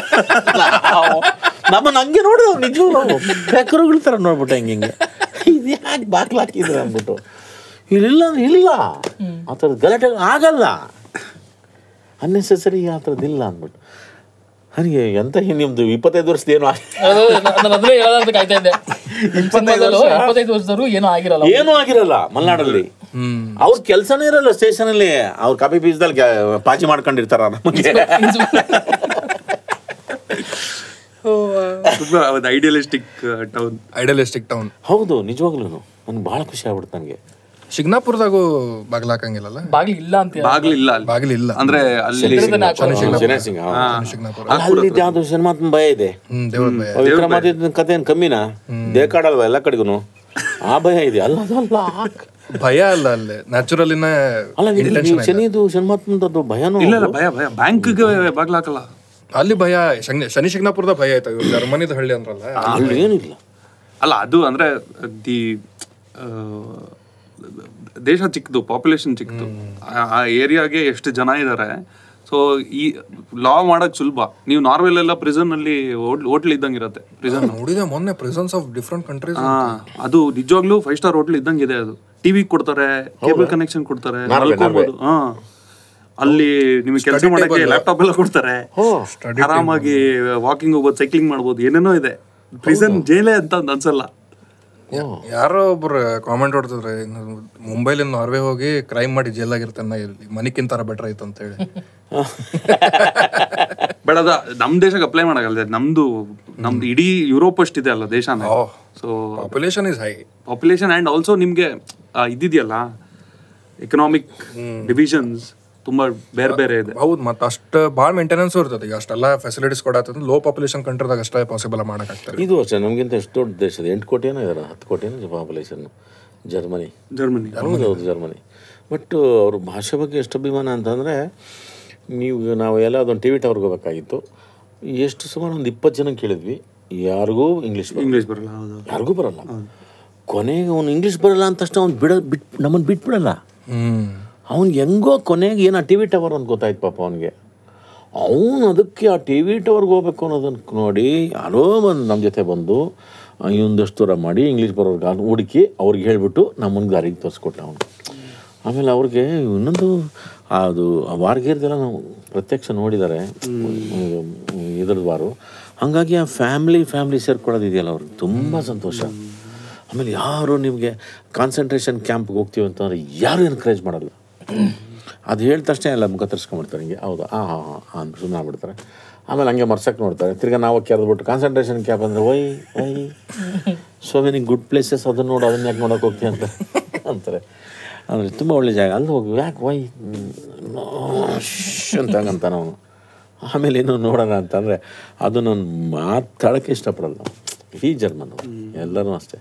ನಮ್ಮನ್ನು ಹಂಗೆ ನೋಡಿದ ನಿಜವೂ ಪೆಕರುಗಳ ಥರ ನೋಡ್ಬಿಟ್ಟೆ ಹಿಂಗೆ ಇದು ಯಾಕೆ ಬಾಗ್ಲಾಕಿದ್ರು ಅಂದ್ಬಿಟ್ಟು. ಇಲ್ಲ ಆ ಥರದ್ದು ಗಲಾಟೆ ಆಗಲ್ಲ, ಅನ್ನೆಸೆಸರಿ ಆ ಥರದ್ದಿಲ್ಲ ಅಂದ್ಬಿಟ್ಟು. ನನಗೆ ಎಂತ ನಿಮ್ದು 25 ವರ್ಷದೇನು ಏನೂ ಆಗಿರಲ್ಲ ಮಲೆನಾಡಲ್ಲಿ. ಅವ್ರ ಕೆಲಸನೇ ಇರಲ್ಲ ಸ್ಟೇಷನಲ್ಲಿ, ಅವ್ರ ಕಾಫಿ ಬೀಜದಲ್ಲಿ ಪಾಚಿ ಮಾಡ್ಕೊಂಡಿರ್ತಾರ ನಮಗೆ. Idealistic town. ಹೌದು, ನಿಜವಾಗ್ಲೂ ನನ್ಗೆ ಭಾಳ ಖುಷಿ ಆಗ್ಬಿಡ್ತು. ನನಗೆ ಶಿಗ್ನಾಪುರದಾಗೂ ಬಾಗಿಲು ಹಾಕಂಗಿಲ್ಲಲ್ಲ, ಬಾಗಿಲಿಲ್ಲ ಅಂತ. ಬಾಗಿಲಿಲ್ಲ ಅಂದ್ರೆ ಅಲ್ಲಿ ಯಾವ್ದು ಶನಿಮಾತ್ಮ ಭಯ ಇದೆ, ವಿಕ್ರಮಾದಿತ್ಯನ ಕಥೆ ಏನ್ ಕಮ್ಮಿನಾ? ದೇಕಾಡಲ್ವ ಎಲ್ಲ ಕಡೆಗೂ ಆ ಭಯ ಇದೆ. ಅದಲ್ಲ ಭಯ ಅಲ್ಲ, ಅಲ್ಲಿ ನ್ಯಾಚುರಲಿನ ಅಲ್ಲ. ಶನಿದು ಶನಿಮಾತ್ಮದ್ದು ಭಯನೂ ಇಲ್ಲ. ಭಯ ಬ್ಯಾಂಕ್ಗೆ ಬಾಗ್ಲ ಹಾಕಲ್ಲ ಅಲ್ಲಿ ಭಯ. ಶನಿ ಶಿಗ್ನಾಪುರದ ಭಯ ಆಯ್ತು. ಜರ್ಮನಿದ ಹಳ್ಳಿ ಅಂದ್ರಲ್ಲ, ಅಲ್ಲಿ ಏನಿಲ್ಲ. ಅಲ್ಲ, ಅದು ಅಂದ್ರೆ ದೇಶ ಚಿಕ್ಕದು, ಪಾಪ್ಯುಲೇಷನ್ ಚಿಕ್ಕದು, ಆ ಏರಿಯಾಗೆ ಎಷ್ಟು ಜನ ಇದ್ದಾರೆ. ಸೊ ಈ ಲಾ ಮಾಡಕ್ ಸುಲಭ. ನೀವು ನಾರ್ವೆಲೆಲ್ಲ ಪ್ರಿಸನ್ ಅಲ್ಲಿ ಹೋಟ್ಲ್ ಇದ್ದಂಗೆ ಇರುತ್ತೆ. ಪ್ರಿಸನ್ ನೋಡಿದೆ ಮೊನ್ನೆ, ಪ್ರಿಸನ್ಸ್ ಆಫ್ ಡಿಫ್ರೆಂಟ್ ಕಂಟ್ರೀಸ್. ಅದು ನಿಜವಾಗ್ಲೂ 5 ಸ್ಟಾರ್ ಹೋಟ್ಲ್ ಇದ್ದಂಗೆ ಇದೆ. ಅದು ಟಿವಿ ಕೊಡ್ತಾರೆ, ಕೇಬಲ್ ಕನೆಕ್ಷನ್ ಕೊಡ್ತಾರೆ, ಅಲ್ಲಿ ನಿಮಗೆ ಕೆಲಸ ಮಾಡಕ್ಕೆ ಲ್ಯಾಪ್ಟಾಪ್ ಎಲ್ಲ ಕೊಡ್ತಾರೆ, ಆರಾಮಾಗಿ ವಾಕಿಂಗ್ ಹೋಗ್ಬೋದು, ಸೈಕ್ಲಿಂಗ್ ಮಾಡ್ಬೋದು, ಏನೇನೋ ಇದೆ. ಪ್ರಿಸನ್ ಜೈಲೇ ಅಂತ ಅನ್ಸಲ್ಲ. ಯಾರೋ ಒಬ್ರು ಕಾಮೆಂಟ್ ಹೊಡ್ತಿದ್ರೆ, ಮುಂಬೈಲಿಂದ ನಾರ್ವೆ ಹೋಗಿ ಕ್ರೈಮ್ ಮಾಡಿ ಜೈಲಾಗಿರ್ತಾನೆ, ಇಲ್ಲಿ ಮನಿಕ್ಕಿಂತ ಬೆಟರ್ ಆಯ್ತು ಅಂತ ಹೇಳಿ. ಬೇಡ, ನಮ್ ದೇಶಕ್ಕೆ ಅಪ್ಲೈ ಮಾಡಲ್ಲ. ನಮ್ದು ಇಡೀ ಯುರೋಪ್ ಅಷ್ಟಿದೆ ಅಲ್ಲ ದೇಶನ. So population is high. Population and also ನಿಮ್ಗೆ ಇದಿದೆಯಲ್ಲ, ಎಕನಾಮಿಕ್ ಡಿವಿಷನ್ಸ್ ತುಂಬಾ ಬೇರೆ ಇದೆ. ಹೌದು, ಮತ್ತೆ ಅಷ್ಟು ಭಾಳ ಮೇಂಟೆನೆನ್ಸ್ ಇರ್ತದೆ. ಈಗ ಅಷ್ಟೆಲ್ಲ ಫೆಸಿಲಿಟೀಸ್ ಕೊಡತ್ತಂದ್ರೆ ಲೋ ಪಾಪ್ಯುಲೇಷನ್ ಕಂಟ್ರಿದಾಗ ಅಷ್ಟೇ ಪಾಸಿಬಲ್ ಮಾಡಕ್ಕಾಗ್ತಾರೆ. ಇದು ಅಷ್ಟೇ, ನಮಗಿಂತ ಎಷ್ಟು ದೊಡ್ಡ ದೇಶದ 8 ಕೋಟಿನೋ ಇದಾರೆ, 10 ಕೋಟಿನೋ ಪಾಪ್ಯುಲೇಷನ್. ಜರ್ಮನಿ. ಹೌದು, ಜರ್ಮನಿ. ಬಟ್ ಅವ್ರ ಭಾಷೆ ಬಗ್ಗೆ ಎಷ್ಟು ಅಭಿಮಾನ ಅಂತಂದರೆ, ನಾವು ಎಲ್ಲ ಅದೊಂದು ಟಿ ವಿ ಟವರ್ಗೆ ಹೋಗ್ಬೇಕಾಗಿತ್ತು. ಎಷ್ಟು ಸುಮಾರು ಒಂದು 20 ಜನ ಕೇಳಿದ್ವಿ, ಯಾರಿಗೂ ಇಂಗ್ಲೀಷ್ ಬರಲ್ಲ. ಯಾರಿಗೂ ಬರಲ್ಲ. ಕೊನೆಗೆ ಅವ್ನು ಇಂಗ್ಲೀಷ್ ಬರಲ್ಲ ಅಂತ ತಕ್ಷಣ ಅವ್ನು ನಮ್ಮನ್ನು ಬಿಟ್ಬಿಡಲ್ಲ. ಅವ್ನಿಗೆ ಹೆಂಗೋ ಕೊನೆಗೆ ಏನು ಆ ಟಿ ವಿ ಟವರ್ ಅಂತ ಗೊತ್ತಾಯ್ತು ಪಾಪ ಅವನಿಗೆ. ಅವನು ಅದಕ್ಕೆ ಆ ಟಿ ವಿ ಟವರ್ಗೆ ಹೋಗ್ಬೇಕು ಅನ್ನೋದನ್ನು ನೋಡಿ ಯಾರೋ ನಮ್ಮ ಜೊತೆ ಬಂದು ಇನ್ನೊಂದಷ್ಟು ದೂರ ಮಾಡಿ ಇಂಗ್ಲೀಷ್ ಬರೋರ್ಗೆ ಹುಡುಕಿ ಅವ್ರಿಗೆ ಹೇಳಿಬಿಟ್ಟು ನಮ್ಮನ್ನು ದಾರಿಗೆ ತೋರಿಸ್ಕೊಟ್ಟ ಅವನು. ಆಮೇಲೆ ಅವ್ರಿಗೆ ಇನ್ನೊಂದು ಅದು ವಾರ್ಗೇರ್ದೆಲ್ಲ ನಾವು ಪ್ರತ್ಯಕ್ಷ ನೋಡಿದ್ದಾರೆ, ಇದ್ರದ್ದು ವಾರು. ಹಾಗಾಗಿ ಆ ಫ್ಯಾಮಿಲಿ ಸೇರ್ಕೊಳ್ಳೋದಿದೆಯಲ್ಲ ಅವ್ರಿಗೆ ತುಂಬ ಸಂತೋಷ. ಆಮೇಲೆ ಯಾರು ನಿಮಗೆ ಕಾನ್ಸಂಟ್ರೇಷನ್ ಕ್ಯಾಂಪ್ಗೆ ಹೋಗ್ತೀವಿ ಅಂತಂದರೆ ಯಾರು ಎನ್ಕರೇಜ್ ಮಾಡಲ್ಲ. ಅದು ಹೇಳಿದ ತಕ್ಷಣ ಎಲ್ಲ ಮುಖ ತರಿಸ್ಕೊಂಡ್ಬಿಡ್ತಾರೆ ಹಿಂಗೆ. ಹೌದಾ, ಹಾಂ ಸುಮ್ಮನೆ ಆಗ್ಬಿಡ್ತಾರೆ. ಆಮೇಲೆ ಹಂಗೆ ಮರ್ಸಕ್ಕೆ ನೋಡ್ತಾರೆ. ತಿರ್ಗಿ ನಾವು ಕೆರೆದ್ಬಿಟ್ಟು ಕಾನ್ಸಂಟ್ರೇಷನ್ ಕ್ಯಾಂಪ್ ಅಂದರೆ why so many good places, ಅದನ್ನು ನೋಡು, ಅದನ್ನ ಯಾಕೆ ನೋಡೋಕೆ ಹೋಗ್ತೀವಿ ಅಂತಾರೆ. ಅಂದರೆ ತುಂಬ ಒಳ್ಳೆ ಜಾಗ, ಅಲ್ಲಿ ಹೋಗಿ ಯಾಕೆ ವೈ ಅಂತ ಹಂಗಂತಾನೆ ಅವನು. ಆಮೇಲೆ ಏನು ನೋಡೋಣ ಅಂತಂದರೆ ಅದು ನಾನು ಮಾತಾಡೋಕ್ಕೆ ಇಷ್ಟಪಡಲ್ಲ. ಈ ಜರ್ಮನ್ ಎಲ್ಲರೂ ಅಷ್ಟೇ.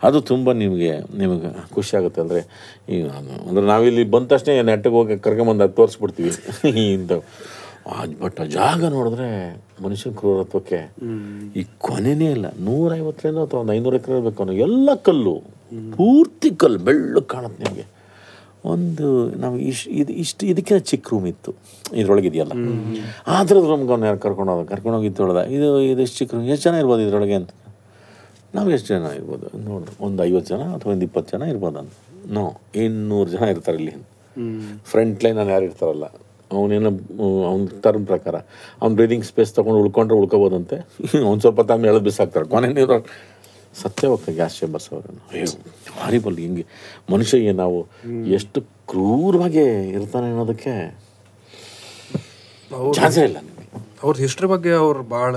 ಅದು ತುಂಬ ನಿಮಗೆ ಖುಷಿ ಆಗುತ್ತೆ. ಅಂದರೆ ಈಗ ಅಂದರೆ ನಾವಿಲ್ಲಿ ಬಂದ ತಕ್ಷಣ ನೆಟ್ಟಿಗೆ ಹೋಗಿ ಕರ್ಕೊಂಬಂದು ಅದು ತೋರಿಸ್ಬಿಡ್ತೀವಿ ಇಂಥವು. ಬಟ್ ಆ ಜಾಗ ನೋಡಿದ್ರೆ ಮನುಷ್ಯನ ಕ್ರೂರತ್ವಕ್ಕೆ ಈ ಕೊನೆಯೇ ಇಲ್ಲ. 150 ಅಥವಾ ಒಂದು 500 ಎಕರೆ ಇರಬೇಕು ಅನ್ನೋ ಎಲ್ಲ ಕಲ್ಲು, ಪೂರ್ತಿ ಕಲ್ಲು ಬೆಳ್ಳಗೆ ಕಾಣುತ್ತೆ ನಿಮಗೆ. ಒಂದು ನಾವು ಇದಕ್ಕಿಂತ ಚಿಕ್ಕ ರೂಮ್ ಇತ್ತು ಇದ್ರೊಳಗಿದೆಯಲ್ಲ, ಆ ಥರದ ರೂಮ್ಗೆ ಅವ್ನು ಯಾರು ಕರ್ಕೊಂಡೋಗಿತ್ತು ಹೊಡೆದ. ಇದೆಷ್ಟು ಚಿಕ್ಕ ರೂಮ್, ಎಷ್ಟು ಜನ ಇರ್ಬೋದು ಇದರೊಳಗೆ ಅಂತ. ನಾವು ಎಷ್ಟು ಜನ ಇರ್ಬೋದು ನೋಡ್ರಿ, ಒಂದು 50 ಜನ ಅಥವಾ ಒಂದು 20 ಜನ ಇರ್ಬೋದು ಅಂತ. 200 ಜನ ಇರ್ತಾರೆ ಇಲ್ಲಿ. ಫ್ರಂಟ್ ಲೈನಲ್ಲಿ ಯಾರು ಇರ್ತಾರಲ್ಲ, ಅವನೇನೋ ಅವ್ನ ಟರ್ಮ್ ಪ್ರಕಾರ ಅವ್ನು ಬ್ರೀದಿಂಗ್ ಸ್ಪೇಸ್ ತೊಗೊಂಡು ಉಳ್ಕೊಂಡ್ರೆ ಉಳ್ಕೊಬೋದಂತೆ. ಅವ್ನು ಸ್ವಲ್ಪ ತಮ್ಮ ಎಳೆದು ಬಿಸಾಕ್ತಾರೆ. ಕೊನೆ ನೀರು ಸತ್ಯ ಹೋಗ್ತಾರೆ ಗ್ಯಾಸ್ ಚೇಂಬರ್ಸ್ ಅವರನ್ನು. ಅಯ್ಯೋ ಹಾರಿಬಲ್, ಹಿಂಗೆ ಮನುಷ್ಯಗೆ ನಾವು ಎಷ್ಟು ಕ್ರೂರವಾಗಿ ಇರ್ತಾನೆ ಅನ್ನೋದಕ್ಕೆ ಚಾನ್ಸೇ ಇಲ್ಲ ನಿಮಗೆ. ಅವ್ರ ಹಿಸ್ಟ್ರಿ ಬಗ್ಗೆ ಅವ್ರು ಭಾಳ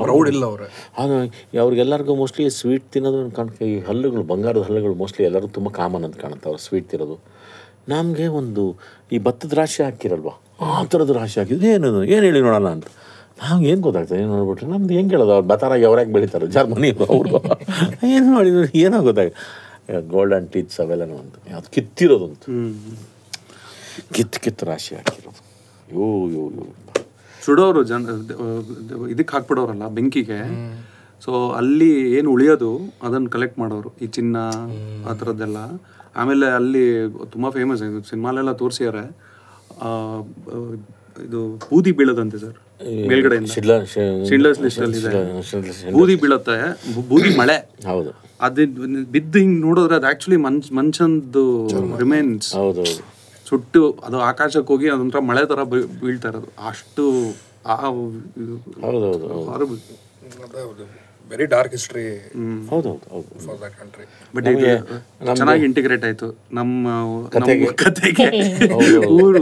ಪ್ರೌಡ್ ಇಲ್ಲ ಅವ್ರೆ. ಅದು ಅವ್ರಿಗೆಲ್ಲರಿಗೂ ಮೋಸ್ಟ್ಲಿ ಸ್ವೀಟ್ ತಿನ್ನೋದು ಕಾಣಕ್ಕೆ, ಈ ಹಲ್ಲುಗಳು, ಬಂಗಾರದ ಹಲ್ಲುಗಳು ಮೋಸ್ಟ್ಲಿ ಎಲ್ಲರಿಗೂ ತುಂಬ ಕಾಮನ್ ಅಂತ ಕಾಣುತ್ತೆ ಅವ್ರು ಸ್ವೀಟ್ ತಿನ್ನೋದು. ನಮಗೆ ಒಂದು ಈ ಭತ್ತದ ರಾಶಿ ಹಾಕಿರಲ್ವ, ಆ ಥರದ ರಾಶಿ ಹಾಕಿದ್ರೆ ಏನು ಹೇಳಿ ನೋಡೋಣ ಅಂತ ನಾವು ಏನು ಗೊತ್ತಾಗ್ತದೆ, ಏನು ನೋಡ್ಬಿಟ್ರೆ ನಮ್ದು ಹೆಂಗೆ ಹೇಳೋದು, ಅವ್ರು ಬತ್ತಾರಾಗಿ ಅವ್ರ್ಯಾಕೆ ಬೆಳೀತಾರೆ ಜರ್ಮನಿ ಅವ್ರಿಗೂ ಏನು ಮಾಡಿದ್ರು ಏನೋ ಗೊತ್ತಾಗ ಗೋಲ್ಡನ್ ಟೀತ್ಸ್ ಅವೆಲ್ಲನೂ ಅಂತ ಅದು ಕಿತ್ತಿರೋದಂತ ಕಿತ್ತು ರಾಶಿ ಹಾಕಿರೋದು. ಯೋ ಸುಡೋರು ಇದಕ್ಕೆ ಹಾಕ್ಬಿಡೋರಲ್ಲ ಬೆಂಕಿಗೆ. ಸೊ ಅಲ್ಲಿ ಏನು ಉಳಿಯೋದು ಅದನ್ನು ಕಲೆಕ್ಟ್ ಮಾಡೋರು, ಈ ಚಿನ್ನ ಆ ಥರದ್ದೆಲ್ಲ. ಆಮೇಲೆ ಅಲ್ಲಿ ತುಂಬ ಫೇಮಸ್ ಇದು ಸಿನಿಮಾಲೆಲ್ಲ ತೋರಿಸಿದ್ದಾರೆ, ಇದು ಬೂದಿ ಬೀಳದಂತೆ ಸರ್ ಮೇಲ್ಗಡೆಯಿಂದ. ಶಿಂಡ್ಲರ್ಸ್ ಲಿಸ್ಟ್ ಅಲ್ಲಿ ಇದೆ, ಬೂದಿ ಬೀಳತ್ತೆ, ಬೂದಿ ಮಳೆ. ಹೌದು, ಅದು ಬಿದ್ದು ಹಿಂಗೆ ನೋಡಿದ್ರೆ ಅದು ಆ್ಯಕ್ಚುಲಿ ಮನುಷ್ಯಂದು ರಿಮೇನ್ಸ್ ಸುಟ್ಟು ಅದು ಆಕಾಶಕ್ಕೆ ಹೋಗಿ ಅದೊಂಥರ ಮಳೆ ಥರ ಬೀಳ್ತಾ ಇರೋದು. ಅಷ್ಟು ವೆರಿ ಡಾರ್ಕ್ ಹಿಸ್ಟ್ರಿ. ಹೌದೌದು ಫಾರ್ ದಟ್ ಕಂಟ್ರಿ. ಬಟ್ ಚೆನ್ನಾಗಿ ಇಂಟಿಗ್ರೇಟ್ ಆಯ್ತು ನಮ್ಮ ಕತೆಗೆ.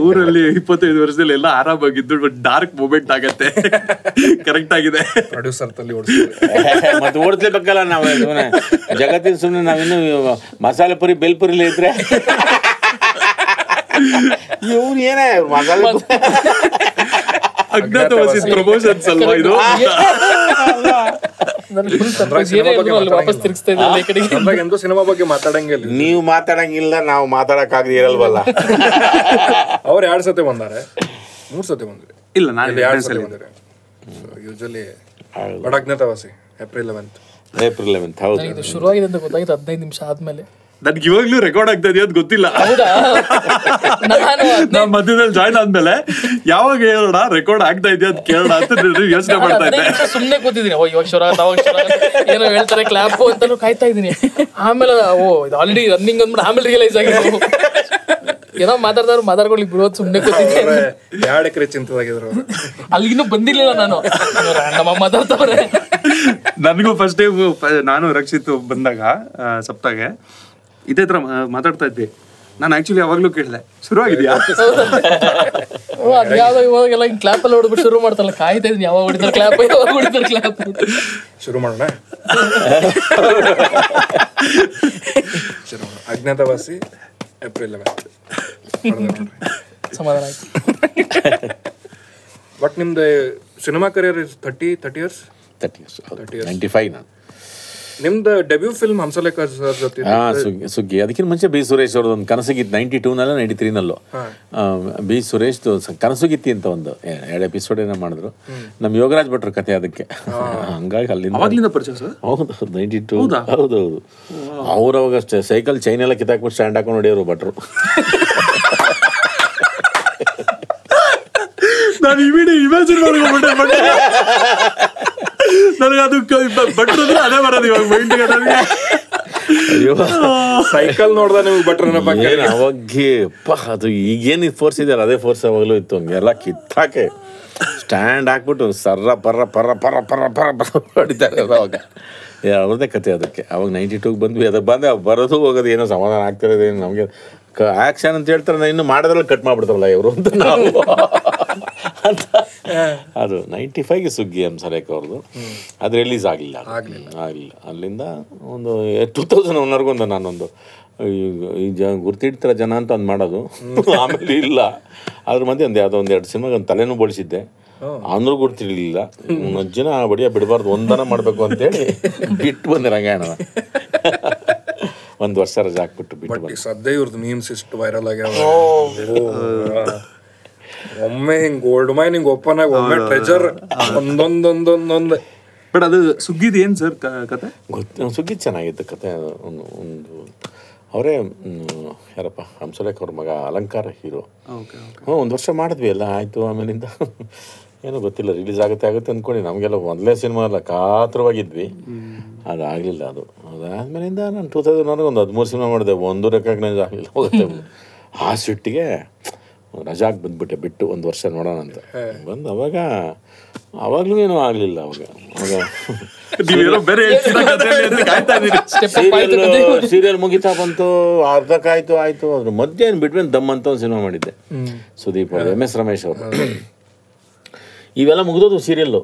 ಊರಲ್ಲಿ 25 ವರ್ಷದಲ್ಲಿ ಎಲ್ಲ ಆರಾಮಾಗಿದ್ದು, ಬಟ್ ಡಾರ್ಕ್ ಮೂಮೆಂಟ್ ಆಗತ್ತೆ. ಕರೆಕ್ಟ್ ಆಗಿದೆ. ಪ್ರೊಡ್ಯೂಸರ್ ತಲ್ಲಿ ಮತ್ತೆ ಓಡಿಸ್ಲೇಬೇಕಲ್ಲ ನಾವು. ಜಗತ್ತಿನ ಸುಮ್ಮನೆ ನಾವಿನ್ನು ಮಸಾಲೆ ಪುರಿ ಬೇಲ್ಪುರಿಲಿ ಇದ್ರೆ ಇವ್ರು ಏನೇ ಮಸಾಲೆ ಅಜ್ಞಾತವಾಸಿ ಪ್ರಮೋಷನ್ಸ್ ಅಲ್ವಾ ಇದು? ಸಿನಿಮಾ ಬಗ್ಗೆ ಮಾತಾಡಂಗಿಲ್ಲ. ನೀವು ಮಾತಾಡಂಗಿಲ್ಲ, ನಾವು ಮಾತಾಡಕ್ಕಾಗದೆ ಇರಲ್ವಲ್ಲ. ಅವ್ರು 2 ಸತಿ ಬಂದಾರೆ, 3 ಸತಿ ಬಂದ್ರಿ. ಇಲ್ಲ, ನಾನು 2 ಸತಿ ಬಂದಿರಿ. Usually but Agnyaathavaasi April 11th. ಹೌದು, ಇದು ಶುರುವಾಗಿದೆ ಅಂತ ಗೊತ್ತಾಗಿದ್ದು 15 ನಿಮಿಷ ಆದ್ಮೇಲೆ. ನನ್ಗೆ ಇವಾಗ್ಲೂ ರೆಕಾರ್ಡ್ ಆಗ್ತಾ ಇದೆಯೋ ಅದು ಗೊತ್ತಿಲ್ಲ. ನಾನ್ ಮಧ್ಯದಲ್ಲಿ ಜಾಯ್ನ್ ಆದ್ಮೇಲೆ ಯಾವಾಗ ಹೇಳೋಣ ರೆಕಾರ್ಡ್ ಆಗ್ತಾ ಇದೆಯಾ ಅಂತ ಕೇಳೋಣ ಅಂತ ಯೋಚನೆ ಮಾಡ್ತಾ ಇದ್ದೆ. ಸುಮ್ನೆ ಕೂತಿದ್ದೀನಿ, ಇವಾಗ ಶುರು ಏನೋ ಹೇಳ್ತಾರೆ ಕ್ಲಾಪ್ ಅಂತಾನು ಕಾಯ್ತಾ ಇದ್ದೀನಿ. ಆಮೇಲೆ ಇದು ಆಲ್ರೆಡಿ ರನ್ನಿಂಗ್ ಅಂದ್ಬಿಟ್ಟು ಆಮೇಲೆ ರಿಯಲೈಸ್ ಆಗಿದ್ರು ಏನೋ ಮಾತಾಡ್ಕೊಳ್ಳಿ ಬಿಡೋದು. ಸುಮ್ನೆ ಕೂತಿದ್ದೆ. 2 ಎಕರೆ ಚಿಂತದಾಗಿದ್ರು. ಅಲ್ಲಿ ಇನ್ನೂ ಬಂದಿರ್ಲಿಲ್ಲ ನಾನು, ನಮ್ಮ ಮಾತಾಡ್ತವ್ರೆ. ನನಗೂ ಫಸ್ಟ್ ಟೈಮ್ ನಾನು ರಕ್ಷಿತ್ ಬಂದಾಗ ಸಪ್ತಾಗೆ ಇದೇ ತರ ಮಾತಾಡ್ತಾ ಇದ್ದೆ. ನಾನು ಆಕ್ಚುಲಿ ಯಾವಾಗ್ಲೂ ಕೇಳಿದೆ ಶುರುವಾಗಿದ್ಯಾ ಅದ್ಯಾವ್ದೋ ಇವಾಗೆಲ್ಲ ಹಿಂಗ್ ಕ್ಲಾಪ್ ಅಲ್ಲಿ ಹೊಡ್ಬಿಟ್ಟು ಶುರು ಮಾಡ್ತಾರಲ್ಲ, ಕಾಯ್ತಾ ಇದೀನಿ ಯಾವಾಗ ಹೊಡಿತಾರೆ ಕ್ಲಾಪ್, ಯಾವಾಗ ಹೊಡಿತಾರೆ ಕ್ಲಾಪ್. ಶುರು ಮಾಡೋಣ. Agnyaathavaasi April 11th. ಸಮಾಧಾನ ಆಯ್ತು. ಬಟ್ ನಿಮ್ದು ಸಿನಿಮಾ ಕರಿಯರ್ ಇಸ್ 30 years. 95 ನಾನು. ನಿಮ್ದು ಡೆಬ್ಯೂ ಫಿಲ್ಮ್ ಹಂಸಲೇಖ ಸರ್ ಜೊತೆ. ಸುಗ್ಗಿ. ಅದಕ್ಕಿಂತ ಮುಂಚೆ ಬಿ ಸುರೇಶ್ ಅವ್ರದ್ದು ಒಂದು ಕನಸುಗಿತ್ತು 92ನಲ್ಲೋ 93ನಲ್ಲೋ. ಬಿ ಸುರೇಶ್ ಕನಸುಗಿತ್ತಿ ಅಂತ ಒಂದು 2 ಎಪಿಸೋಡ್ ಏನೋ ಮಾಡಿದ್ರು. ನಮ್ಮ ಯೋಗರಾಜ್ ಭಟ್ರ ಕತೆ ಅದಕ್ಕೆ. ಹಂಗಾಗಿ ಅಲ್ಲಿಂದ ಹೌದು 92. ಹೌದೌದು. ಅವ್ರು ಅವಾಗ ಸೈಕಲ್ ಚೈನ್ ಎಲ್ಲ ಕಿತ್ತಾಕ್ಬಿಟ್ಟು ಸ್ಟ್ಯಾಂಡ್ ಹಾಕೊಂಡು ಹೊಡಿಯೋರು ಭಟ್ರು. ನಾನು ಇಮ್ಯಾಜಿನ್ ಮಾಡ್ಕೊಂಡ್ಬಿಟ್ಟೆ. ನನಗೆ ಅದು ಭಟ್ರು ಅದೇ ಬರೋದು ಇವಾಗ ಮೈಂಡ್ಗೆ. ಸೈಕಲ್ ನೋಡ್ದ ನಿಮ್ಗೆ ಭಟ್ರನ ಬಗ್ಗೆ ಅವಾಗೆ ಅದು ಈಗೇನು ಫೋರ್ಸ್ ಇದೆಯಲ್ಲ ಅದೇ ಫೋರ್ಸ್ ಅವಾಗಲೂ ಇತ್ತು. ಹಂಗೆಲ್ಲ ಕಿತ್ತಾಕೆ ಸ್ಟ್ಯಾಂಡ್ ಹಾಕ್ಬಿಟ್ಟು ಸರ್ರ ಪರ್ರ ಪರ್ರ ಪರ್ರ ಪರ್ರ ಪರ್ರ ಪರ್ರ ಹೊಡಿತಾರೆ ಅವಾಗ. ಅವ್ರದ್ದೇ ಕತೆ ಅದಕ್ಕೆ. ಅವಾಗ 92ಗೆ ಬಂದ್ವಿ. ಅದು ಬಂದೆ ಬರೋದು ಹೋಗೋದು ಏನೋ ಸಮಾಧಾನ ಆಗ್ತಿರೋದು. ನಮಗೆ ಆ್ಯಕ್ಷನ್ ಅಂತ ಹೇಳ್ತಾರೆ, ಇನ್ನು ಮಾಡೋದ್ರಲ್ಲಿ ಕಟ್ ಮಾಡ್ಬಿಡ್ತಾರಲ್ಲ ಇವರು ಅಂತ ನಾವು ಅಂತ. ಅದು 95ಗೆ ಸುಗ್ಗಿ ಹಂಸಲೇಖ ಅವ್ರದ್ದು. ಅದು ರಿಲೀಸ್ ಆಗಲಿಲ್ಲ. ಅಲ್ಲಿಂದ ಒಂದು 2001ವರೆಗೂ ಒಂದು ನಾನೊಂದು ಈ ಗುರ್ತಿಡ್ತಾರ ಜನ ಅಂತ ಒಂದು ಮಾಡೋದು. ಆಮೇಲೆ ಇಲ್ಲ, ಅದ್ರ ಮಧ್ಯೆ ಒಂದು ಯಾವುದೋ 1-2 ಸಿನಿಮಾಗೆ ಒಂದು ತಲೆನೂ ಬೋಳಿಸಿದ್ದೆ. ಅಂದ್ರೂ ಗುರ್ತಿರ್ಲಿಲ್ಲ. ಜನ ಬಡಿಯ ಬಿಡಬಾರ್ದು, ಒಂದನ ಮಾಡಬೇಕು ಅಂತೇಳಿ ಬಿಟ್ಟು ಬಂದೆ ರಂಗಾಯಣ. 1 ವರ್ಷ ರಜೆ ಹಾಕ್ಬಿಟ್ಟು ಬಿಟ್ಟು ಬಂದೆ. ಸದ್ಯ ಇವ್ರದ್ದು ಮೀಮ್ಸ್ ಇಷ್ಟು ವೈರಲ್ ಆಗ್ಯಾವ. ಒಮ್ಮೆ ಹಿಂಗ್ ಗೋಲ್ಡ್ ಮೈನ್ ಹಿಂಗ್ ಓಪನ್ ಆಗಿ ಒಮ್ಮೆ ಟ್ರೆಜರ್ ಒಂದೊಂದೊಂದೊಂದೊಂದು. ಬಟ್ ಅದು ಸುಗ್ಗಿದ್ ಏನ್ ಸರ್ ಕತೆ? ಸುಗ್ಗಿ ಚೆನ್ನಾಗಿತ್ತು ಕತೆ. ಒಂದು ಅವರೇ ಯಾರಪ್ಪ ಹಂಸಲೇಖ ಅವ್ರ ಮಗ ಅಲಂಕಾರ ಹೀರೋ. 1 ವರ್ಷ ಮಾಡಿದ್ವಿ ಎಲ್ಲ ಆಯಿತು. ಆಮೇಲಿಂದ ಏನೋ ಗೊತ್ತಿಲ್ಲ, ರಿಲೀಸ್ ಆಗುತ್ತೆ ಅಂದ್ಕೊಂಡು ನಮಗೆಲ್ಲ ಮೊದಲೇ ಸಿನಿಮಾ ಎಲ್ಲ ಕಾತರವಾಗಿದ್ವಿ. ಅದಾಗಲಿಲ್ಲ. ಅದಾದ್ಮೇಲಿಂದ ನಾನು 2001 ಒಂದು 13 ಸಿನಿಮಾ ಮಾಡಿದೆ. 1 ರೆಕಾಗ್ನೈಸ್ ಆಗಲಿಲ್ಲ. ಹೋಗುತ್ತೆ ಆ ಸಿಟ್ಟಿಗೆ ರಜಾಗೆ ಬಂದ್ಬಿಟ್ಟೆ ಬಿಟ್ಟು 1 ವರ್ಷ ನೋಡೋಣ ಅಂತ ಬಂದು ಅವಾಗಲೂ ಏನೂ ಆಗಲಿಲ್ಲ ಸೀರಿಯಲ್ ಮುಗಿತಾ ಬಂತು, ಅರ್ಧಕ್ಕಾಯ್ತು ಆಯಿತು. ಅದ್ರ ಮಧ್ಯೆ ಬಿಟ್ಮೇಲೆ ದಮ್ ಅಂತ ಒಂದು ಸಿನಿಮಾ ಮಾಡಿದ್ದೆ ಸುದೀಪ್ ಅವರು, MS ರಮೇಶ್ ಅವರು. ಇವೆಲ್ಲ ಮುಗಿದೋದು ಸೀರಿಯಲ್ಲು.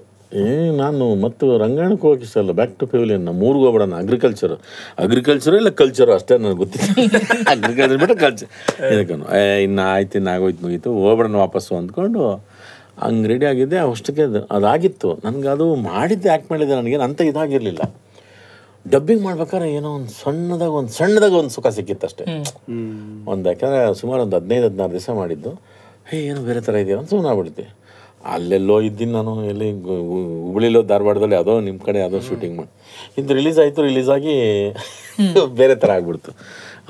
ನಾನು ಮತ್ತು ರಂಗಾಯಣಕ್ಕೆ ಹೋಗಕ್ಕೆ ಇಷ್ಟ ಅಲ್ಲ, ಬ್ಯಾಕ್ ಟು ಪೆವಿಲಿಯನ್. ನಮ್ಮ ಊರಿಗೆ ಹೋಗ್ಬಿಡೋಣ. ಅಗ್ರಿಕಲ್ಚರು ಇಲ್ಲ ಕಲ್ಚರು ಅಷ್ಟೇ ನನಗೆ ಗೊತ್ತಿಲ್ಲ. ಅಗ್ರಿಕಲ್ಚರ್ ಬಿಟ್ಟು ಕಲ್ಚರ್ ಇದಕ್ಕೆ ಇನ್ನು ಆಯ್ತು, ಇನ್ನು ಆಗೋಯ್ತು ಮುಗೀತು, ಹೋಗ್ಬಿಡೋಣ ವಾಪಸ್ಸು ಅಂದ್ಕೊಂಡು ಹಂಗೆ ರೆಡಿ ಆಗಿದ್ದೆ. ಅಷ್ಟಕ್ಕೆ ಅದಾಗಿತ್ತು ನನಗೆ. ಅದು ಮಾಡಿದ್ದೆ, ಆ್ಯಕ್ಟ್ ಮಾಡಿದ್ದೆ, ನನಗೇನು ಅಂಥ ಇದಾಗಿರಲಿಲ್ಲ. ಡಬ್ಬಿಂಗ್ ಮಾಡ್ಬೇಕಾದ್ರೆ ಏನೋ ಒಂದು ಸಣ್ಣದಾಗ ಒಂದು ಸುಖ ಸಿಕ್ಕಿತ್ತು ಅಷ್ಟೇ. ಯಾಕಂದರೆ ಸುಮಾರು ಒಂದು 15-16 ದಿವಸ ಮಾಡಿದ್ದು. ಏನೋ ಬೇರೆ ಥರ ಇದೆಯೋ ಅಂತ ಸುಮ್ಮನೆ ಆಗ್ಬಿಡ್ತೆ. ಅಲ್ಲೆಲ್ಲೋ ಇದ್ದೀನಿ ನಾನು, ಎಲ್ಲಿ ಹುಬ್ಳಿಲೋ ಧಾರವಾಡದಲ್ಲಿ ಯಾವುದೋ ನಿಮ್ಮ ಕಡೆ ಯಾವುದೋ ಶೂಟಿಂಗ್ ಮಾಡಿ ಇದು ರಿಲೀಸ್ ಆಗಿ ಬೇರೆ ಥರ ಆಗ್ಬಿಡ್ತು.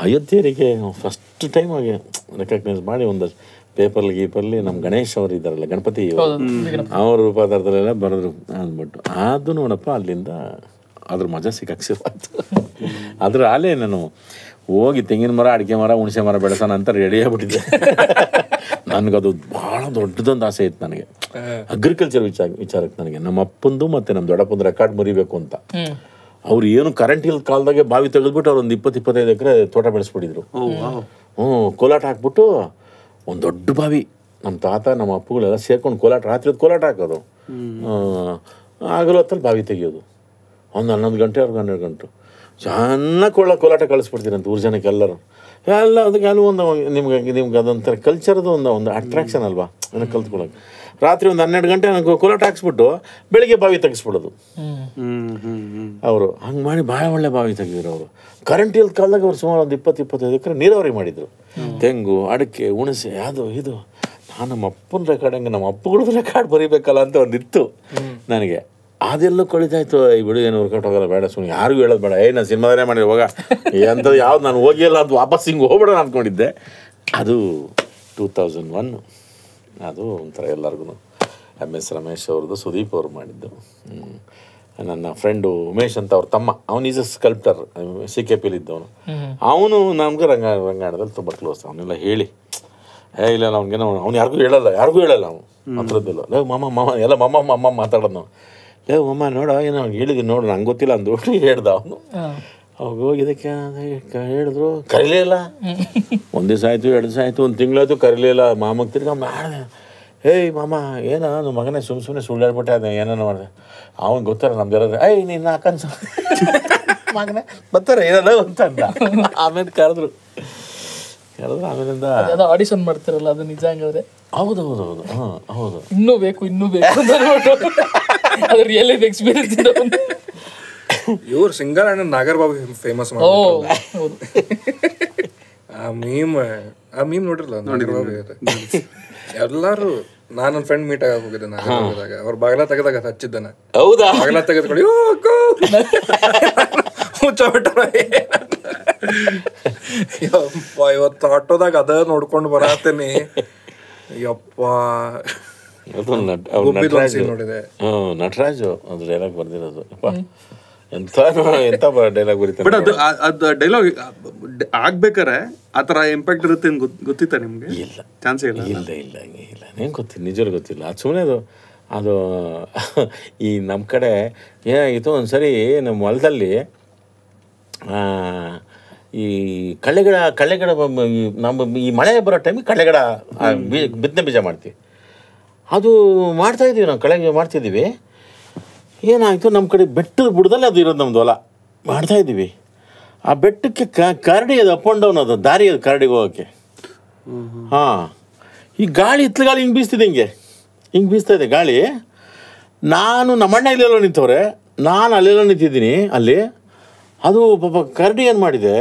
ಅಯೋಧ್ಯೆಯರಿಗೆ ಫಸ್ಟ್ ಟೈಮ್ ಆಗಿ ರೆಕಗ್ನೈಸ್ ಮಾಡಿ ಒಂದಷ್ಟು ಗೀಪರ್ಲಿ ನಮ್ಮ ಗಣೇಶ್ ಅವರು ಇದ್ದಾರಲ್ಲ, ಗಣಪತಿ ಅವ್ರ ರೂಪಾಂತರದಲ್ಲೆಲ್ಲ ಬರೆದ್ರು ಅಂದ್ಬಿಟ್ಟು. ಅದು ನೋಡಪ್ಪ ಅಲ್ಲಿಂದ ಅದ್ರ ಮಜಾ ಸಿಕ್ಕಕ್ಕೆ ಶುರುವಾಯ್ತು. ಅದ್ರ ಅಲ್ಲೇ ನಾನು ಹೋಗಿ ತೆಂಗಿನ ಮರ, ಅಡಿಕೆ ಮರ, ಹುಣಸೆ ಮರ ಬೆಳೆಸೋಣ ಅಂತ ರೆಡಿ ಆಗ್ಬಿಟ್ಟಿದ್ದೆ. ನನಗದು ಭಾಳ ದೊಡ್ಡದೊಂದು ಆಸೆ ಇತ್ತು ನನಗೆ, ಅಗ್ರಿಕಲ್ಚರ್ ವಿಚಾರಕ್ಕೆ. ನನಗೆ ನಮ್ಮ ಅಪ್ಪಂದು ಮತ್ತು ನಮ್ಮ ದೊಡ್ಡಪ್ಪಂದು ರೆಕಾರ್ಡ್ ಮುರಿಬೇಕು ಅಂತ. ಅವ್ರು ಏನು ಕರೆಂಟ್ ಇಲ್ಲದ ಕಾಲದಾಗೆ ಬಾವಿ ತೆಗೆದ್ಬಿಟ್ಟು ಅವ್ರು ಒಂದು 20-25 ಎಕರೆ ತೋಟ ಬೆಳೆಸ್ಬಿಟ್ಟಿದ್ರು. ಕೋಲಾಟ ಹಾಕ್ಬಿಟ್ಟು ಒಂದು ದೊಡ್ಡ ಬಾವಿ. ನಮ್ಮ ತಾತ ನಮ್ಮ ಅಪ್ಪಗಳೆಲ್ಲ ಸೇರ್ಕೊಂಡು ರಾತ್ರಿ ಕೋಲಾಟ ಹಾಕೋದು, ಆಗಲೂ ಹೊತ್ತಲ್ಲಿ ಬಾವಿ ತೆಗಿಯೋದು. ಒಂದು 11 ಗಂಟೆ 12 ಗಂಟೆ ಚೆನ್ನಾಗಿ ಕೋಲಾಟ ಕಳಿಸ್ಬಿಡ್ತೀನಿ ಅಂತ ಊರು ಜನಕ್ಕೆ ಎಲ್ಲರೂ. ಅದಕ್ಕೆ ಒಂದು ನಿಮ್ಗೆ ಅದೊಂಥರ ಕಲ್ಚರ್ದು ಒಂದು ಅಟ್ರಾಕ್ಷನ್ ಅಲ್ವಾ ನನಗೆ ಕಲ್ತ್ಕೊಳ್ಳೋಕೆ. ರಾತ್ರಿ ಒಂದು 12 ಗಂಟೆ ನನಗೆ ಕೋಲಾಟ ಹಾಕ್ಸ್ಬಿಟ್ಟು ಬೆಳಿಗ್ಗೆ ಬಾವಿ ತೆಗಿಸ್ಬಿಡೋದು ಅವರು. ಹಂಗೆ ಮಾಡಿ ಭಾಳ ಒಳ್ಳೆ ಬಾವಿ ತೆಗೆದಿದ್ರು ಅವರು. ಕರೆಂಟ್ ಇಲ್ದ ಕಾಲದಾಗ ಅವ್ರು ಸುಮಾರು ಒಂದು 20-25 ಎಕರೆ ನೀರಾವರಿ ಮಾಡಿದರು. ತೆಂಗು, ಅಡಿಕೆ, ಹುಣಸೆ, ಅದು ಇದು. ನಾನು ನಮ್ಮ ಅಪ್ಪನ ರೆಕಾರ್ಡ್ ಹಂಗೆ ನಮ್ಮ ಅಪ್ಪಗಳದ್ದು ರೆಕಾರ್ಡ್ ಬರೀಬೇಕಲ್ಲ ಅಂತ ಒಂದಿತ್ತು ನನಗೆ. ಅದೆಲ್ಲೂ ಕಳಿತಾಯ್ತು. ಈ ಬಿಡು ಏನು ವರ್ಕೌಟ್ ಹೋಗಲ್ಲ, ಬೇಡ ಸುಮ್ಮನೆ ಯಾರಿಗೂ ಹೇಳೋದು ಬೇಡ, ನಾನು ಸಿನಿಮಾದೇ ಮಾಡಿ ಹೋಗ ಅಂಥದ್ದು ಯಾವ್ದು ನಾನು ಹೋಗಿಲ್ಲ ಅಂತ ವಾಪಸ್ ಹಿಂಗೆ ಹೋಗ್ಬಿಡೋಣ ಅಂದ್ಕೊಂಡಿದ್ದೆ. ಅದು 2001. ಅದು ಒಂಥರ ಎಲ್ಲರಿಗೂ MS ರಮೇಶ್ ಅವ್ರದ್ದು, ಸುದೀಪ್ ಅವ್ರು ಮಾಡಿದ್ದು. ನನ್ನ ಫ್ರೆಂಡು ಉಮೇಶ್ ಅಂತ ಅವ್ರ ತಮ್ಮ, ಅವನು ಈಸ್ ಅ ಸ್ಕಲ್ಪ್ಟರ್, CKPಲಿ ಇದ್ದವನು. ಅವನು ನಮ್ಗೆ ರಂಗಾಯಣದಲ್ಲಿ ತುಂಬ ಕ್ಲೋಸ್. ಅವನ್ನೆಲ್ಲ ಹೇಳಿ ಇಲ್ಲ ಅವ್ನಿಗೇನೋ ಅವ್ನು ಯಾರಿಗೂ ಹೇಳಲ್ಲ ಅವನು ಅಂಥದ್ದಿಲ್ಲ. ಮಮ್ಮ ಎಲ್ಲ ಮಮ್ಮ ಮಾತಾಡೋದು ನಾವು. ಮಮ್ಮ ನೋಡ ಏನೋ ಹೇಳಿದ್ದೀನಿ ನೋಡು, ನಂಗೆ ಗೊತ್ತಿಲ್ಲ ಅಂದ್ಬಿಟ್ಟು ಹೇಳ್ದ ಅವನು. ಅವಾಗ ಹೋಗಿ ಇದಕ್ಕೆ ಹೇಳಿದ್ರು, ಕರೀಲೇ ಇಲ್ಲ. 1 ದಿವಸ ಆಯಿತು, 2 ದಿವಸ ಆಯಿತು, 1 ತಿಂಗಳಾಯ್ತು, ಕರೀಲೇ ಇಲ್ಲ. ಮಾಮಗೆ ತಿರ್ಗಿ ಮಾಡಿದೆ, ಮಾಮ ಏನೋ ನಮ್ಮ ಮಗನೇ ಸುಮ್ಮನೆ ಸುಳ್ಳಾಡ್ಬಿಟ್ಟೆ, ಅದು ಏನೇನೋ ಮಾಡಿದೆ. ಅವನು ಗೊತ್ತಾರ ನಮ್ದೆಲ್ಲ, ನಿನ್ನ ಅಕ್ಕನ್ಸು ಮಗನೇ ಬರ್ತಾರೆ ಏನಲ್ಲ ಅಂತ ಅಂದ. ಆಮೇಲೆ ಕರೆದ್ರು ಆಮೇಲಿಂದ ಆಡಿಷನ್ ಮಾಡ್ತಾರಲ್ಲ, ಅದು ನಿಜ ಹಂಗಾದ್ರೆ? ಹೌದು. ಇನ್ನೂ ಬೇಕು ಅದು ರಿಯಲ್ ಲೈಫ್ ಎಕ್ಸ್ಪೀರಿಯನ್ಸ್. ಇವ್ರು ಸಿಂಗರ್ ಅಂಡ್ ನಾಗರಬಾಬು ಫೇಮಸ್ ಮಾಡ್ತಾರೆ. ಆ ಮೀಮ್ ನೋಡಿರಲ್ಲ ನಾಗರಬಾಬು? ಎಲ್ಲಾರು ನಾನು ನನ್ನ ಫ್ರೆಂಡ್ ಮೀಟ್ ಆಗ ಹೋಗಿದ್ದೆ ನಾಗರಬಾಬುದಾಗ. ಅವ್ರ ಬಾಗಲ ತೆಗೆದಾಗ ಹಚ್ಚಿದ್ದಾನೆ. ಹೌದಾ? ಬಾಗಲ ತೆಗೆದ್ಕೊಳ್ಳಿ ಇವತ್ತು ಆಟೋದಾಗ ಅದ ನೋಡ್ಕೊಂಡು ಬರತ್ತೇನಿ. ಯಪ್ಪ ನೋಡಿದೆ ನಟರಾಜು ಅದು ಡೈಲಾಗ್ ಬರ್ದಿರೋದು. ಎಂತ ಡೈಲಾಗ್ ಬರೀತಾರೆ. ಬಟ್ ಅದು ಡೈಲಾಗ್ ಆಗ್ಬೇಕಾರೆ ಆ ಥರ ಇಂಪ್ಯಾಕ್ಟ್ ಇರುತ್ತೆ ಗೊತ್ತಿತ್ತ ನಿಮ್ಗೆ? ಇಲ್ಲ, ಚಾನ್ಸೇ ಇಲ್ಲ. ಇಲ್ಲ ನಂಗೆ ಗೊತ್ತಿಲ್ಲ, ನಿಜವಾಗ್ಲೂ ಗೊತ್ತಿಲ್ಲ. ಅದು ಸುಮ್ಮನೆ ಅದು ಈ ನಮ್ಮ ಕಡೆ ಏನಾಗಿತ್ತು ಒಂದ್ಸರಿ ನಮ್ಮ ಹೊಲದಲ್ಲಿ ಈ ಕಳ್ಳೆಗಿಡ ನಮ್ಮ ಈ ಮಳೆ ಬರೋ ಟೈಮಿಗೆ ಕಳ್ಳೆಗಿಡ ಬಿತ್ತನೆ ಬೀಜ ಮಾಡ್ತೀವಿ. ಅದು ಮಾಡ್ತಾಯಿದ್ದೀವಿ, ನಾವು ಕಳೆ ಮಾಡ್ತಿದ್ದೀವಿ. ಏನಾಯಿತು, ನಮ್ಮ ಕಡೆ ಬೆಟ್ಟದ ಬುಡದಲ್ಲಿ ಅದು ಇರೋದು ನಮ್ಮದು ಹೊಲ. ಮಾಡ್ತಾಯಿದ್ದೀವಿ. ಆ ಬೆಟ್ಟಕ್ಕೆ ಕರಡಿ ಅದು ಅಪ್ ಆ್ಯಂಡ್ ಡೌನ್, ಅದು ದಾರಿ ಅದು ಕರಡಿಗೆ ಹೋಗೋಕ್ಕೆ. ಈ ಗಾಳಿ ಹಿತ್ತಲ ಗಾಳಿ ಹಿಂಗೆ ಬೀಸ್ತಾ ಇದೆ ಗಾಳಿ. ನಾನು ನಮ್ಮಣ್ಣ ಇಲ್ಲೆಲ್ಲೋ ನಿಂತವ್ರೆ, ನಾನು ಅಲ್ಲೆಲ್ಲೋ ನಿಂತಿದ್ದೀನಿ ಅಲ್ಲಿ. ಅದು ಪಾಪ ಕರಡಿ ಏನು ಮಾಡಿದೆ,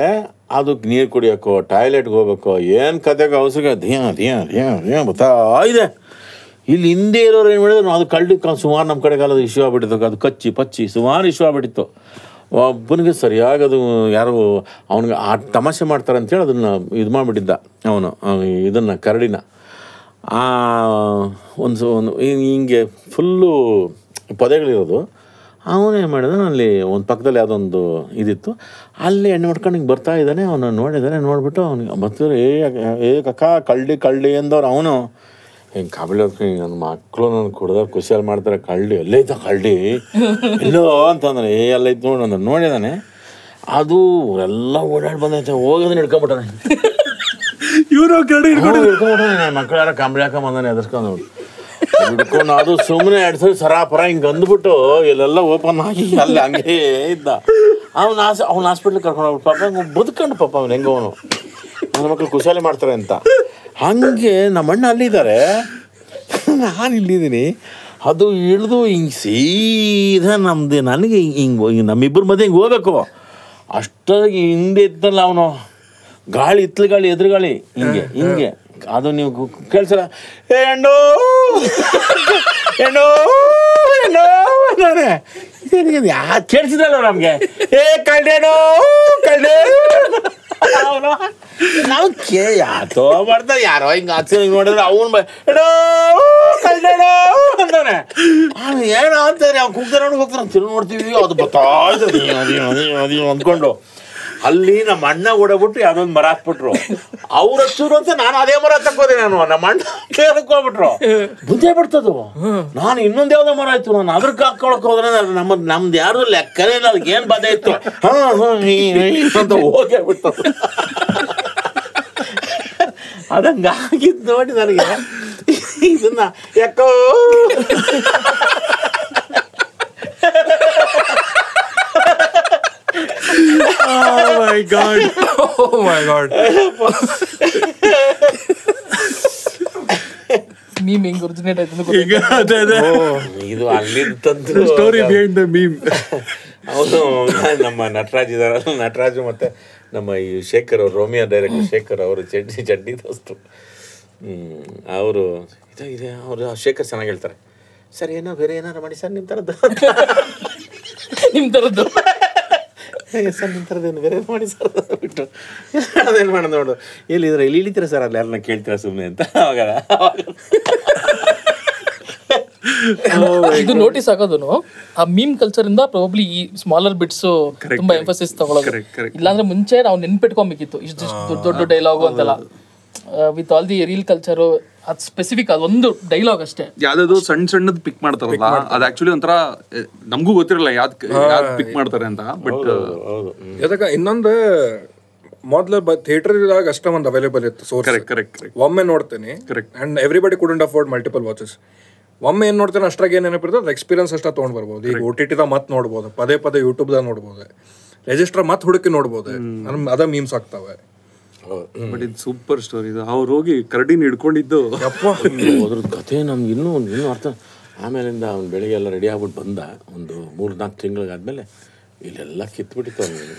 ಅದಕ್ಕೆ ನೀರು ಕುಡಿಯೋಕ್ಕೋ ಟಾಯ್ಲೆಟ್ಗೆ ಹೋಗ್ಬೇಕೋ ಏನು ಕತೆಗೆ ಅವಸರ ಧ್ಯಾನ್ ಬರ್ತಾ ಇದೆ. ಇಲ್ಲಿ ಹಿಂದೆ ಇರೋರು ಏನು ಮಾಡಿದ್ರು, ಅದು ಕಳ್ಳಿ ಸುಮಾರು ನಮ್ಮ ಕಡೆಗಾಲ ಅದು ಇಶ್ಯೂ ಆಗ್ಬಿಟ್ಟಿತ್ತು. ಅದು ಕಚ್ಚಿ ಪಚ್ಚಿ ಸುಮಾರು ಇಶ್ಯೂ ಆಗ್ಬಿಟ್ಟಿತ್ತು. ಒಬ್ಬನಿಗೆ ಸರಿಯಾಗಿ ಅದು ಯಾರು ಅವನಿಗೆ ಆ ತಮಾಷೆ ಮಾಡ್ತಾರೆ ಅಂತೇಳಿ ಅದನ್ನು ಇದು ಮಾಡಿಬಿಟ್ಟಿದ್ದ ಅವನು, ಇದನ್ನು ಕರಡಿನ. ಒಂದು ಹಿಂಗೆ ಫುಲ್ಲು ಪೊದೆಗಳಿರೋದು, ಅವನೇನು ಮಾಡಿದ, ಅಲ್ಲಿ ಒಂದು ಪಕ್ಕದಲ್ಲಿ ಯಾವುದೊಂದು ಇದಿತ್ತು, ಅಲ್ಲಿ ಎಣ್ಣೆ ಹೊಡ್ಕೊಂಡು ಹಿಂಗೆ ಬರ್ತಾ ಇದ್ದಾನೆ. ಅವನು ನೋಡಿದ್ದಾನೆ, ನೋಡಿಬಿಟ್ಟು ಅವ್ನಿಗೆ ಬರ್ತಿದ್ರು, ಏ ಕಕ್ಕ ಕಳ್ಳಿ ಅಂದವ್ರು. ಅವನು ಹಿಂಗೆ ಕಬಳಿ ಹೊತ್ಕೊಂಡು ಹಿಂಗೆ ನನ್ನ ಮಕ್ಕಳು ನನ್ನ ಕುಡ್ದವ್ರು ಖುಷಿಯಲ್ಲಿ ಮಾಡ್ತಾರೆ, ಕಳ್ಳಿ ಎಲ್ಲೈತ ಕಳ್ಳಿ ಎಲ್ಲೋ ಅಂತಂದ್ರೆ, ಎಲ್ಲೈತೆ ನೋಡಿ ಅಂದ್ರೆ ನೋಡಿದಾನೆ. ಅದು ಎಲ್ಲ ಓಡಾಡಿ ಬಂದೈತೆ, ಹೋಗೋದನ್ನ ಹಿಡ್ಕೊಂಬಿಟ್ಟಾನೆ. ಇವರು ಹಿಡ್ಕೊಂಬಿಟ್ಟಾನೆ, ಮಕ್ಕಳು ಯಾರೋ ಕಂಬಳಿ ಹಾಕೊಂಬಂದಾನೆ ಎದುರ್ಸ್ಕೊಂಡು ಹಿಡ್ಕೊಂಡು. ಅದು ಸುಮ್ಮನೆ 2 ಸಲ ಸರಾಪರ ಹಿಂಗೆ ಅಂದ್ಬಿಟ್ಟು ಇಲ್ಲೆಲ್ಲ ಓಪನ್ ಆಗಿ ಅಲ್ಲಿ ಹಂಗೆ ಇದ್ದ. ಅವ್ನ ಹಾಸ್ಪಿಟ್ಲಿಗೆ ಕರ್ಕೊಂಡು ಹೋಗ್ಬಿಟ್ಟು ಪಾಪ ಬದುಕೊಂಡು ಪಾಪ ಅವ್ನು ಹೆಂಗೋ ಅವನು ನನ್ನ ಮಕ್ಕಳು ಖುಷಿಯಾಲಿ ಮಾಡ್ತಾರೆ ಅಂತ. ಹಾಗೆ ನಮ್ಮ ಅಣ್ಣ ಅಲ್ಲಿದ್ದಾರೆ, ನಾನು ಇಲ್ಲಿದ್ದೀನಿ. ಅದು ಇಳಿದು ಹಿಂಗೆ ಸೀದಾ ನಮ್ಮದು ನನಗೆ ಹಿಂಗೆ ನಮ್ಮಿಬ್ಬರ ಮಧ್ಯೆ ಹಿಂಗೆ ಹೋಗ್ಬೇಕು. ಅಷ್ಟಾಗಿ ಹಿಂದೆ ಇದ್ದಲ್ಲ ಅವನು, ಗಾಳಿ ಇತ್ತಲು ಗಾಳಿ ಎದುರು ಗಾಳಿ ಹಿಂಗೆ ಹಿಂಗೆ. ಅದು ನೀವು ಕೇಳ್ಸಲ್ಲ, ಹೆಣ್ಣು ಹೆಣ್ಣು ಹೆಣ್ಣು ನಾನೇ ಯಾರು ಕೇಳಿಸಿದಲ್ಲ ನಮಗೆ, ಕಳ್ಳೇನೋ ಕಳ್ಳೇ ನಾವು ಯಾತೋ ಮಾಡ್ತಾರೆ, ಯಾರೋ ಹಿಂಗೆ ಆಚೆ ನೋಡಿದ್ರೆ ಅವನು ಏನೋ ಕಳ್ಳೇನೋ ಅಂತಾನೆ. ಏನೋ ಅಂತಾರೆ, ಅವ್ನು ಕೂಗ್ತಾರೆ ನೋಡಿ ಹೋಗ್ತಾರೆ, ತಿರು ನೋಡ್ತೀವಿ, ಅದು ಬರ್ತಾ ಇರ್ತದೆ ಅದು ಅಂದ್ಕೊಂಡು. ಅಲ್ಲಿ ನಮ್ಮ ಅಣ್ಣ ಓಡಬಿಟ್ರು, ಯಾವುದೊಂದು ಮರ ಹಾಕ್ಬಿಟ್ರು. ಅವ್ರು ಹಚ್ಚೂರು ಅಂತ ನಾನು ಅದೇ ಮರ ತಕ್ಕೋದೆ. ನಾನು ನಮ್ಮ ಅಣ್ಣ ಕೇಳಕ್ಕೋಗ್ಬಿಟ್ರು, ಬುದ್ಧಿ ಬಿಡ್ತದು. ನಾನು ಇನ್ನೊಂದು ಯಾವುದೋ ಮರ ಆಯ್ತು, ನಾನು ಅದಕ್ಕೆ ಹಾಕೊಳಕ್ ಹೋದ್ರೆ ನಮ್ದು ಯಾರು ಲೆಕ್ಕನೇ ಇಲ್ಲ, ಅದಕ್ಕೆ ಏನು ಬಾಧೆ ಇತ್ತು ಅಂತ ಹೋಗೇ ಬಿಡ್ತದೆ. ಅದಂಗಾಗಿದ್ದು ನೋಡಿ ನನಗೆ ಇದನ್ನ ಯಾಕೋ Oh my god. Oh my god. ಮೀಮ್ ಹೆಂಗ್ ಒರಿಜಿನೇಟ್ ಆಯ್ತು ಇದು ಅಲ್ಲಿಂತಂದು ಸ್ಟೋರಿ ಬಿಹೈಂಡ್ ದ ಮೀಮ್. ಅವನು ನಮ್ಮ ನಟರಾಜ್ ಇದಾರಲ್ಲ, ನಟರಾಜು ಮತ್ತು ನಮ್ಮ ಈ ಶೇಖರ್ ಅವರು, ರೋಮಿಯೋ ಡೈರೆಕ್ಟರ್ ಶೇಖರ್ ಅವರು ಚಡ್ಡಿ ದೋಸ್ತು. ಅವರು ಇದೆ ಅವರು ಶೇಖರ್ ಚೆನ್ನಾಗಿ ಹೇಳ್ತಾರೆ, ಸರ್ ಏನೋ ಬೇರೆ ಏನಾರು ಮಾಡಿ ಸರ್ ನಿಮ್ಮ ಥರದ್ದು ಸರ್ ನಿಮ್ಮ ಥರದ್ದೇನು ಬೇರೆ ಮಾಡಿ ಸರ್ ಬಿಟ್ಟು ಅದೇನು ಮಾಡೋದು ನೋಡು, ಎಲ್ಲಿದ್ರೆ ಇಲ್ಲಿ ಇಳಿತೀರ ಸರ್, ಅಲ್ಲಿ ಯಾರನ್ನ ಕೇಳ್ತೀರಾ ಸುಮ್ಮನೆ ಅಂತ. ಅವಾಗ ಇದು ನೋಟಿಸ್ ಆಗೋದು ಆ ಮೀಮ್ ಕಲ್ಚರ್ ಇಂದ ಪ್ರಾಬಬ್ಲಿ ಈ ಸ್ಮಾಲರ್ ಬಿಟ್ಸ್ ತುಂಬಾ ಎಂಫಸಿಸ್ ತಗೊಳ್ಳೋದು. ಇಲ್ಲಾಂದ್ರೆ ಮುಂಚೆ ನಾವು ನೆನ್ಪಿಟ್ಕೊಬೇಕಿತ್ತು ಇಷ್ಟು ದೊಡ್ಡ ದೊಡ್ಡ ಡೈಲಾಗು ಅಂತೆಲ್ಲ. With all the reel culture ಅದು ಸ್ಪೆಸಿಫಿಕ್ ಅದೊಂದು ಡೈಲಾಗ್ ಅಷ್ಟೇ. ಯಾವ್ದಾದ್ರು ಸಣ್ಣದ್ ಪಿಕ್ ಮಾಡ್ತಾರಲ್ಲ, ಅದು ಆಕ್ಚುಲಿ ಒಂಥರ ನಮಗೂ ಗೊತ್ತಿರಲ್ಲ ಯಾವ್ದು ಪಿಕ್ ಮಾಡ್ತಾರೆ ಅಂತ. ಬಟ್ ಅದಕ್ಕೆ ಇನ್ನೊಂದು ಮೊದ್ಲು ಥಿಯೇಟರ್ದಾಗ ಅಷ್ಟೇ ಒಂದು ಅವೈಲೇಬಲ್ ಇತ್ತು ಸೋರ್ಸ್. ಕರೆಕ್ಟ್ ಒಮ್ಮೆ ನೋಡ್ತೇನೆ and everybody couldn't afford multiple watches. ಒಮ್ಮೆ ಏನ್ ನೋಡ್ತೇನೆ ಅಷ್ಟಾಗ ಏನ್ ನೆನಪಿರ್ತದೆ, ಎಕ್ಸ್ಪೀರಿಯನ್ಸ್ ಅಷ್ಟ ತೊಗೊಂಡ್ ಬರ್ಬೋದು. ಈಗ OTT ಮತ್ ನೋಡ್ಬೋದು, ಪದೇ ಯೂಟ್ಯೂಬ್ದಾಗ ನೋಡ್ಬೋದು, ರಿಜಿಸ್ಟರ್ ಮತ್ ಹುಡುಕಿ ನೋಡ್ಬೋದು, ಅದ ಮೀಮ್ಸ್ ಆಗ್ತಾವೆ. ಬಟ್ ಇದು ಸೂಪರ್ ಸ್ಟೋರಿ. ಇದು ಅವ್ರು ಹೋಗಿ ಕರಡಿನ ಹಿಡ್ಕೊಂಡಿದ್ದು ಅದ್ರದ್ದು ಕಥೆ ನಮ್ಗೆ ಇನ್ನೂ ಅರ್ಥ. ಆಮೇಲಿಂದ ಅವ್ನು ಬೆಳಿಗ್ಗೆ ಎಲ್ಲ ರೆಡಿ ಆಗ್ಬಿಟ್ಟು ಬಂದ, ಒಂದು 3-4 ತಿಂಗಳಿಗಾದ್ಮೇಲೆ ಇಲ್ಲೆಲ್ಲ ಕಿತ್ಬಿಟ್ಟಿತ್ತು ಅವನಿಗೆ.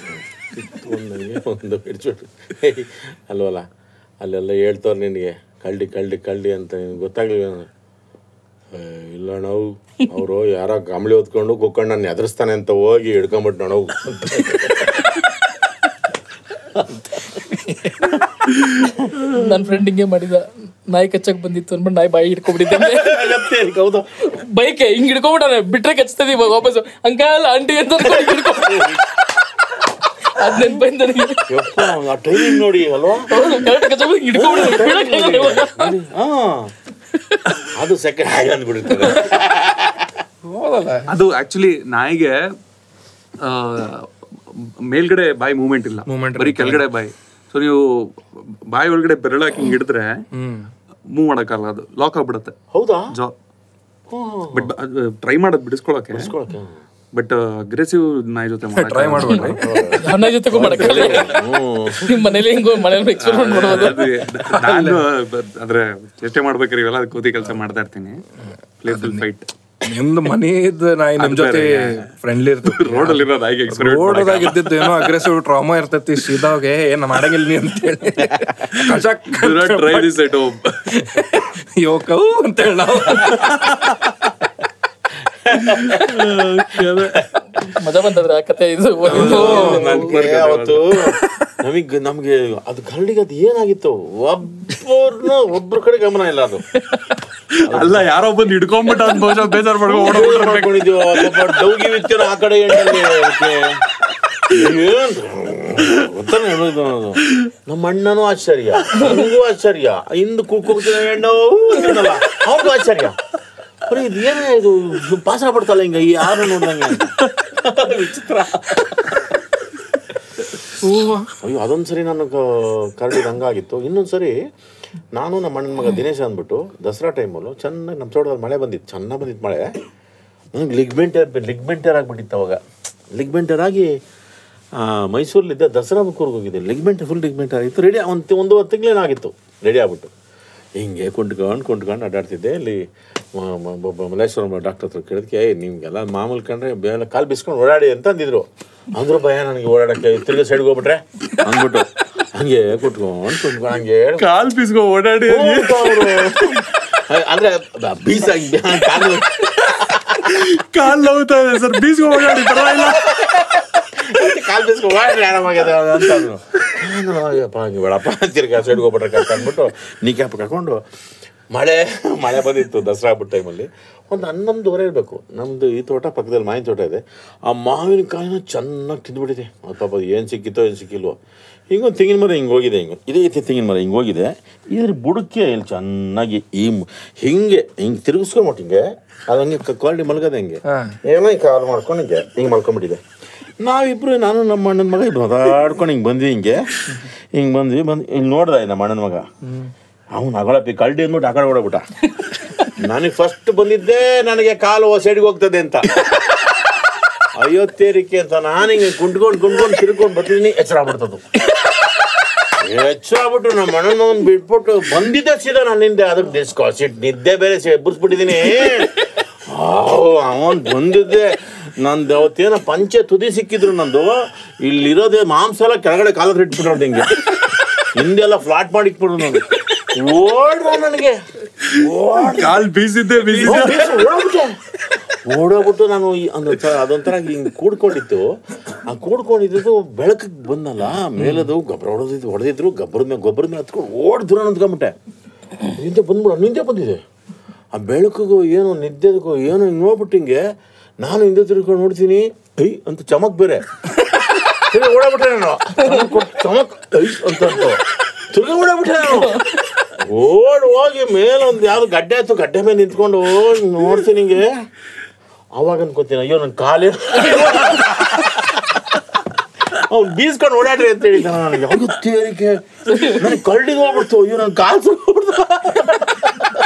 ಕಿತ್ಕೊಂಡು ನನಗೆ ಒಂದು ಹಿಡ್ಸ್ಬಿಟ್ಟು ಅಲ್ವಲ್ಲ, ಅಲ್ಲೆಲ್ಲ ಹೇಳ್ತವ್ರು ನಿನಗೆ ಕಳ್ಳಿ ಅಂತ ನಿನ್ಗೆ ಗೊತ್ತಾಗ್ಲಿಲ್ಲ. ಇಲ್ಲ ನಾವು ಅವರು ಯಾರೋ ಗಮಳಿ ಹೊತ್ಕೊಂಡು ಕುಕ್ಕೊಂಡು ನಾನು ಎದುರಿಸ್ತಾನೆ ಅಂತ ಹೋಗಿ ಹಿಡ್ಕೊಂಬಿಟ್ಟು ನೋವು ನನ್ನ ಫ್ರೆಂಡ್ ಹಿಂಗೆ ಮಾಡಿದ, ನಾಯಿ ಕಚ್ಚಕ್ ಬಂದಿತ್ತು ಅನ್ಬಿಟ್ಟು ನಾಯಿ ಬಾಯಿ ಹಿಡ್ಕೊಂಡ್ಬಿಟ್ಟಿದ್ದೆ. ಹೌದು, ಬೈಕೆ ಹಿಂಗ್ ಹಿಡ್ಕೊಂಡ್ಬಿಟ್ಟಾನೆ, ಬಿಟ್ರೆ ಕಚ್ತದೆ ಇವಾಗ ವಾಪಸ್ ಅಂಕಲ್ ಆಂಟಿ ಅಂತ ಅದ್ ನೆನ್ಪೈಂದ ಟ್ರೈನಿಂಗ್ ನೋಡಿ ಅಲ್ವಾ, ಅದು ಸೆಕೆಂಡ್ ಹ್ಯಾಂಡ್ ಅಂದ್ಬಿಡ್ತದೆ. ಅದು ಆಕ್ಚುಲಿ ನಾಯಿಗೆ ಮೇಲ್ಗಡೆ ಬಾಯಿ ಮೂವ್ಮೆಂಟ್ ಇಲ್ಲ, ಬರೀ ಕೆಳಗಡೆ ಬಾಯಿ. ಸೊ ನೀವು ಬಾಯಿ ಒಳಗಡೆ ಬೆರಳಾಕಿ ಹಿಂಗ್ ಹಿಡಿದ್ರೆ ಮೂವ್ ಮಾಡಕ್ಕಲ್ಲ, ಅದು ಲಾಕ್ ಆಗ್ಬಿಡತ್ತೆ. ಹೌದಾ? ಜಾ ಬಟ್ ಟ್ರೈ ಮಾಡೋದು ಬಿಡಿಸ್ಕೊಳಕ್ಕೆ. ಬಟ್ ಅಗ್ರೆಸಿವ್ ನಾಯಿ ಜೊತೆ ಟ್ರೈ ಮಾಡ್ಬೇಡ್ರಿ, ನನ್ನ ಜೊತೆಗೂ ಮಾಡಕ್ಕೆ ನಿಮ್ಮ ಮನೇಲಿ ಹಿಂಗೋ ಮನೇಲಿ ಎಕ್ಸ್ಪೆರಿಮೆಂಟ್ ಮಾಡೋದು. ನಾನು ಅಂದ್ರೆ ಚೇಷ್ಟೆ ಮಾಡ್ಬೇಕ್ರಿ, ಇವೆಲ್ಲ ಕೋತಿ ಕೆಲಸ ಮಾಡ್ತಾ ಇರ್ತೀನಿ. Playful fight. ನಿಮ್ದು ಮನೆಯದ್ ನಾಯಿ ನಿಮ್ ಜೊತೆ ಫ್ರೆಂಡ್ಲಿ ಇರ್ತದೆ, ರೋಡಲ್ಲಿ ರೋಡದಾಗ ಇದ್ದಿದ್ದು ಏನೋ ಅಗ್ರೆಸಿವ್ ಟ್ರಾಮಾ ಇರ್ತೈತಿ, ಸೀದಾಗೆ ಏನ್ ಮಾಡಂಗಿಲ್ಲ ನೀ ಅಂತ ಹೇಳಿ ಯೋಕವು ಅಂತ ಹೇಳಿ ನಾವು ಮಜಾ ಬಂತಂದ್ರೆ ಆ ಕತೆ. ಇದು ಅವತ್ತು ನಮ್ಗೆ ಅದು ಕರಡಿಗೆ ಅದು ಏನಾಗಿತ್ತು, ಒಬ್ರ ಕಡೆ ಗಮನ ಇಲ್ಲ. ಅದು ಅಲ್ಲ ಯಾರೋ ಬಂದು ಹಿಡ್ಕೊಂಡ್ಬಿಟ್ಟು ಅವ್ನು ಬಹುಶಃ ಬೇಜಾರು ಮಾಡ್ಕೊಂಡಿದ್ಯೋ ಸ್ವಲ್ಪ ಡೌಗಿ ವಿತ್ತೇನೋ ಆ ಕಡೆ ಎಂಟಲ್ಲಿ ಗೊತ್ತಾನೆ ಹೇಳೋದು. ನಮ್ಮ ಅಣ್ಣನೂ ಆಶ್ಚರ್ಯ, ನನಗೂ ಆಶ್ಚರ್ಯ, ಹಿಂದೆ ಕೂಗ್ತಿದ್ದ ಹೆಣ್ಣು ಅವ್ರಿಗೂ ಆಶ್ಚರ್ಯ. ಬರೀ ಇದೇನೇ ಇದು ಪಾಸ್ ಆಗ್ಬಿಡ್ತಲ್ಲ ಹಿಂಗೆ ಯಾರು ನೋಡ್ದಂಗೆ ವಿಚಿತ್ರ. ಅಯ್ಯೋ ಅದೊಂದ್ಸರಿ ನಾನು ಕರಡಿದ ಹಂಗಾಗಿತ್ತು. ಇನ್ನೊಂದ್ಸರಿ ನಾನು ನಮ್ಮ ಅಣ್ಣನ ಮಗ ದಿನೇಶ್ ಅಂದ್ಬಿಟ್ಟು ದಸರಾ ಟೈಮಲ್ಲೂ ಚೆನ್ನಾಗಿ ನಮ್ಮ ತೋಟದಲ್ಲಿ ಮಳೆ ಬಂದಿತ್ತು, ಚೆನ್ನಾಗಿ ಬಂದಿತ್ತು ಮಳೆ. ನನಗೆ ಲಿಗ್ಮೆಂಟರ್ ಆಗಿಬಿಟ್ಟಿತ್ತು ಅವಾಗ. ಲಿಗ್ಮೆಂಟರ್ ಆಗಿ ಮೈಸೂರಲ್ಲಿದ್ದ ದಸರಾ ಬುಕ್ಕೂರ್ಗೆ ಹೋಗಿದ್ದೆ. ಫುಲ್ ಲಿಗ್ಮೆಂಟರ್ ಆಗಿತ್ತು. ರೆಡಿ ಒಂದೂವರೆ ತಿಂಗಳೇನಾಗಿತ್ತು ರೆಡಿ ಆಗ್ಬಿಟ್ಟು. ಹಿಂಗೆ ಕೊಂಡ್ಕೊಂಡು ಅಡ್ಡಾಡ್ತಿದ್ದೆ. ಅಲ್ಲಿ ಮಲ್ಲೇಶ್ವರ ಡಾಕ್ಟರ್ ಹತ್ರ ಕೇಳಿದ್ಕೆ ನಿಮಗೆಲ್ಲ ಮಾಮೂಲಿ ಕಂಡ್ರೆ ಬೇರೆ ಕಾಲು ಬಿಸ್ಕೊಂಡು ಓಡಾಡಿ ಅಂತ ಅಂದಿದ್ರು. ಅಂದ್ರೂ ಭಯ ನನಗೆ ಓಡಾಡೋಕ್ಕೆ. ತಿರ್ಗಿ ಸೈಡ್ಗೆ ಹೋಗ್ಬಿಟ್ರೆ ಅಂದ್ಬಿಟ್ಟು ಹಂಗೆ ಕುಟ್ಕೊಂಡು ಹಂಗೆ ಕಾಲ್ ಬೀಸ್ಕೊ ಓಡಾಡಿ ಅಂದ್ರೆ ಬೀಸಾಗಿ ಕಾಲ್ ನೋವ್ತಾ ಇದೆ ಸರ್, ಬೀಸ್ಕೊ ಓಡಾಡಿ ಪರವಾಗಿಲ್ಲ, ಕಾಲು ಬೀಸ್ಕೊಂಡು ಓಡಾಡಿ ಆರಾಮಾಗಿದೆ ಅಂತಂದ್ರು. ಹಂಗೆ ಬೇಡಪ್ಪ ತಿರ್ಗಿ ಸೈಡ್ಗೆ ಹೋಗ್ಬಿಟ್ರೆ ಕಷ್ಟ ಅಂದ್ಬಿಟ್ಟು ನೀ ಕ್ಯಾಪ್ ಕರ್ಕೊಂಡು ಮಳೆ ಬಂದಿತ್ತು ದಸರಾ ಹಬ್ಬದ ಟೈಮಲ್ಲಿ. ಒಂದು 11:30 ಇರಬೇಕು. ನಮ್ಮದು ಈ ತೋಟ ಪಕ್ಕದಲ್ಲಿ ಮಾವಿನ ತೋಟ ಇದೆ. ಆ ಮಾವಿನಕಾಯಿನ ಚೆನ್ನಾಗಿ ತಿಂದ್ಬಿಟ್ಟಿದೆ. ಅದು ಪಾಪ ಏನು ಸಿಕ್ಕಿತ್ತೋ ಏನು ಸಿಕ್ಕಿಲ್ವೋ. ಹಿಂಗೊಂದು ತೆಂಗಿನ ಮರ ಹಿಂಗೆ ಹೋಗಿದೆ, ಇದೇ ಐತೆ ತೆಂಗಿನ ಮರ ಹಿಂಗೆ ಹೋಗಿದೆ. ಇದ್ರ ಬುಡಕ್ಕೆ ಇಲ್ಲಿ ಚೆನ್ನಾಗಿ ಹಿಂಗೆ ತಿರುಗಿಸ್ಕೊಂಬಿಟ್ಟು ಹಿಂಗೆ ಅದು ಹಂಗೆ ಕ್ವಾಲಿಟಿ ಮಲ್ಗದೆ ಹಿಂಗೆ ಏನೋ ಹಿಂಗೆ ಕಾಲ್ ಮಾಡ್ಕೊಂಡು ಹಿಂಗೆ ಮಲ್ಕೊಂಬಿಟ್ಟಿದೆ. ನಾವಿಬ್ಬರು ನಾನು ನಮ್ಮ ಅಣ್ಣನ ಮಗ ಇಬ್ಬರು ಮಾತಾಡ್ಕೊಂಡು ಹಿಂಗೆ ಬಂದ್ವಿ. ಹಿಂಗೆ ಬಂದು ಇಲ್ಲಿ ನೋಡ್ದೆ ನಮ್ಮ ಅಣ್ಣನ ಮಗ. ಅವ್ನು ಅಗಳಪ್ಪಿ ಕಳ್ಡಿ ಅಂದ್ಬಿಟ್ಟು ಆ ಕಡೆ ಓಡಬಿಟ್ಟ. ನನಗೆ ಫಸ್ಟ್ ಬಂದಿದ್ದೆ ನನಗೆ ಕಾಲು ಸೈಡ್ಗೆ ಹೋಗ್ತದೆ ಅಂತ. ಅಯೋತ್ತೇರಿಕೆ ಅಂತ ನಾನು ಹಿಂಗೆ ಕುಂಡ್ಕೊಂಡು ತಿರ್ಕೊಂಡು ಬರ್ತೀನಿ. ಎಚ್ಚರ ಆಗ್ಬಿಡ್ತದ್ದು. ಎಚ್ಚರಾಗ್ಬಿಟ್ಟು ನಮ್ಮ ಅಣ್ಣನ ಮಗನ ಬಿಟ್ಬಿಟ್ಟು ಬಂದಿದ್ದೆ ಸೀದಾ ನನ್ನಿಂದೆ. ಅದಕ್ಕೆ ಸಿಟ್ಟು ನಿದ್ದೆ ಬೇರೆ ಎಬ್ಬರಿಸ್ಬಿಟ್ಟಿದ್ದೀನಿ. ಅವನು ಬಂದಿದ್ದೆ ನಂದು ಅವತ್ತೇನೋ ಪಂಚೆ ತುದಿ ಸಿಕ್ಕಿದ್ರು. ನಂದು ಇಲ್ಲಿರೋದೇ ಮಾಂಸ ಎಲ್ಲ ಕೆಳಗಡೆ ಕಾಲತ್ರ ಇಟ್ಬಿಟ್ರು. ಹಿಂಗೆ ಹಿಂದೆಲ್ಲ ಫ್ಲಾಟ್ ಮಾಡಿ ಇಟ್ಬಿಟ್ರು. ನಾನು ಓಡ್ರ ನನಗೆ ಕಾಲ್ ಬೀಸಿದ್ದೆ ಓಡೋಗ್ಬಿಟ್ಟು ನಾನು ಅದೊಂಥರ ಹಿಂಗೆ ಕೂಡ್ಕೊಂಡಿತ್ತು. ಆ ಕೂಡ್ಕೊಂಡಿದ್ದು ಬೆಳಕಿಗೆ ಬಂದಲ್ಲ ಮೇಲದು ಗೊಬ್ಬರ ಹೊಡೆದಿದ್ರು. ಗೊಬ್ಬರದ ಮೇಲೆ ಹತ್ಕೊಂಡು ದೂರ ಅಂದ್ಕೊಂಬಿಟ್ಟೆ. ನಿಂದೆ ಬಂದಿದೆ. ಆ ಬೆಳಕಿಗೂ ಏನೋ ನಿದ್ದೆದಕ್ಕೂ ಏನೋ ಹಿಂಗೆ ನೋಡ್ಬಿಟ್ಟು ಹಿಂಗೆ ನಾನು ಹಿಂದೆ ತಿರ್ಕೊಂಡು ನೋಡ್ತೀನಿ. ಐ ಅಂತ ಚಮಕ್ ಬೇರೆ ಓಡಾಬಿಟ್ಟೆ ನಾನು. ಚಮಕ್ ಐ ಅಂತ ತಿರ್ಗಿ ಓಡಾಬಿಟ್ಟೆ ನಾನು. ಹೋಗಿ ಮೇಲೊಂದು ಯಾವ್ದು ಗಡ್ಡೆ ಆಯ್ತು, ಗಡ್ಡೆ ಮೇಲೆ ನಿಂತ್ಕೊಂಡು ನೋಡ್ತೀನಿ ಹಿಂಗೆ. ಅವಾಗ ಅನ್ಕೋತೀನಿ ಅಯ್ಯೋ ನನ್ನ ಕಾಲೇ ಅವ್ನು ಬೀಸ್ಕೊಂಡು ಓಡಾಡ್ರಿ ಅಂತ ಹೇಳಿದ್ದಾನೆ ನನಗೆ. ಅದು ತೇರಿಕೆ ನನಗೆ ಕಳ್ಳಿಗೆ ಹೋಗ್ಬಿಡ್ತು. ಅಯ್ಯೋ ನನ್ನ ಕಾಲು ಹೋಗ್ಬಿಡ್ತು.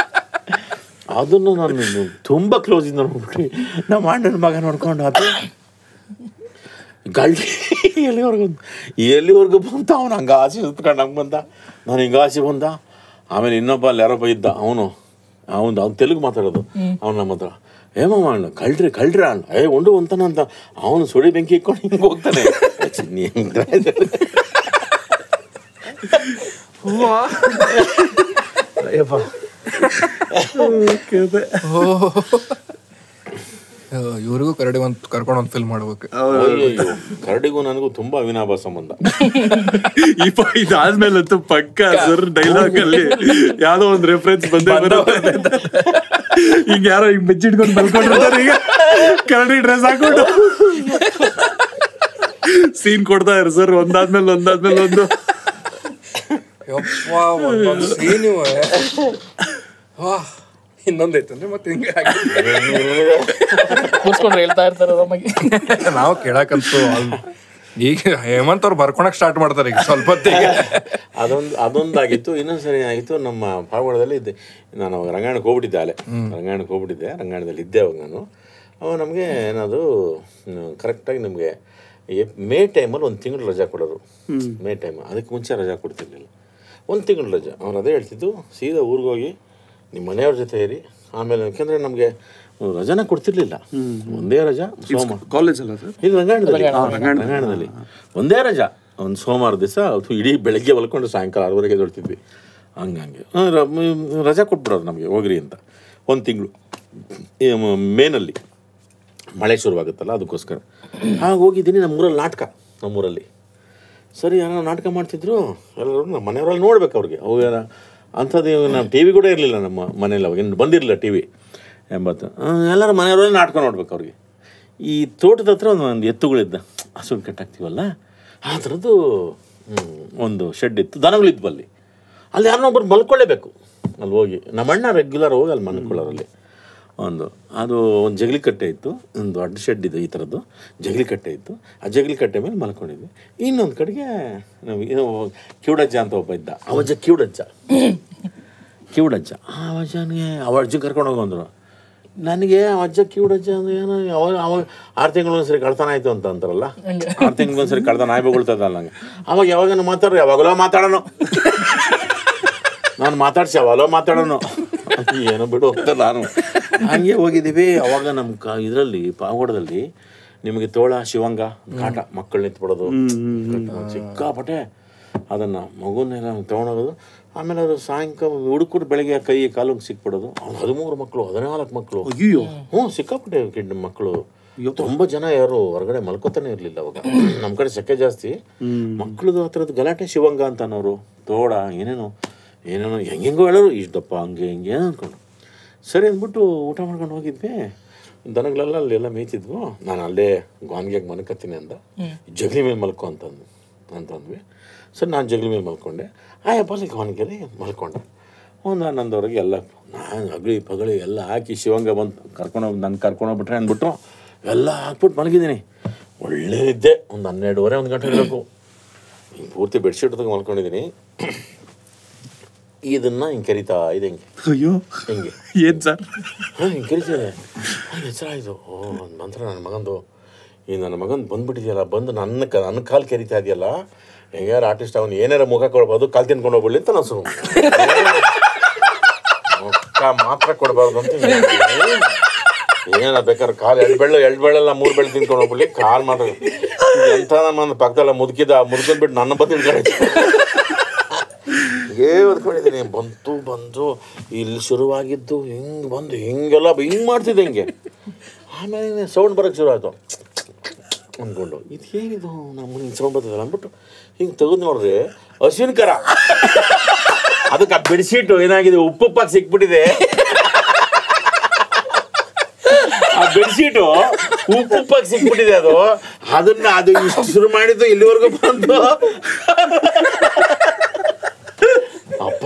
ಅದನ್ನು ನಾನು ತುಂಬ ಕ್ಲೋಸಿಂದ ನೋಡ್ಬಿಟ್ಟು ನಮ್ಮ ಅಣ್ಣನ ಮಗ ನೋಡ್ಕೊಂಡು ಅದು ಗಳ್ಳಿ ಎಲ್ಲಿವರೆಗೂ ಬಂತ. ಅವ್ನು ಹಂಗೆ ಆಸೆ ಸುತ್ಕೊಂಡು ಹಂಗೆ ಬಂದ. ನಾನು ಹಿಂಗೆ ಆಸೆ ಬಂದ. ಆಮೇಲೆ ಇನ್ನೊಬ್ಬ ಅಲ್ಲಿ ಯಾರೊಬ್ಬ ಇದ್ದ. ಅವ್ನು ತೆಲುಗು ಮಾತಾಡೋದು. ಅವ್ನು ನಮ್ಮ ಹತ್ರ ಏಮಮ್ಮ ಅಣ್ಣ ಕಳ್ರಿ ಅಣ್ಣ ಉಂಡು ಅಂತಾನ ಅಂತ. ಅವನು ಸುಳಿ ಬೆಂಕಿ ಇಟ್ಕೊಂಡು ಹಿಂಗೆ ಹೋಗ್ತಾನೆ. ಇವ್ರಿಗೂ ಕರಡಿ ಕರ್ಕೊಂಡು ಒಂದು ಫಿಲ್ಮ್ ಮಾಡ್ಬೇಕು. ಕರಡಿಗೂ ನನಗೂ ತುಂಬಾ ಅವಿನಾಭಾವ ಸಂಬಂಧ. ಇದಾದ್ಮೇಲಂತೂ ಪಕ್ಕ ಸರ್ ಡೈಲಾಗ್ ಅಲ್ಲಿ ಯಾವ್ದೋ ಒಂದು ರೆಫರೆನ್ಸ್ ಬಂದೇ ಬರುತ್ತೆ. ಈಗ ಯಾರೋ ಈಗ ಬೆಚ್ಚಿಟ್ಕೊಂಡು ಮಲ್ಕೊಂಡಿರ್ತಾರೆ. ಈಗ ಕರಡಿ ಡ್ರೆಸ್ ಹಾಕೊಂಡು ಸೀನ್ ಕೊಡ್ತಾ ಇರ ಸರ್ ಒಂದಾದ್ಮೇಲೆ ಒಂದು. ಇನ್ನೊಂದೈತಂದ್ರೆ ಮತ್ತೆ ಹಿಂಗೆ ಹೇಳ್ತಾ ಇರ್ತಾರೆ ನಾವು ಕೇಳಕಂತೂ. ಈಗ ಹೇಮಂತ್ ಅವ್ರು ಬರ್ಕೊಳಕ್ ಸ್ಟಾರ್ಟ್ ಮಾಡ್ತಾರೆ ಈಗ ಸ್ವಲ್ಪ ಹೊತ್ತಿಗೆ. ಅದೊಂದಾಗಿತ್ತು. ಇನ್ನೊಂದ್ಸರಿ ಏನಾಗಿತ್ತು, ನಮ್ಮ ಪಾವಗಡದಲ್ಲಿ ಇದ್ದೆ ನಾನು. ರಂಗಾಯಣಕ್ಕೆ ಹೋಗ್ಬಿಟ್ಟಿದ್ದೆ. ರಂಗಾಯಣದಲ್ಲಿ ಇದ್ದೆ ಅವಾಗ ನಾನು. ಅವಾಗ ನಮಗೆ ಏನದು ಕರೆಕ್ಟಾಗಿ ನಮಗೆ ಮೇ ಟೈಮಲ್ಲಿ 1 ತಿಂಗಳು ರಜಾ ಕೊಡೋರು. ಮೇ ಟೈಮ್ ಅದಕ್ಕೆ ಮುಂಚೆ ರಜಾ ಕೊಡ್ತಿರ್ಲಿಲ್ಲ. 1 ತಿಂಗಳು ರಜಾ. ಅವ್ರು ಅದೇ ಹೇಳ್ತಿದ್ದು, ಸೀದಾ ಊರಿಗೆ ಹೋಗಿ ನಿಮ್ಮ ಮನೆಯವ್ರ ಜೊತೆ ಇರಿ. ಆಮೇಲೆ ಯಾಕೆಂದರೆ ನಮಗೆ ರಜಾನ ಕೊಡ್ತಿರ್ಲಿಲ್ಲ. ಒಂದೇ ರಜಾ ಕಾಲೇಜಲ್ಲ ಸರ್ ಇದು ರಂಗಾಯಣದಲ್ಲಿ ಒಂದೇ ರಜಾ. ಒಂದು ಸೋಮವಾರ ದಿವಸ ಇಡೀ ಬೆಳಗ್ಗೆ ಹೊಲ್ಕೊಂಡು ಸಾಯಂಕಾಲ 6:30 ಎದ್ದೇಳ್ತಿದ್ವಿ. ಹಂಗೆ ರಜಾ ಕೊಟ್ಬಿಡೋರು ನಮಗೆ ಹೋಗ್ರಿ ಅಂತ. 1 ತಿಂಗಳು ಮೇನಲ್ಲಿ ಮಳೆ ಶುರುವಾಗುತ್ತಲ್ಲ ಅದಕ್ಕೋಸ್ಕರ ಹಾಗೆ ಹೋಗಿದ್ದೀನಿ. ನಮ್ಮೂರಲ್ಲಿ ಸರಿ ಯಾರೋ ನಾಟಕ ಮಾಡ್ತಿದ್ರು. ಎಲ್ಲರೂ ನಮ್ಮ ಮನೆಯವರಲ್ಲಿ ನೋಡ್ಬೇಕು ಅವ್ರಿಗೆ. ಅವಾಗ ಅಂಥದ್ದು ನಮ್ಮ ಟಿ ವಿ ಕೂಡ ಇರಲಿಲ್ಲ ನಮ್ಮ ಮನೇಲಿ, ಅವಾಗ ಇನ್ನು ಬಂದಿರಲಿಲ್ಲ ಟಿ ವಿ 80. ಎಲ್ಲರೂ ಮನೆಯವರೆಲ್ಲ ನಾಟಕ ನೋಡ್ಬೇಕು ಅವ್ರಿಗೆ. ಈ ತೋಟದ ಹತ್ರ ಒಂದು ಎತ್ತುಗಳಿದ್ದ, ಹಸುಗಳು ಕಟ್ಟಾಕ್ತೀವಲ್ಲ ಆ ಥರದ್ದು ಒಂದು ಶೆಡ್ ಇತ್ತು, ದನಗಳಿದ್ವು ಅಲ್ಲಿ. ಅಲ್ಲಿ ಯಾರನ್ನೊಬ್ಬರು ಮಲ್ಕೊಳ್ಳೇಬೇಕು ಅಲ್ಲಿ ಹೋಗಿ. ನಮ್ಮ ಅಣ್ಣ ರೆಗ್ಯುಲರ್ ಹೋಗಿ ಅಲ್ಲಿ ಮಲ್ಕೊಳ್ಳೋರಲ್ಲಿ. ಅದು ಒಂದು ಜಗಲಿ ಕಟ್ಟೆ ಇತ್ತು, ಒಂದು ದೊಡ್ಡ ಶೆಡ್ ಇದೆ ಈ ಥರದ್ದು, ಜಗಲಿ ಕಟ್ಟೆ ಇತ್ತು. ಆ ಜಗಲಿ ಕಟ್ಟೆ ಮೇಲೆ ಮಲ್ಕೊಂಡಿದ್ವಿ. ಇನ್ನೊಂದು ಕಡೆಗೆ ಇದು ಕಿವುಡಜ್ಜ ಅಂತ ಒಬ್ಬ ಇದ್ದ, ಅವಜ್ಜ ಕಿವುಡಜ್ಜ. ಆ ಅಜ್ಜನಿಗೆ ಅಜ್ಜನ ಕರ್ಕೊಂಡು ಹೋಗಂದ್ರು. ನನಗೆ ಅಜ್ಜ ಕಿವುಡಜ್ಜ ಅಂದ್ರೆ ಏನೋ ಅವಾಗ 6 ತಿಂಗಳಿಗೊಂದ್ಸರಿ ಕಳ್ತನ ಆಯಿತು ಅಂತ ಅಂತಾರಲ್ಲ, 6 ತಿಂಗಳಿಗೊಂದ್ಸರಿ ಕಳ್ತನ ಆಯ್ಬೋಗಳ್ತದಲ್ಲ ನಂಗೆ. ಅವಾಗ ಯಾವಾಗ ಮಾತಾಡ್ರಿ, ಯಾವಾಗಲೋ ಮಾತಾಡೋಣ, ನಾನು ಮಾತಾಡ್ಸಿ ಯಾವಾಗಲೋ ಮಾತಾಡೋಣ, ಏನೋ ಬಿಡು ಅಂತ ನಾನು ಹಂಗೆ ಹೋಗಿದ್ದೀವಿ. ಅವಾಗ ನಮ್ಮ ಇದರಲ್ಲಿ ಪಾವಗಡದಲ್ಲಿ ನಿಮಗೆ ತೋಳ ಶಿವಂಗ ಕಾಟ ಮಕ್ಕಳು ನಿಂತ್ಬಿಡೋದು ಸಿಕ್ಕಾಪಟ್ಟೆ. ಅದನ್ನು ಮಗುನೆಲ್ಲ ತೊಗೊಂಡೋಗೋದು. ಆಮೇಲೆ ಅದು ಸಾಯಂಕಾಲ ಹುಡುಕರು ಬೆಳಗ್ಗೆ ಕೈ ಕಾಲಿಗೆ ಸಿಕ್ಬಿಡೋದು. 13 ಮಕ್ಕಳು 14 ಮಕ್ಕಳು, ಅಯ್ಯೋ ಸಿಕ್ಕಾಪಟ್ಟೆ ಕಿಡ್ ಮಕ್ಕಳು. 90 ಜನ ಯಾರು ಹೊರಗಡೆ ಮಲ್ಕೋತಾನೆ ಇರಲಿಲ್ಲ ಅವಾಗ. ನಮ್ಮ ಕಡೆ ಸೆಕೆ ಜಾಸ್ತಿ, ಮಕ್ಕಳದು ಆ ಥರದ್ದು ಗಲಾಟೆ. ಶಿವಂಗ ಅಂತ ಅನ್ನೋರು, ತೋಡ ಏನೇನೋ ಹೆಂಗೆಂಗೋ ಹೇಳೋರು, ಇಷ್ಟಪ್ಪ ಹಂಗೆ ಹಿಂಗೆ ಅಂದ್ಕೊಂಡು. ಸರಿ ಅಂದ್ಬಿಟ್ಟು ಊಟ ಮಾಡ್ಕೊಂಡು ಹೋಗಿದ್ವಿ. ದನಗಳೆಲ್ಲ ಅಲ್ಲೆಲ್ಲ ಮೇಯ್ತಿದ್ವು. ನಾನು ಅಲ್ಲೇ ಗಾನ್ಗೆಗೆ ಮಲ್ಕೊತೀನಿ ಅಂದ. ಜಗಲಿ ಮೇಲೆ ಮಲ್ಕೊ ಅಂತಂದ್ವಿ. ಸರಿ ನಾನು ಜಗಲಿ ಮೇಲೆ ಮಲ್ಕೊಂಡೆ. ಆಯಪ್ಪಲ್ಲಿ ಗಾನ್ಗೆಲಿ ಮಲ್ಕೊಂಡೆ. ಒಂದು 11ವರೆಗೆ ಎಲ್ಲ ನಾನು ಅಗಳಿ ಪಗಳಿ ಎಲ್ಲ ಹಾಕಿ ಶಿವಂಗ ಬಂದು ಕರ್ಕೊಂಡೋಗ್ಬಿಟ್ರೆ ಅಂದ್ಬಿಟ್ಟು ಎಲ್ಲ ಹಾಕ್ಬಿಟ್ಟು ಮಲಗಿದ್ದೀನಿ. ಒಳ್ಳೆ ನಿದ್ದೆ. ಒಂದು 12:30 1 ಗಂಟೆ ಇರಬೇಕು. ಹಿಂಗೆ ಪೂರ್ತಿ ಬೆಡ್ಶೀಟ್ ತಗೊಂಡು ಮಲ್ಕೊಂಡಿದ್ದೀನಿ. ಇದನ್ನು ಹಿಂಗೆ ಕರಿತಾ ಇದೆ, ಹಿಂಗೆ ಅಯ್ಯೋ ಹಿಂಗೆ ಏನು ಸರ್ ಹಿಂಗೆ ಕರಿತಿದೆ. ಹೆಸರಾಯಿತು. ನಂತರ ನನ್ನ ಮಗಂದು ನನ್ನ ಮಗಂದು ಬಂದ್ಬಿಟ್ಟಿದೆಯಲ್ಲ, ಬಂದು ನನ್ನ ಕಾಲು ಕರಿತಾ ಇದೆಯಲ್ಲ, ಹೆಂಗಾರು ಆರ್ಟಿಸ್ಟ್ ಅವನು ಏನಾರ ಮುಖ ಕೊಡ್ಬೋದು, ಕಾಲು ತಿನ್ಕೊಂಡು ಹೋಗ್ಬಿಡ್ಲಿ ಅಂತ ನಾನು ಮುಖ ಮಾತ್ರ ಕೊಡಬಾರ್ದು ಅಂತ ಏನ ಬೇಕಾದ್ರೆ ಕಾಲು 2 ಬೆಳ್ಳೆಲ್ಲ 3 ಬೆಳ್ಳು ತಿನ್ಕೊಂಡು ಹೋಗ್ಬಿಡ್ಲಿ, ಕಾಲು ಮಾತ್ರ ಎಂಥ ನಮ್ಮ ಪಕ್ಕದಲ್ಲ ಮುದ್ಕೊಂಡ್ಬಿಟ್ಟು ನನ್ನ ಬಂದು ಇಟ್ಕೊಂಡು ಓದ್ಕೊಂಡಿದ್ದೀನಿ. ಬಂದು ಇಲ್ಲಿ ಶುರುವಾಗಿದ್ದು ಹಿಂಗೆ ಬಂದು ಹಿಂಗೆಲ್ಲ ಹಿಂಗೆ ಮಾಡ್ತಿದ್ದೆ ಹಿಂಗೆ. ಆಮೇಲೆ ಸೌಂಡ್ ಬರೋಕ್ಕೆ ಶುರು ಆಯಿತು ಅಂದ್ಕೊಂಡು, ಇದು ಏನಿದು ನಮ್ಮ ಹಿಂಗೆ ಸೌಂಡ್ ಬರ್ತದಲ್ಲ ಅಂದ್ಬಿಟ್ಟು ಹಿಂಗೆ ತೆಗೆದು ನೋಡ್ರಿ, ಹಸುವಿನ ಕರ. ಅದಕ್ಕೆ ಆ ಬೆಡ್ಶೀಟು ಏನಾಗಿದೆ, ಉಪ್ಪುಪ್ಪಾಗಿ ಸಿಕ್ಬಿಟ್ಟಿದೆ. ಆ ಬೆಡ್ಶೀಟು ಉಪ್ಪುಪ್ಪಾಗಿ ಸಿಕ್ಬಿಟ್ಟಿದೆ. ಅದು ಇಷ್ಟು ಶುರು ಮಾಡಿದ್ದು ಇಲ್ಲಿವರೆಗೂ ಬಂದು ಅಪ್ಪ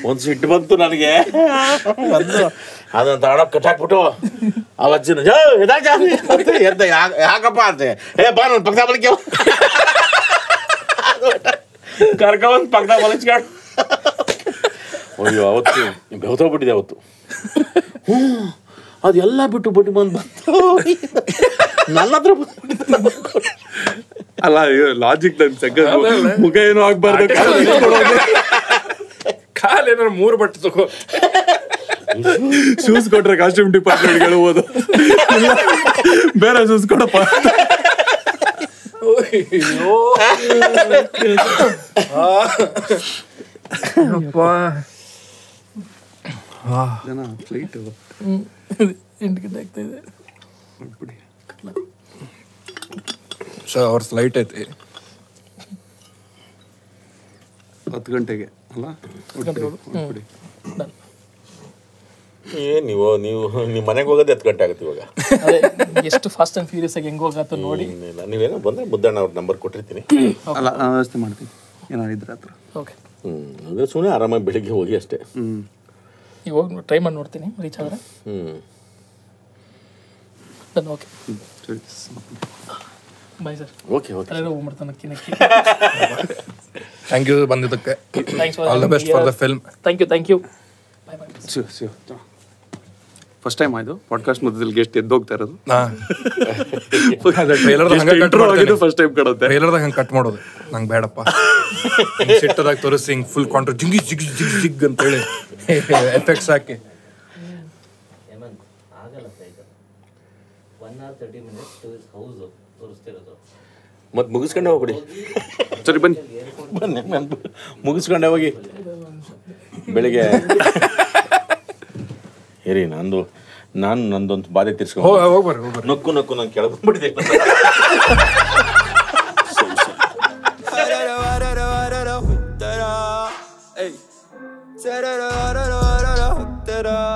ಒಂದು ಸಿಟ್ಟು ಬಂತು ನನಗೆ. ಅದನ್ನು ತಗೊಂಡೋಗಿ ಕಟ್ಟಾಕ್ಬಿಟ್ಟು ಆ ಅಜ್ಜನ ಎದ್ದ, ಯಾಕಪ್ಪ ಅಂತೆ, ಬಾ ನನ್ನ ಪಕ್ಕದ ಬಲಿಕೆ ಕರ್ಕೊಂಡ್ ಪಕ್ಕದ ಬಲಿಸ್ಕೊಂಡು. ಅಯ್ಯೋ ಅವತ್ತು ಬೆವತೋಗ್ಬಿಟ್ಟಿದೆ ಅವತ್ತು. ಅದೆಲ್ಲ ಬಿಟ್ಟು ಬಂತು ನನ್ನ ಹತ್ರ ಬಂದ್ಬಿಟ್ಟಿದ್ದೆ. ಅಲ್ಲ ಲಾಜಿಕ್ ಮುಖ ಏನೋ ಆಗ್ಬಾರ್ದು, ಕಾಲೇನಾರು 3 ಬಟ್ಟೆ ತಗೋ, ಶೂಸ್ ಕೊಟ್ರೆ ಕಾಸ್ಟ್ಯೂಮ್ ಡಿಪಾರ್ಟ್ಮೆಂಟ್ ಹೇಳ್ಬೋದು, ಬೇರೆ ಶೂಸ್ ಕೊಡಪ್ಪ. ಜನ ಫ್ಲೈಟ್ 8 ಗಂಟೆ ಆಗ್ತಾ ಇದೆ. ಸರ್ ಅವ್ರ ಫ್ಲೈಟ್ ಐತಿ 10 ಗಂಟೆಗೆ ಅಲ್ಲ. ನೀವು ನಿಮ್ಮ ಮನೆಗೆ ಹೋಗೋದು 10 ಗಂಟೆ ಆಗುತ್ತೆ ಇವಾಗ. ಅದೇ ಎಷ್ಟು ಫಾಸ್ಟ್ ಆ್ಯಂಡ್ ಫ್ಯೂರಿಯಸ್ ಆಗಿ ಹೆಂಗೆ ಹೋಗತ್ತ ನೋಡಿ. ನೀವೇನೋ ಬಂದರೆ ಮುದ್ದಣ್ಣ ಅವ್ರ ನಂಬರ್ ಕೊಟ್ಟಿರ್ತೀನಿ. ಅಲ್ಲ ನಾನು ವ್ಯವಸ್ಥೆ ಮಾಡ್ತೀನಿ ಏನಾದ್ರು ಹತ್ರ. ಓಕೆ ಅಂದರೆ ಸುಮ್ಮನೆ ಆರಾಮಾಗಿ ಬೆಳಿಗ್ಗೆ ಹೋಗಿ ಅಷ್ಟೇ. ಈಗ ಹೋಗಿ ಟ್ರೈ ಮಾಡಿ ನೋಡ್ತೀನಿ, ರೀಚ್ ಆದರೆ. Done. Okay bye sir. Okay ಅಲ್ಲೆಲ್ಲ ಹೋಗ್ಬಿಡ್ತಾನೆ ನಕ್ಕಿ. ಥ್ಯಾಂಕ್ ಯು ಬಂದಿದ್ದಕ್ಕೆ. Thanks all the best for the film. Thank you. Bye bye. First time ಆಯ್ತು ಪಾಡ್ಕಾಸ್ಟ್ ಮಧ್ಯದಲ್ಲಿ ಗೆಸ್ಟ್ ಎದ್ದೋಗ್ತಾ ಇರೋದು. ಫಸ್ಟ್ ಟೈಮ್ ಕಡುತ್ತೆ ಟ್ರೈಲರ್ದಾಗ ಹಂಗೆ ಕಟ್ ಮಾಡೋದು ನಂಗೆ ಬೇಡಪ್ಪ. ಸಿಟ್ಟದಾಗ ತೋರಿಸಿ ಹಿಂಗೆ ಫುಲ್ ಕಾಂಟ್ರ ಜಿಂಗಿ ಜಿಗ್ ಜಿಗ್ ಜಿಗ್ ಅಂತೇಳಿ ಎಫೆಕ್ಟ್ಸ್ ಹಾಕಿ. ಮತ್ತೆ ಮುಗಿಸ್ಕೊಂಡೆ ಹೋಗ್ಬಿಡಿ. ಸರಿ ಬನ್ನಿ ಮುಗಿಸ್ಕೊಂಡೆ ಹೋಗಿ ಬೆಳಿಗ್ಗೆ ಇರಿ. ನಂದೊಂದು ಬಾಧೆ ತೀರ್ಸ್ಕೊಂಡು ಹೋಗ್ಬರ್ರಿ. ನಕ್ಕು ನಾನು ಕೆಳಗೊಂಡ್ಬಿಟ್ಟಿದ್ದೆ. Ta-da-da-da-da-da-da.